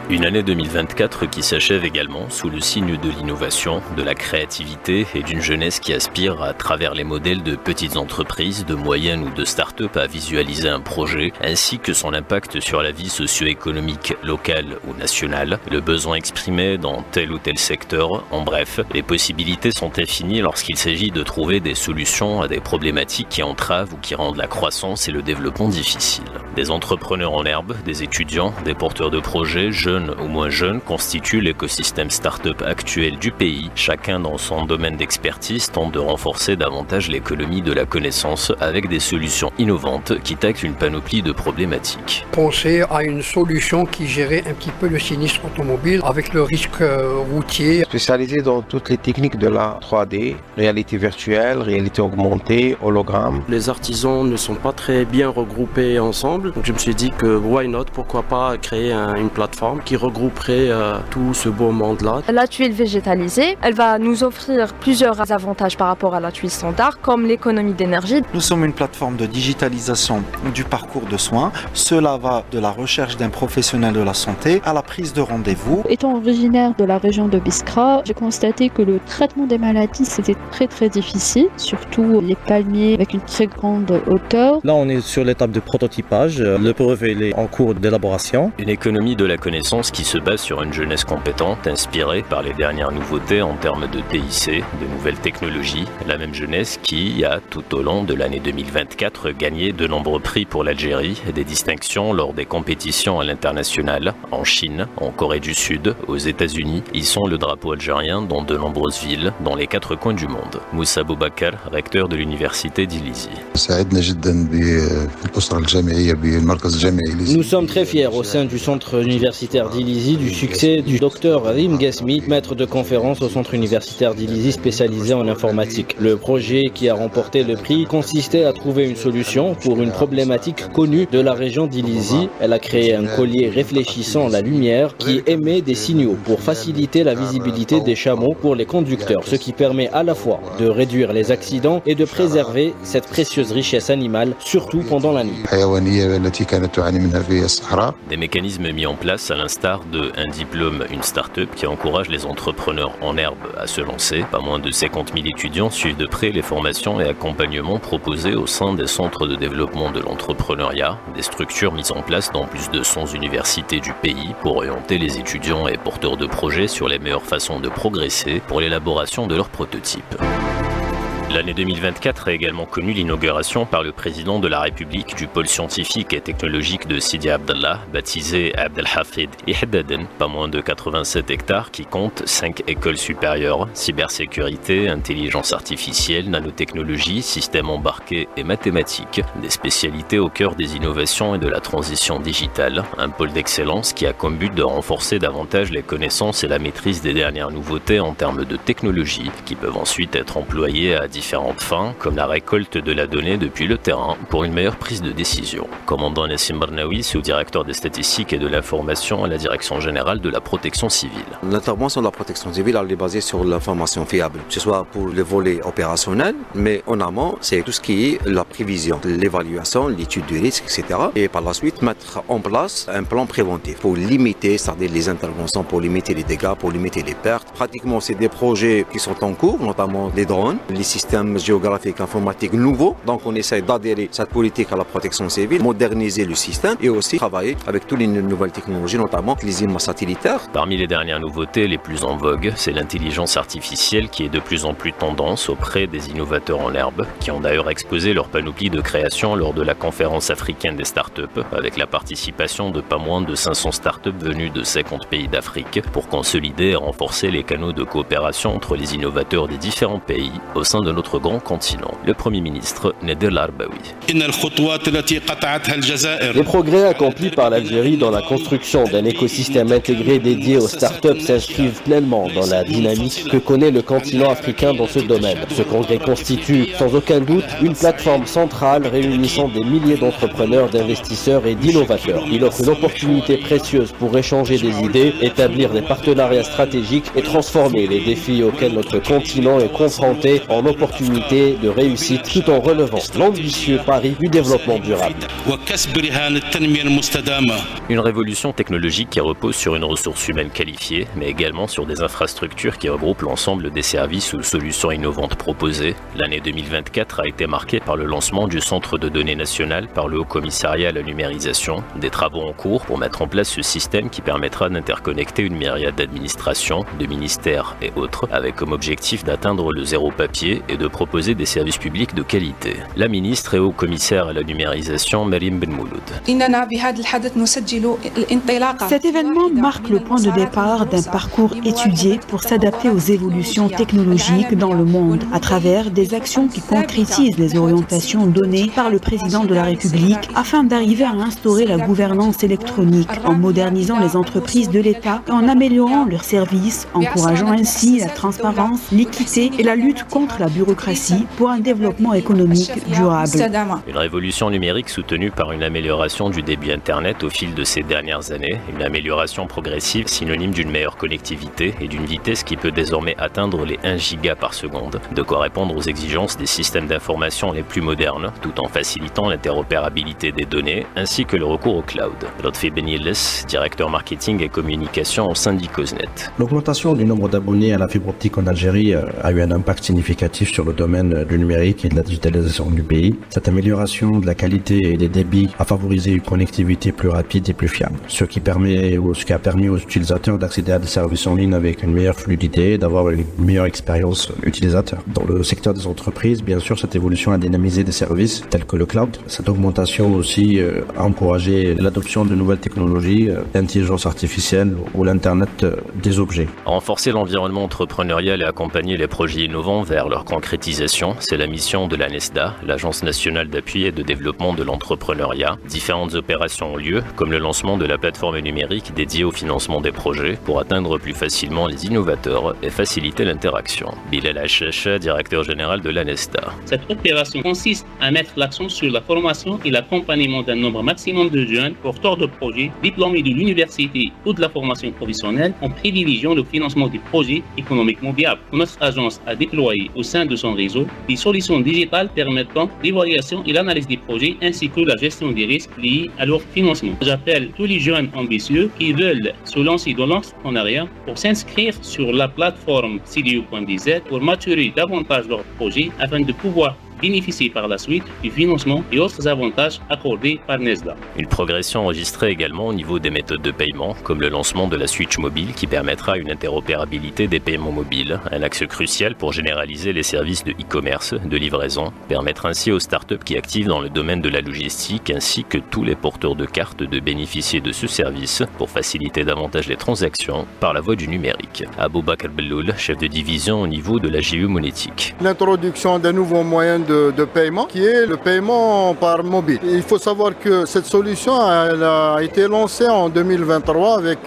Une année 2024 qui s'achève également sous le signe de l'innovation, de la créativité et d'une jeunesse qui aspire à travers les modèles de petites entreprises, de moyennes ou de start-up à visualiser un projet, ainsi que son impact sur la vie socio-économique locale ou nationale, le besoin exprimé dans tel ou tel secteur. En bref, les possibilités sont infinies lorsqu'il s'agit de trouver des solutions à des problématiques qui entravent ou qui rendent la croissance et le développement difficiles. Des entrepreneurs en herbe, des étudiants, des porteurs de projets, jeunes ou moins jeunes, constituent l'écosystème start-up actuel du pays. Chacun dans son domaine d'expertise tente de renforcer davantage l'économie de la connaissance avec des solutions innovantes qui taclent une panoplie de problématiques. Penser à une solution qui gérait un petit peu le sinistre automobile avec le risque routier. Spécialisé dans toutes les techniques de la 3D, réalité virtuelle, réalité augmentée, hologramme. Les artisans ne sont pas très bien regroupés ensemble, donc je me suis dit que why not, pourquoi pas créer une plateforme qui regrouperait tout ce beau monde-là. La tuile végétalisée, elle va nous offrir plusieurs avantages par rapport à la tuile standard, comme l'économie d'énergie. Nous sommes une plateforme de digitalisation du parcours de soins. Cela va de la recherche d'un professionnel de la santé à la prise de rendez-vous. Étant originaire de la région de Biskra, j'ai constaté que le traitement des maladies, c'était très difficile, surtout les palmiers avec une très grande hauteur. Là, on est sur l'étape de prototypage. Le brevet est en cours d'élaboration. Une économie de la connaissance qui se base sur une jeunesse compétente, inspirée par les dernières nouveautés en termes de TIC, de nouvelles technologies. La même jeunesse qui a, tout au long de l'année 2024, gagné de nombreux prix pour l'Algérie, des distinctions lors des compétitions à l'international, en Chine, en Corée du Sud, aux États-Unis. Ils sont le drapeau algérien dans de nombreuses villes, dans les 4 coins du monde. Moussa Boubacar, recteur de l'université d'Ilizi. Nous sommes très fiers au sein du centre universitaire d'Ilizi du succès du docteur Rim Ghasmi, maître de conférence au centre universitaire d'Ilizi spécialisé en informatique. Le projet qui a remporté le prix consistait à trouver une solution pour une problématique connue de la région d'Ilizi. Elle a créé un collier réfléchissant la lumière qui émet des signaux pour faciliter la visibilité des chameaux pour les conducteurs, ce qui permet à la fois de réduire les accidents et de préserver cette précieuse richesse animale, surtout pendant la nuit. Des mécanismes mis en place à l'instar de un diplôme, une start-up qui encourage les entrepreneurs en herbe à se lancer. Pas moins de 50 000 étudiants suivent de près les formations et accompagnements proposés au sein des centres de développement de l'entrepreneuriat, des structures mises en place dans plus de 100 universités du pays pour orienter les étudiants et porteurs de projets sur les meilleures façons de progresser pour l'élaboration de leurs prototypes. L'année 2024 a également connu l'inauguration par le président de la République du pôle scientifique et technologique de Sidi Abdallah, baptisé Abdelhafid Ihdaden, pas moins de 87 hectares qui compte 5 écoles supérieures, cybersécurité, intelligence artificielle, nanotechnologie, systèmes embarqués et mathématiques, des spécialités au cœur des innovations et de la transition digitale, un pôle d'excellence qui a comme but de renforcer davantage les connaissances et la maîtrise des dernières nouveautés en termes de technologie, qui peuvent ensuite être employées à différentes fins, comme la récolte de la donnée depuis le terrain pour une meilleure prise de décision. Commandant Nassim Barnaoui, sous-directeur des statistiques et de l'information à la Direction générale de la protection civile. L'intervention de la protection civile, elle est basée sur l'information fiable, que ce soit pour le volet opérationnel, mais en amont, c'est tout ce qui est la prévision, l'évaluation, l'étude du risque, etc. Et par la suite, mettre en place un plan préventif pour limiter, c'est-à-dire les interventions, pour limiter les dégâts, pour limiter les pertes. Pratiquement, c'est des projets qui sont en cours, notamment les drones, les systèmes géographiques informatiques nouveaux. Donc, on essaie d'adhérer cette politique à la protection civile, moderniser le système et aussi travailler avec toutes les nouvelles technologies, notamment les images satellitaires. Parmi les dernières nouveautés les plus en vogue, c'est l'intelligence artificielle qui est de plus en plus tendance auprès des innovateurs en herbe, qui ont d'ailleurs exposé leur panoplie de création lors de la conférence africaine des startups, avec la participation de pas moins de 500 startups venues de 50 pays d'Afrique, pour consolider et renforcer les canaux de coopération entre les innovateurs des différents pays au sein de notre grand continent. Le Premier ministre Nader Larbaoui. Les progrès accomplis par l'Algérie dans la construction d'un écosystème intégré dédié aux startups s'inscrivent pleinement dans la dynamique que connaît le continent africain dans ce domaine. Ce congrès constitue sans aucun doute une plateforme centrale réunissant des milliers d'entrepreneurs, d'investisseurs et d'innovateurs. Il offre une opportunité précieuse pour échanger des idées, établir des partenariats stratégiques et transformer les défis auxquels notre continent est confronté en opportunités de réussite tout en relevant l'ambitieux pari du développement durable. Une révolution technologique qui repose sur une ressource humaine qualifiée, mais également sur des infrastructures qui regroupent l'ensemble des services ou solutions innovantes proposées. L'année 2024 a été marquée par le lancement du Centre de données national par le Haut Commissariat à la numérisation, des travaux en cours pour mettre en place ce système qui permettra d'interconnecter une myriade d'administrations, de ministères et autres, avec comme objectif d'atteindre le zéro papier et de proposer des services publics de qualité. La ministre et Haut Commissaire à la numérisation, Marim Ben Mouloud. Cet événement marque le point de départ d'un parcours étudié pour s'adapter aux évolutions technologiques dans le monde, à travers des actions qui concrétisent les orientations données par le président de la République afin d'arriver à instaurer la gouvernance électronique en modernisant les entreprises de l'État et en améliorant leurs services, encourageant ainsi la transparence, l'équité et la lutte contre la bureaucratie pour un développement économique durable. Une révolution numérique soutenue par une amélioration du débit Internet au fil de ces dernières années, une amélioration progressive synonyme d'une meilleure connectivité et d'une vitesse qui peut désormais atteindre les 1 giga par seconde, de quoi répondre aux exigences des systèmes d'information les plus modernes, tout en facilitant l'interopérabilité des données ainsi que le recours au cloud. Lotfi Benyiles, directeur marketing et communication au sein d'Icosnet. L'augmentation du nombre d'abonnés à la fibre optique en Algérie a eu un impact significatif sur le domaine du numérique et de la digitalisation du pays. Cette amélioration de la qualité et des débits a favorisé une connectivité plus rapide et plus fiable, ce qui a permis aux utilisateurs d'accéder à des services en ligne avec une meilleure fluidité et d'avoir une meilleure expérience utilisateur. Dans le secteur des entreprises, bien sûr, cette évolution a dynamisé des services tels que le cloud. Cette augmentation aussi a encouragé l'adoption de nouvelles technologies, l'intelligence artificielle ou l'Internet des objets. Renforcer l'environnement entrepreneurial et accompagner les projets innovants vers leur concrétisation, c'est la mission de l'ANESDA, l'Agence nationale d'appui et de développement de l'entrepreneuriat. Différentes opérations ont lieu, comme le lancement de la plateforme numérique dédiée au financement des projets pour atteindre plus facilement les innovateurs et faciliter l'interaction. Bilal Achacha, directeur général de l'ANESDA. Cette opération consiste à mettre l'accent sur la formation et l'accompagnement d'un nombre maximum de jeunes porteurs de projets diplômés de l'université ou de la formation professionnelle en privilégiant le financement des projets économiquement viables. Notre agence a déployé au sein de son réseau des solutions digitales permettant l'évaluation et l'analyse des projets ainsi que la gestion des risques liés à leur financement. J'appelle tous les jeunes ambitieux qui veulent se lancer dans l'entrepreneuriat pour s'inscrire sur la plateforme CDU.BZ pour maturer davantage leurs projets afin de pouvoir bénéficier par la suite du financement et autres avantages accordés par Nesda. Une progression enregistrée également au niveau des méthodes de paiement, comme le lancement de la Switch mobile qui permettra une interopérabilité des paiements mobiles, un axe crucial pour généraliser les services de e-commerce, de livraison, permettre ainsi aux startups qui activent dans le domaine de la logistique ainsi que tous les porteurs de cartes de bénéficier de ce service pour faciliter davantage les transactions par la voie du numérique. Aboubakar Belloul, chef de division au niveau de la GE Monétique. L'introduction d'un nouveau moyen de paiement qui est le paiement par mobile. Il faut savoir que cette solution elle a été lancée en 2023 avec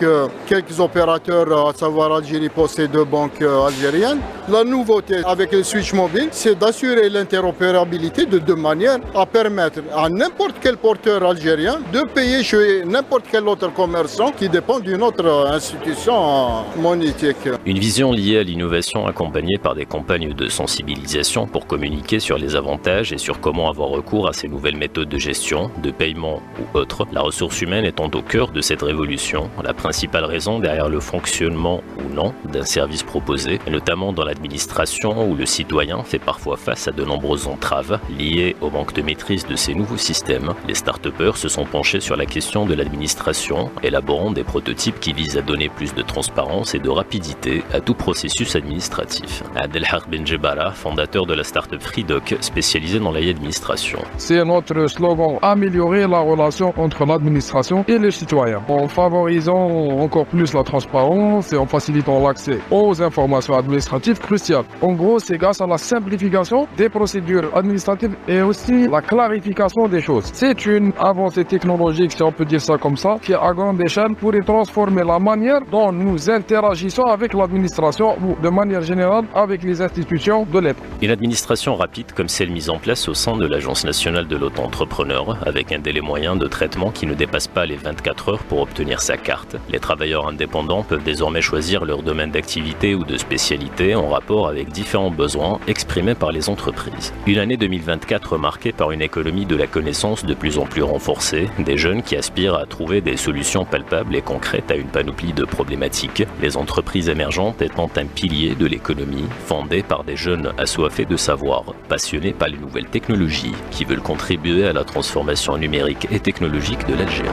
quelques opérateurs, à savoir Algérie Post et deux banques algériennes. La nouveauté avec le Switch mobile, c'est d'assurer l'interopérabilité de deux manières à permettre à n'importe quel porteur algérien de payer chez n'importe quel autre commerçant qui dépend d'une autre institution monétique. Une vision liée à l'innovation accompagnée par des campagnes de sensibilisation pour communiquer sur les avantages et sur comment avoir recours à ces nouvelles méthodes de gestion, de paiement ou autres. La ressource humaine étant au cœur de cette révolution, la principale raison derrière le fonctionnement ou non d'un service proposé, et notamment dans l'administration où le citoyen fait parfois face à de nombreuses entraves liées au manque de maîtrise de ces nouveaux systèmes. Les start-upers se sont penchés sur la question de l'administration, élaborant des prototypes qui visent à donner plus de transparence et de rapidité à tout processus administratif. Abdelhaq Benjebara, fondateur de la start-up Freedoc, spécialisée dans l'administration. C'est notre slogan, améliorer la relation entre l'administration et les citoyens, en favorisant encore plus la transparence et en facilitant l'accès aux informations administratives cruciales. En gros, c'est grâce à la simplification des procédures administratives et aussi la clarification des choses. C'est une avancée technologique, si on peut dire ça comme ça, qui à grande échelle pourrait transformer la manière dont nous interagissons avec l'administration ou de manière générale avec les institutions de l'État. Une administration rapide comme celle mise en place au sein de l'Agence nationale de l'auto-entrepreneur, avec un délai moyen de traitement qui ne dépasse pas les 24 heures pour obtenir sa carte. Les travailleurs indépendants peuvent désormais choisir leur domaine d'activité ou de spécialité en rapport avec différents besoins exprimés par les entreprises. Une année 2024 marquée par une économie de la connaissance de plus en plus renforcée, des jeunes qui aspirent à trouver des solutions palpables et concrètes à une panoplie de problématiques, les entreprises émergentes étant un pilier de l'économie, fondée par des jeunes assoiffés de savoir, passionnés par les nouvelles technologies, qui veulent contribuer à la transformation numérique et technologique de l'Algérie.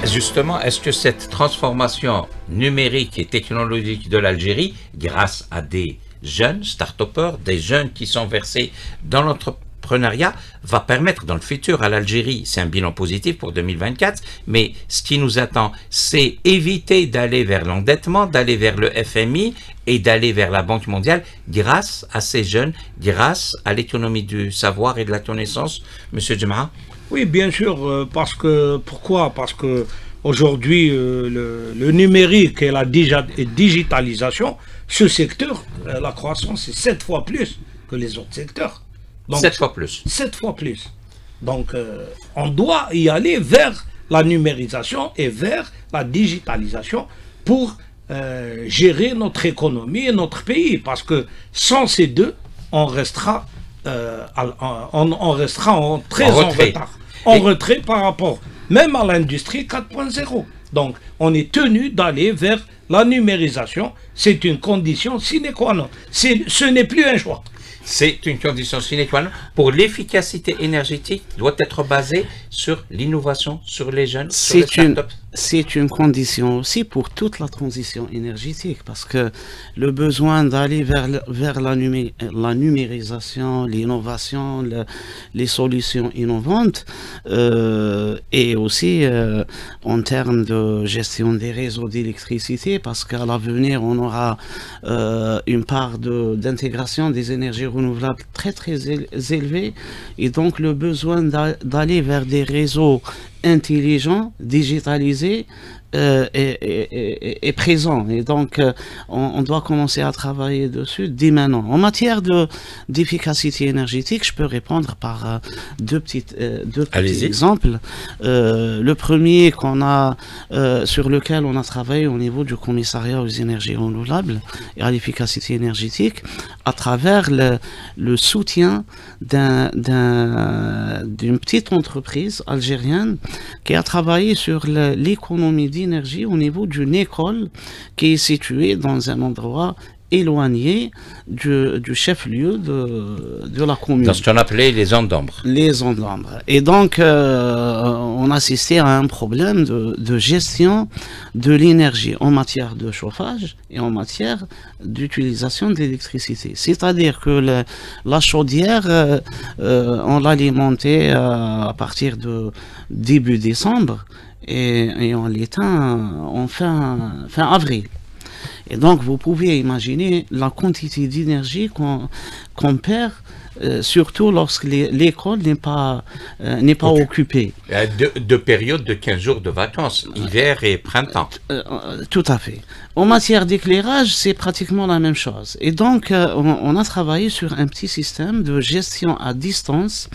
Justement, est-ce que cette transformation numérique et technologique de l'Algérie, grâce à des jeunes start-upers, des jeunes qui sont versés dans l'entrepreneuriat, va permettre dans le futur à l'Algérie, c'est un bilan positif pour 2024, mais ce qui nous attend, c'est éviter d'aller vers l'endettement, d'aller vers le FMI et d'aller vers la Banque mondiale grâce à ces jeunes, grâce à l'économie du savoir et de la connaissance. Monsieur Djemra? Oui, bien sûr, parce que, pourquoi? Parce que aujourd'hui, le numérique et la digitalisation, ce secteur, la croissance est 7 fois plus que les autres secteurs. Donc, 7 fois plus. 7 fois plus. Donc, on doit y aller vers la numérisation et vers la digitalisation pour gérer notre économie et notre pays. Parce que sans ces deux, on restera, très en retard. En retrait par rapport même à l'industrie 4.0. Donc, on est tenu d'aller vers la numérisation. C'est une condition sine qua non. Ce n'est plus un choix. C'est une condition sine qua non. Pour l'efficacité énergétique, doit être basée sur l'innovation, sur les jeunes, sur les startups. C'est une condition aussi pour toute la transition énergétique, parce que le besoin d'aller vers la numérisation, l'innovation, les solutions innovantes, et aussi en termes de gestion des réseaux d'électricité, parce qu'à l'avenir, on aura une part d'intégration des énergies renouvelables très élevée, et donc le besoin d'aller vers des réseaux intelligent, digitalisé est présent, et donc on doit commencer à travailler dessus dès maintenant. En matière d'efficacité énergétique, je peux répondre par deux petits exemples. Le premier sur lequel on a travaillé au niveau du commissariat aux énergies renouvelables et à l'efficacité énergétique, à travers le soutien d'une petite entreprise algérienne qui a travaillé sur l'économie d'énergie au niveau d'une école qui est située dans un endroit éloigné du chef-lieu de la commune. Dans ce qu'on appelait les zones d'ombre. Les zones d'ombre. Et donc, on assistait à un problème de gestion de l'énergie en matière de chauffage et en matière d'utilisation de l'électricité. C'est-à-dire que la chaudière, on l'alimentait à partir de début décembre et on l'éteint en fin avril. Et donc, vous pouvez imaginer la quantité d'énergie qu'on perd, surtout lorsque l'école n'est pas occupée. Deux périodes de 15 jours de vacances, hiver et printemps. Tout à fait. En matière d'éclairage, c'est pratiquement la même chose. Et donc, on a travaillé sur un petit système de gestion à distance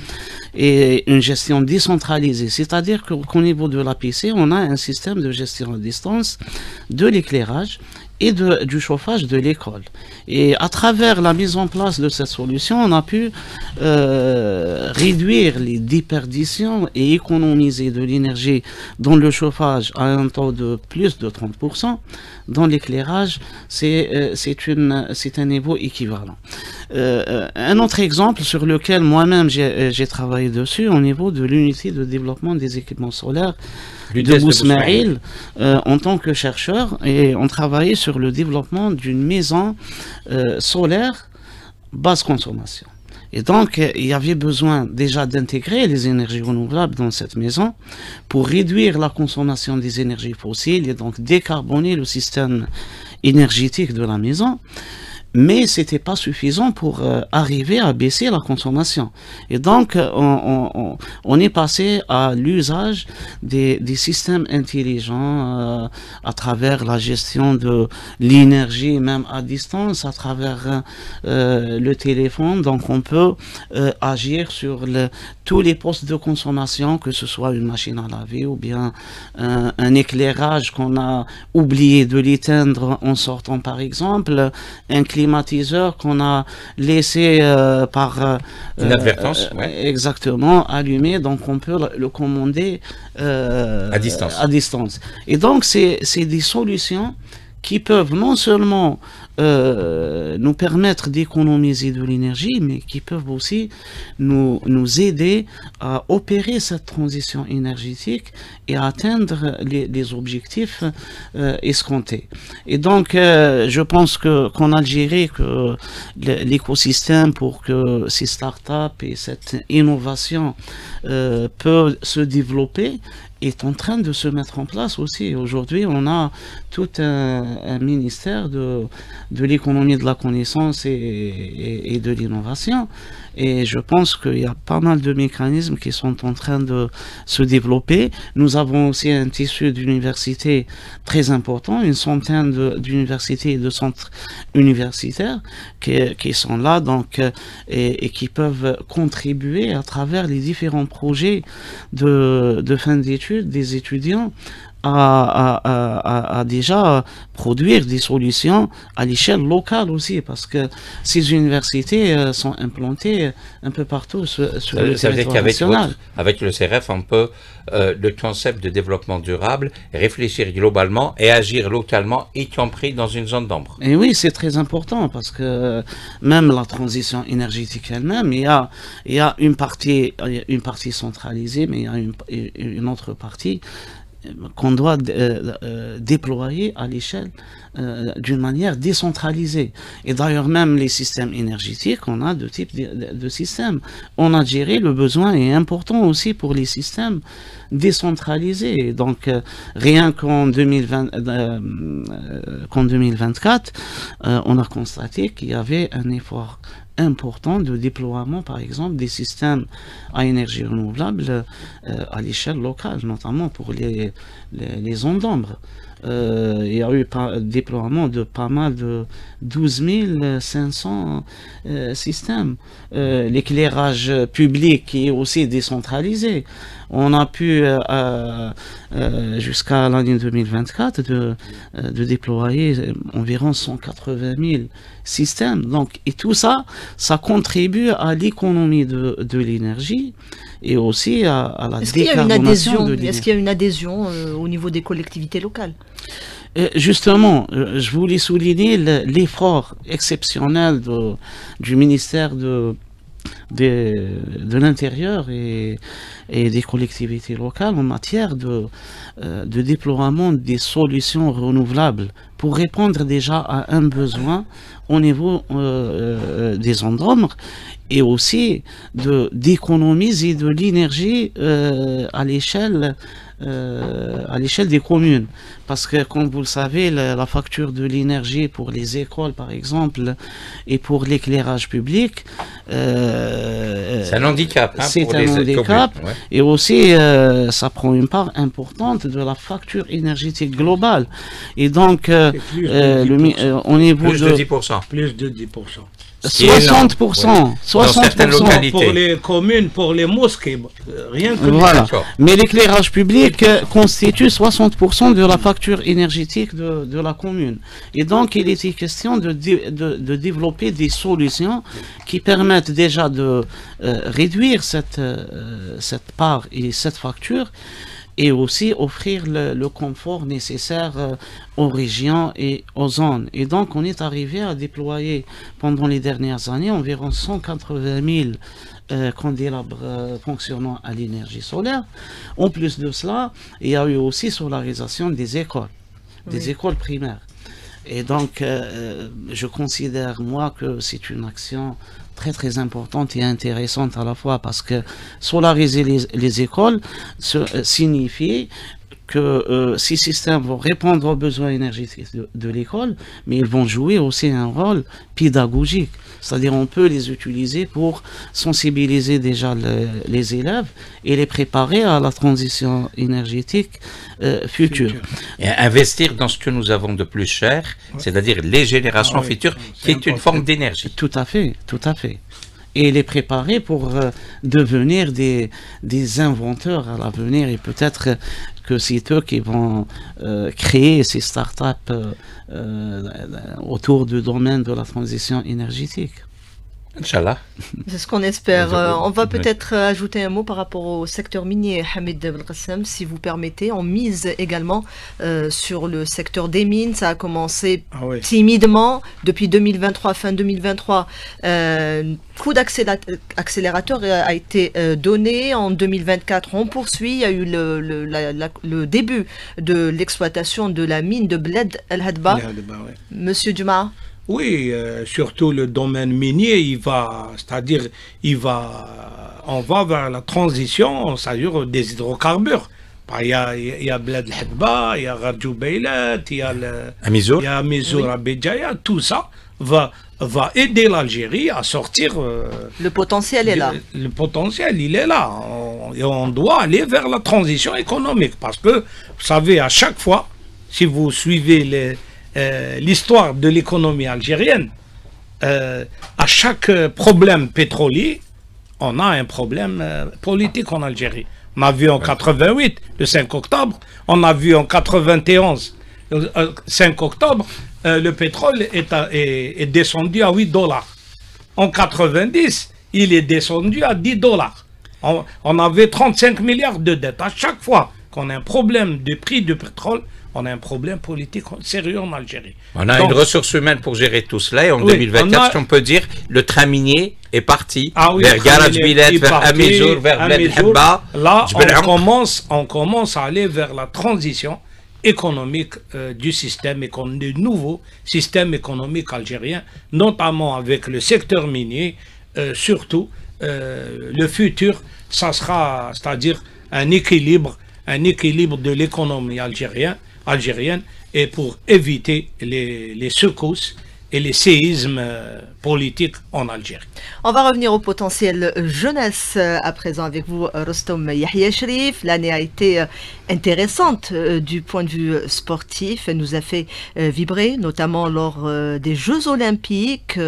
et une gestion décentralisée. C'est-à-dire qu'au niveau de l'APC, on a un système de gestion à distance de l'éclairage et du chauffage de l'école. Et à travers la mise en place de cette solution, on a pu réduire les déperditions et économiser de l'énergie dans le chauffage à un taux de plus de 30%. Dans l'éclairage, c'est un niveau équivalent. Un autre exemple sur lequel moi-même j'ai travaillé dessus au niveau de l'unité de développement des équipements solaires de Bousmaïl, en tant que chercheur, et on travaillait sur le développement d'une maison solaire basse consommation. Et donc, il y avait besoin déjà d'intégrer les énergies renouvelables dans cette maison pour réduire la consommation des énergies fossiles et donc décarboner le système énergétique de la maison. Mais ce n'était pas suffisant pour arriver à baisser la consommation. Et donc, on est passé à l'usage des systèmes intelligents à travers la gestion de l'énergie, même à distance, à travers le téléphone. Donc, on peut agir sur tous les postes de consommation, que ce soit une machine à laver ou bien un éclairage qu'on a oublié de l'éteindre en sortant, par exemple, un climatiseur qu'on a laissé par inadvertance, exactement allumé, donc on peut le commander à distance. Et donc c'est des solutions qui peuvent non seulement nous permettre d'économiser de l'énergie, mais qui peuvent aussi nous aider à opérer cette transition énergétique et à atteindre les objectifs escomptés. Et donc, je pense qu'en Algérie, que l'écosystème pour que ces startups et cette innovation peut se développer est en train de se mettre en place aussi. Aujourd'hui, on a tout un ministère de l'économie de la connaissance et de l'innovation. Et je pense qu'il y a pas mal de mécanismes qui sont en train de se développer. Nous avons aussi un tissu d'universités très important, une centaine d'universités et de centres universitaires qui sont là donc, et qui peuvent contribuer à travers les différents projets de fin d'études des étudiants à déjà produire des solutions à l'échelle locale aussi, parce que ces universités sont implantées un peu partout sur le territoire national. Avec le CRF, on peut le concept de développement durable, réfléchir globalement et agir localement, y compris dans une zone d'ombre. Et oui, c'est très important, parce que même la transition énergétique elle-même, il y a une partie centralisée, mais il y a une autre partie qu'on doit déployer à l'échelle d'une manière décentralisée. Et d'ailleurs, même les systèmes énergétiques, on a deux types de systèmes. En Algérie, le besoin est important aussi pour les systèmes décentralisés. Donc, rien qu'en 2024, on a constaté qu'il y avait un effort important de déploiement, par exemple, des systèmes à énergie renouvelable à l'échelle locale, notamment pour les zones d'ombre. il y a eu déploiement de pas mal de 12 500 systèmes. L'éclairage public qui est aussi décentralisé. On a pu, jusqu'à l'année 2024, de déployer environ 180 000 systèmes. Donc, et tout ça, ça contribue à l'économie de l'énergie et aussi à la décarbonation de l'énergie. Est-ce qu'il y a une adhésion au niveau des collectivités locales? Justement, je voulais souligner l'effort exceptionnel du ministère de l'Intérieur et des collectivités locales en matière de déploiement des solutions renouvelables pour répondre déjà à un besoin au niveau des endroits et aussi d'économiser de l'énergie à l'échelle des communes. Parce que, comme vous le savez, la facture de l'énergie pour les écoles, par exemple, et pour l'éclairage public, c'est un handicap. C'est un handicap. Communes, ouais. Et aussi, ça prend une part importante de la facture énergétique globale. Et donc, au niveau de 10%. Plus de 10%. 60%, 60% pour les communes, pour les mosquées, rien que voilà. Mais l'éclairage public constitue 60% de la facture énergétique de la commune. Et donc, il était question de développer des solutions qui permettent déjà de réduire cette part et cette facture, et aussi offrir le confort nécessaire aux régions et aux zones. Et donc, on est arrivé à déployer pendant les dernières années environ 180 000 candélabres fonctionnant à l'énergie solaire. En plus de cela, il y a eu aussi solarisation des écoles, des écoles primaires. Et donc, je considère, moi, que c'est une action très très importante et intéressante à la fois, parce que solariser les écoles signifie que ces systèmes vont répondre aux besoins énergétiques de l'école, mais ils vont jouer aussi un rôle pédagogique. C'est-à-dire on peut les utiliser pour sensibiliser déjà les élèves et les préparer à la transition énergétique future. Et investir dans ce que nous avons de plus cher, c'est-à-dire les générations futures, qui est une forme d'énergie. Tout à fait, tout à fait. Et les préparer pour devenir des inventeurs à l'avenir, et peut-être que c'est eux qui vont créer ces startups autour du domaine de la transition énergétique. Inch'Allah. C'est ce qu'on espère. On va peut-être ajouter un mot par rapport au secteur minier, Hamid Belkacem, si vous permettez. On mise également sur le secteur des mines. Ça a commencé timidement depuis 2023, fin 2023. Coup d'accélérateur a été donné. En 2024, on poursuit. Il y a eu le début de l'exploitation de la mine de Bled El Hadba. Monsieur Dumas. Oui, surtout le domaine minier, on va vers la transition, c'est-à-dire des hydrocarbures. Il y a Bled El Hadba, il y a Rajou Beilat, il y a Amizour Abedjaya, tout ça va aider l'Algérie à sortir. Le potentiel est là. Le potentiel, il est là. On doit aller vers la transition économique, parce que, vous savez, à chaque fois, si vous suivez l'histoire de l'économie algérienne, à chaque problème pétrolier, on a un problème politique en Algérie. On a vu en 88, le 5 octobre, on a vu en 91, le 5 octobre, le pétrole est descendu à 8 $. En 90, il est descendu à 10 $. On avait 35 milliards de dettes. À chaque fois qu'on a un problème de prix du pétrole, on a un problème politique sérieux en Algérie. On a une ressource humaine pour gérer tout cela, et en 2024, on peut dire, le train minier est parti vers Garaj Bilet, vers Amizour, vers Bled El Hadba. Là, on commence à aller vers la transition économique du nouveau système économique algérien, notamment avec le secteur minier. Surtout, le futur, ça sera, c'est-à-dire un équilibre de l'économie algérienne, et pour éviter les secousses et les séismes politiques en Algérie. On va revenir au potentiel jeunesse à présent avec vous, Rostom Yahya Cherif. L'année a été intéressante du point de vue sportif. Elle nous a fait vibrer, notamment lors des Jeux Olympiques,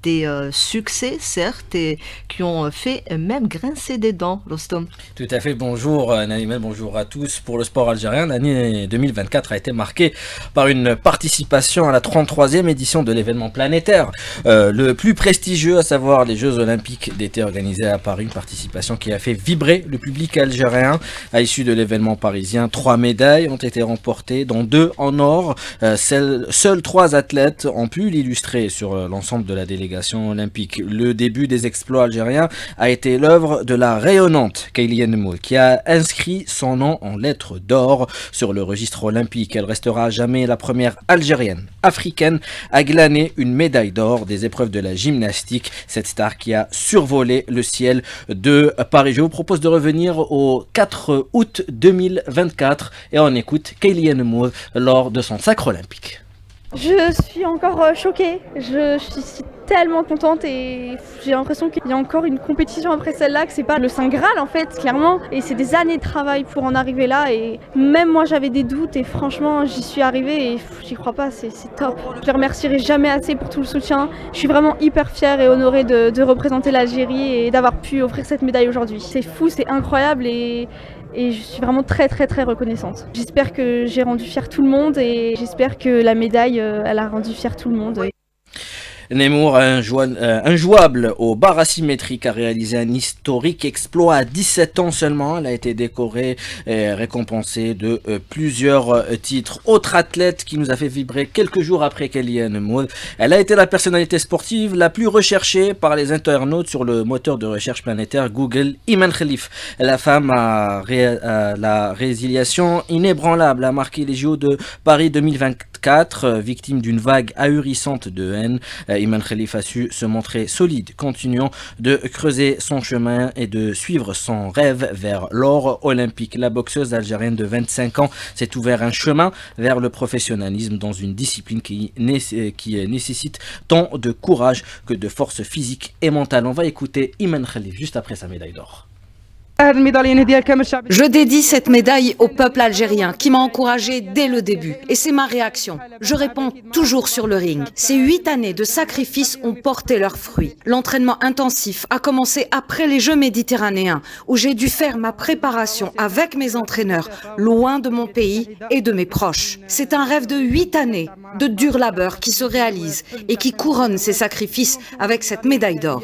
des succès, certes, et qui ont fait même grincer des dents, Rostom. Tout à fait, bonjour Naïmel, bonjour à tous. Pour le sport algérien, l'année 2024 a été marquée par une participation à la 33e édition de l'événement planétaire, le plus prestigieux, à savoir les Jeux Olympiques d'été organisés à Paris, une participation qui a fait vibrer le public algérien. À l'issue de l'événement parisien, 3 médailles ont été remportées, dont 2 en or. Seuls 3 athlètes ont pu l'illustrer sur l'ensemble de la délégation olympique. Le début des exploits algériens a été l'œuvre de la rayonnante Kaylien Moul, qui a inscrit son nom en lettres d'or sur le registre olympique. Elle restera à jamais la première algérienne africaine à glaner une médaille d'or des épreuves de la gymnastique. Cette star qui a survolé le ciel de Paris. Je vous propose de revenir au 4 août 2024 et on écoute Kaylien Moul lors de son sacre olympique. Je suis encore choquée, je suis tellement contente et j'ai l'impression qu'il y a encore une compétition après celle-là, que c'est pas le Saint Graal en fait, clairement. Et c'est des années de travail pour en arriver là et même moi j'avais des doutes et franchement j'y suis arrivée et j'y crois pas, c'est top. Je les remercierai jamais assez pour tout le soutien. Je suis vraiment hyper fière et honorée de représenter l'Algérie et d'avoir pu offrir cette médaille aujourd'hui. C'est fou, c'est incroyable et je suis vraiment très reconnaissante. J'espère que j'ai rendu fier tout le monde et j'espère que la médaille, elle a rendu fier tout le monde. Nemour, injouable au bar asymétrique, a réalisé un historique exploit à 17 ans seulement. Elle a été décorée et récompensée de plusieurs titres. Autre athlète qui nous a fait vibrer quelques jours après Kaylien Moul. Elle a été la personnalité sportive la plus recherchée par les internautes sur le moteur de recherche planétaire Google, Iman Khalif. La femme a la résiliation inébranlable, a marqué les JO de Paris 2024, victime d'une vague ahurissante de haine. Iman Khalif a su se montrer solide, continuant de creuser son chemin et de suivre son rêve vers l'or olympique. La boxeuse algérienne de 25 ans s'est ouvert un chemin vers le professionnalisme dans une discipline qui nécessite tant de courage que de force physique et mentale. On va écouter Iman Khalif juste après sa médaille d'or. Je dédie cette médaille au peuple algérien qui m'a encouragé dès le début. Et c'est ma réaction. Je réponds toujours sur le ring. Ces 8 années de sacrifice ont porté leurs fruits. L'entraînement intensif a commencé après les Jeux méditerranéens, où j'ai dû faire ma préparation avec mes entraîneurs, loin de mon pays et de mes proches. C'est un rêve de 8 années de dur labeur qui se réalise et qui couronne ces sacrifices avec cette médaille d'or.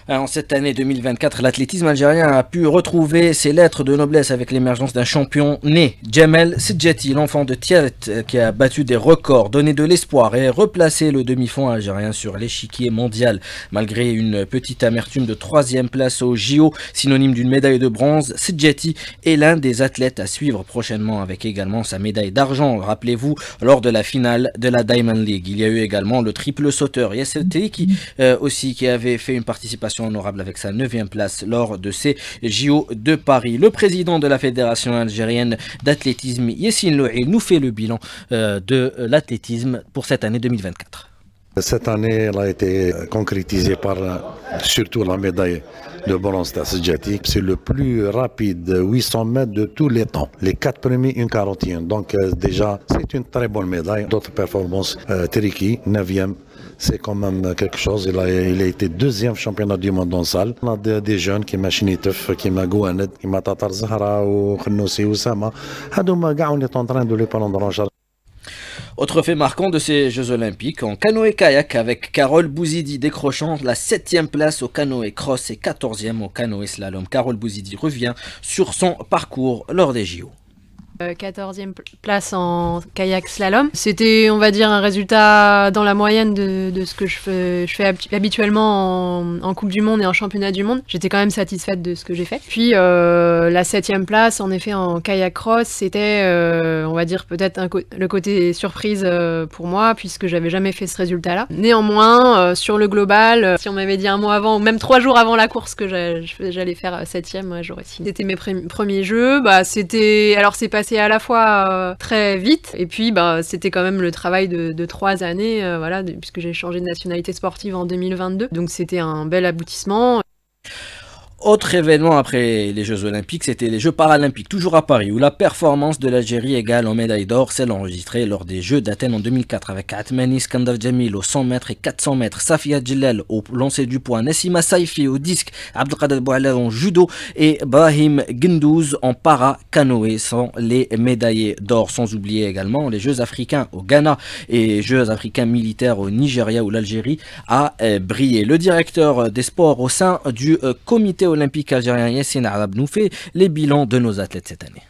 En cette année 2024, l'athlétisme algérien a pu retrouver ses lettres de noblesse avec l'émergence d'un champion né, Djamel Sedjati, l'enfant de Tiaret, qui a battu des records, donné de l'espoir et replacé le demi-fond algérien sur l'échiquier mondial. Malgré une petite amertume de 3e place au JO, synonyme d'une médaille de bronze, Sedjati est l'un des athlètes à suivre prochainement, avec également sa médaille d'argent, rappelez-vous, lors de la finale de la Diamond League. Il y a eu également le triple sauteur Yasser Teliki aussi, qui avait fait une participation honorable avec sa 9e place lors de ces JO de Paris. Le président de la Fédération algérienne d'athlétisme, Yassine Louhi, nous fait le bilan de l'athlétisme pour cette année 2024. Cette année, elle a été concrétisée par surtout la médaille de bronze d'Assedjati. C'est le plus rapide 800 mètres de tous les temps. Les 4 premiers, 1,41. Donc déjà, c'est une très bonne médaille. D'autres performances, Teriki, 9e. C'est quand même quelque chose. Il a été 2e championnat du monde en salle. On a des jeunes qui m'a Chinitef, qui m'a Gouanet, qui m'a Tatar Zahra ou Khnoussi Oussama. On est en train de les prendre en charge. Autre fait marquant de ces Jeux Olympiques, en canoë-kayak avec Carole Bouzidi décrochant la 7e place au canoë-cross et 14e au canoë-slalom. Carole Bouzidi revient sur son parcours lors des JO. 14e place en kayak slalom. C'était, on va dire, un résultat dans la moyenne de ce que je fais habituellement en Coupe du Monde et en Championnat du Monde. J'étais quand même satisfaite de ce que j'ai fait. Puis la 7e place, en effet, en kayak cross, c'était, on va dire, peut-être le côté surprise pour moi, puisque j'avais jamais fait ce résultat-là. Néanmoins, sur le global, si on m'avait dit un mois avant, ou même 3 jours avant la course que j'allais faire 7e, ouais, j'aurais signé. C'était mes premiers jeux. Alors c'est passé à la fois très vite et puis c'était quand même le travail de 3 années, voilà, puisque j'ai changé de nationalité sportive en 2022, donc c'était un bel aboutissement. Autre événement après les Jeux Olympiques, c'était les Jeux Paralympiques, toujours à Paris, où la performance de l'Algérie égale en médaille d'or, celle enregistrée lors des Jeux d'Athènes en 2004 avec Atmani Skandar Jamil au 100 mètres et 400 mètres, Safia Djellal au lancer du poids, Nassima Saifi au disque, Abdelkader Boualal en judo et Brahim Gendouz en para-canoë sont les médaillés d'or. Sans oublier également les Jeux africains au Ghana et Jeux africains militaires au Nigeria où l'Algérie a brillé. Le directeur des sports au sein du comité olympique algérien Yassine Arab nous fait les bilans de nos athlètes cette année.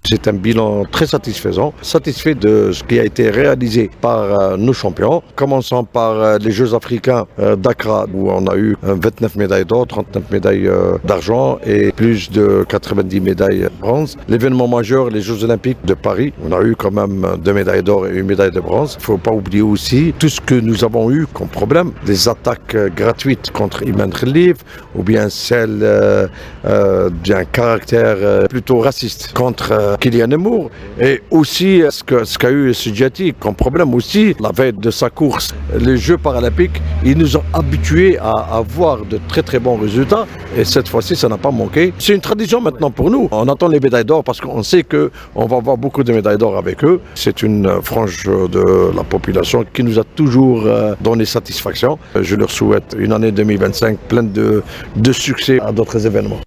C'est un bilan très satisfaisant, satisfait de ce qui a été réalisé par nos champions. Commençons par les Jeux africains d'Accra où on a eu 29 médailles d'or, 39 médailles d'argent et plus de 90 médailles bronze. L'événement majeur, les Jeux Olympiques de Paris, on a eu quand même 2 médailles d'or et 1 médaille de bronze. Il ne faut pas oublier aussi tout ce que nous avons eu comme problème, des attaques gratuites contre Iman Khalif ou bien celles d'un caractère plutôt raciste contre Kylian Moore, et aussi ce qu'a eu Sedjati comme problème aussi la veille de sa course. Les Jeux Paralympiques, ils nous ont habitués à avoir de très très bons résultats et cette fois-ci ça n'a pas manqué. C'est une tradition maintenant pour nous. On attend les médailles d'or parce qu'on sait qu'on va avoir beaucoup de médailles d'or avec eux. C'est une frange de la population qui nous a toujours donné satisfaction. Je leur souhaite une année 2025 pleine de succès à d'autres événements.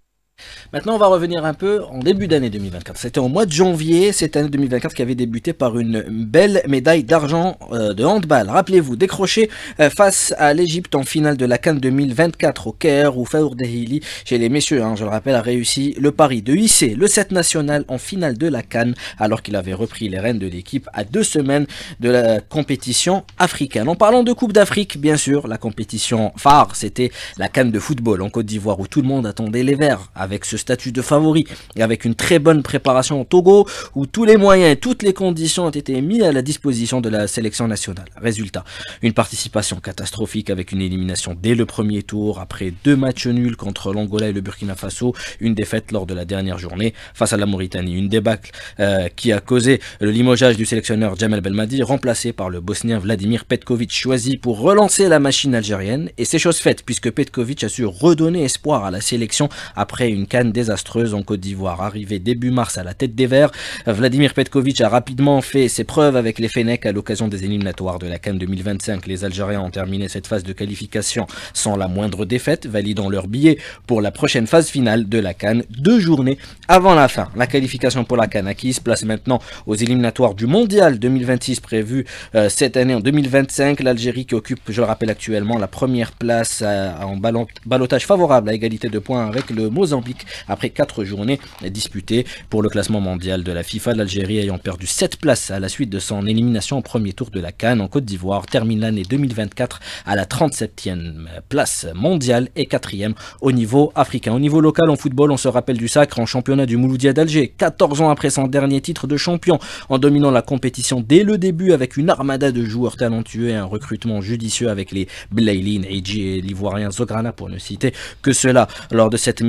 Maintenant, on va revenir un peu en début d'année 2024. C'était au mois de janvier, cette année 2024 qui avait débuté par une belle médaille d'argent de handball. Rappelez-vous, décroché face à l'Égypte en finale de la CAN 2024 au Caire, où Faour Dehili, chez les messieurs, je le rappelle, a réussi le pari de hisser le 7 national en finale de la CAN, alors qu'il avait repris les rênes de l'équipe à 2 semaines de la compétition africaine. En parlant de Coupe d'Afrique, bien sûr, la compétition phare, c'était la CAN de football en Côte d'Ivoire, où tout le monde attendait les Verts, avec ce statut de favori et avec une très bonne préparation au Togo où tous les moyens et toutes les conditions ont été mis à la disposition de la sélection nationale. Résultat, une participation catastrophique avec une élimination dès le premier tour après 2 matchs nuls contre l'Angola et le Burkina Faso, une défaite lors de la dernière journée face à la Mauritanie, une débâcle qui a causé le limogeage du sélectionneur Djamel Belmadi remplacé par le Bosnien Vladimir Petković choisi pour relancer la machine algérienne, et c'est chose faite puisque Petković a su redonner espoir à la sélection après une CAN désastreuse en Côte d'Ivoire. Arrivé début mars à la tête des Verts, Vladimir Petković a rapidement fait ses preuves avec les Fennecs à l'occasion des éliminatoires de la CAN 2025. Les Algériens ont terminé cette phase de qualification sans la moindre défaite, validant leur billet pour la prochaine phase finale de la CAN 2 journées avant la fin. La qualification pour la CAN acquise place maintenant aux éliminatoires du Mondial 2026 prévu cette année en 2025. L'Algérie qui occupe, je le rappelle actuellement, la première place en ballottage favorable à égalité de points avec le Mozambique après 4 journées disputées pour le classement mondial de la FIFA. L'Algérie ayant perdu 7 places à la suite de son élimination au premier tour de la CAN en Côte d'Ivoire termine l'année 2024 à la 37e place mondiale et 4e au niveau africain. Au niveau local en football, on se rappelle du sacre en championnat du Mouloudia d'Alger 14 ans après son dernier titre de champion, en dominant la compétition dès le début avec une armada de joueurs talentueux et un recrutement judicieux avec les Blaili, Neidji et l'Ivoirien Zograna pour ne citer que cela. Lors de cette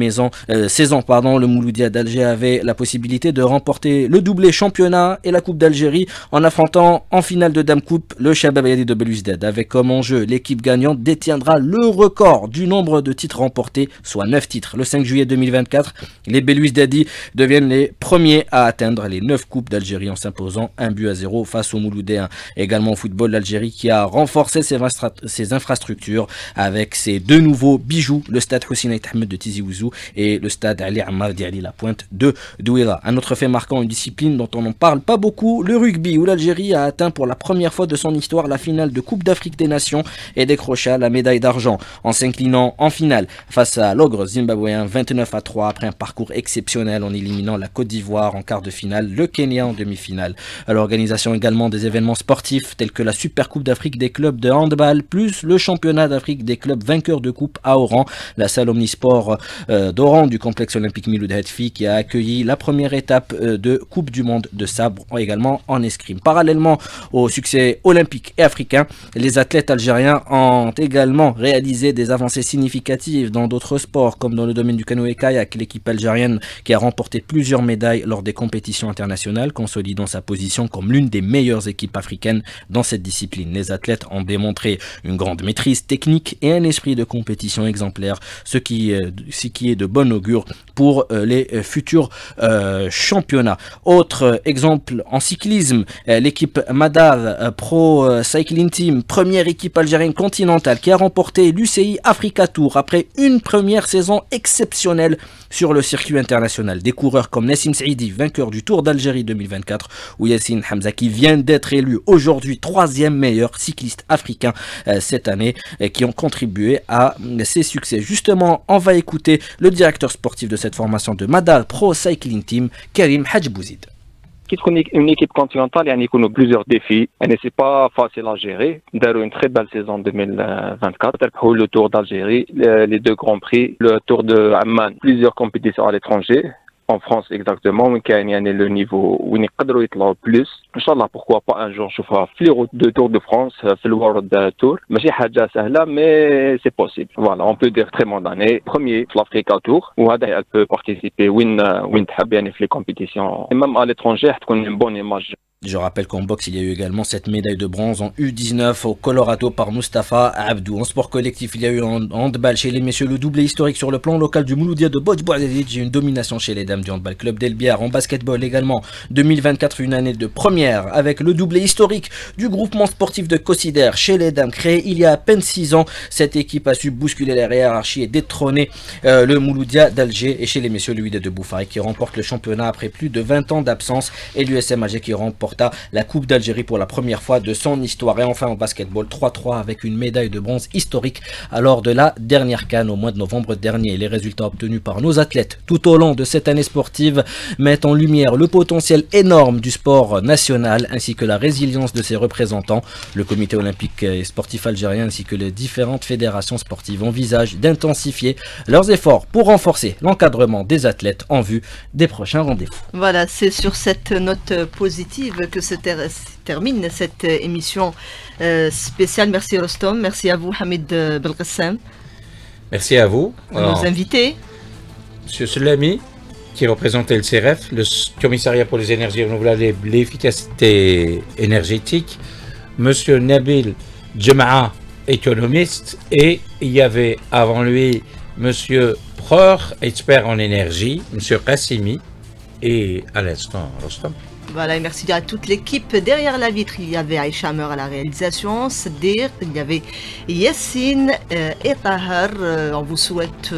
saison, le Mouloudia d'Alger avait la possibilité de remporter le doublé championnat et la Coupe d'Algérie en affrontant en finale de Dame Coupe le Shabab Yadi de Belouizdad. Avec comme enjeu, l'équipe gagnante détiendra le record du nombre de titres remportés, soit 9 titres. Le 5 juillet 2024, les Belouizdadi deviennent les premiers à atteindre les 9 Coupes d'Algérie en s'imposant 1-0 face aux Mouloudéens. Également au football, l'Algérie qui a renforcé ses infrastructures avec ses 2 nouveaux bijoux, le stade Hussein Ahmed de Tizi Ouzou et le stade Ali Ammar Diali La Pointe de Douira. Un autre fait marquant, une discipline dont on n'en parle pas beaucoup, le rugby, où l'Algérie a atteint pour la première fois de son histoire la finale de Coupe d'Afrique des Nations et décrocha la médaille d'argent en s'inclinant en finale face à l'ogre zimbabwéen 29-3 après un parcours exceptionnel en éliminant la Côte d'Ivoire en quart de finale, le Kenya en demi-finale. À l'organisation également des événements sportifs tels que la Super Coupe d'Afrique des clubs de handball plus le championnat d'Afrique des clubs vainqueurs de coupe à Oran. La salle omnisport d'Oran du campus complexe olympique Miloud Hadfi qui a accueilli la première étape de Coupe du Monde de sabre, également en escrime. Parallèlement au succès olympique et africain, les athlètes algériens ont également réalisé des avancées significatives dans d'autres sports, comme dans le domaine du canoë-kayak. L'équipe algérienne qui a remporté plusieurs médailles lors des compétitions internationales, consolidant sa position comme l'une des meilleures équipes africaines dans cette discipline. Les athlètes ont démontré une grande maîtrise technique et un esprit de compétition exemplaire, ce qui est de bon augure pour les futurs championnats. Autre exemple en cyclisme, l'équipe Madar Pro Cycling Team, première équipe algérienne continentale qui a remporté l'UCI Africa Tour après une première saison exceptionnelle sur le circuit international. Des coureurs comme Nassim Saidi, vainqueur du Tour d'Algérie 2024, ou Yassine Hamza qui vient d'être élu aujourd'hui 3e meilleur cycliste africain cette année, qui ont contribué à ces succès. Justement, on va écouter le directeur sportif de cette formation de Madar Pro Cycling Team, Karim Hadjbouzid. Une équipe continentale, il y a plusieurs défis. Et c'est pas facile à gérer. D'ailleurs, une très belle saison 2024. Le Tour d'Algérie, les 2 grands prix, le Tour de Amman, plusieurs compétitions à l'étranger. En France exactement, où il y a le niveau où il y a plus. Inch'Allah, pourquoi pas un jour je ferai les routes de Tour de France, le World Tour. Mais c'est possible. Voilà, on peut dire très bonne année. Premier, l'Africa Tour, où elle peut participer, win les compétitions. Et même à l'étranger, elle a une bonne image. Je rappelle qu'en boxe, il y a eu également cette médaille de bronze en U19 au Colorado par Mustapha Abdou. En sport collectif, il y a eu en handball chez les messieurs le doublé historique sur le plan local du Mouloudia de Bodj-Bouazid. J'ai une domination chez les dames du handball club d'Elbiar. En basketball également, 2024, une année de première avec le doublé historique du groupement sportif de Kossidère chez les dames. Créé il y a à peine 6 ans, cette équipe a su bousculer la hiérarchie et détrôner le Mouloudia d'Alger. Et chez les messieurs, le Wydad de Boufaï qui remporte le championnat après plus de 20 ans d'absence, et l'USM Alger qui remporte la Coupe d'Algérie pour la première fois de son histoire. Et enfin en basketball, 3-3 avec une médaille de bronze historique lors de la dernière CAN au mois de novembre dernier. Les résultats obtenus par nos athlètes tout au long de cette année sportive mettent en lumière le potentiel énorme du sport national ainsi que la résilience de ses représentants. Le comité olympique et sportif algérien ainsi que les différentes fédérations sportives envisagent d'intensifier leurs efforts pour renforcer l'encadrement des athlètes en vue des prochains rendez-vous. Voilà, c'est sur cette note positive que se termine cette émission spéciale. Merci Rostom, merci à vous Hamid Belgassem. Merci à vous. Nos invités. Monsieur Selami, qui représentait le CRF, le commissariat pour les énergies renouvelables et l'efficacité énergétique. Monsieur Nabil Djema'a, économiste. Et il y avait avant lui Monsieur Preur, expert en énergie. Monsieur Qassimi. Et à l'instant, Rostom. Voilà, et merci à toute l'équipe. Derrière la vitre, il y avait Aïcha Hammer à la réalisation, Sadir, il y avait Yassine et Tahar. On vous souhaite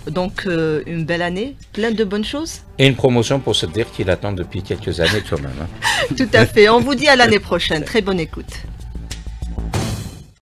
donc une belle année, plein de bonnes choses. Et une promotion pour Sadir qu'il attend depuis quelques années quand même. Tout à fait. On vous dit à l'année prochaine. Très bonne écoute.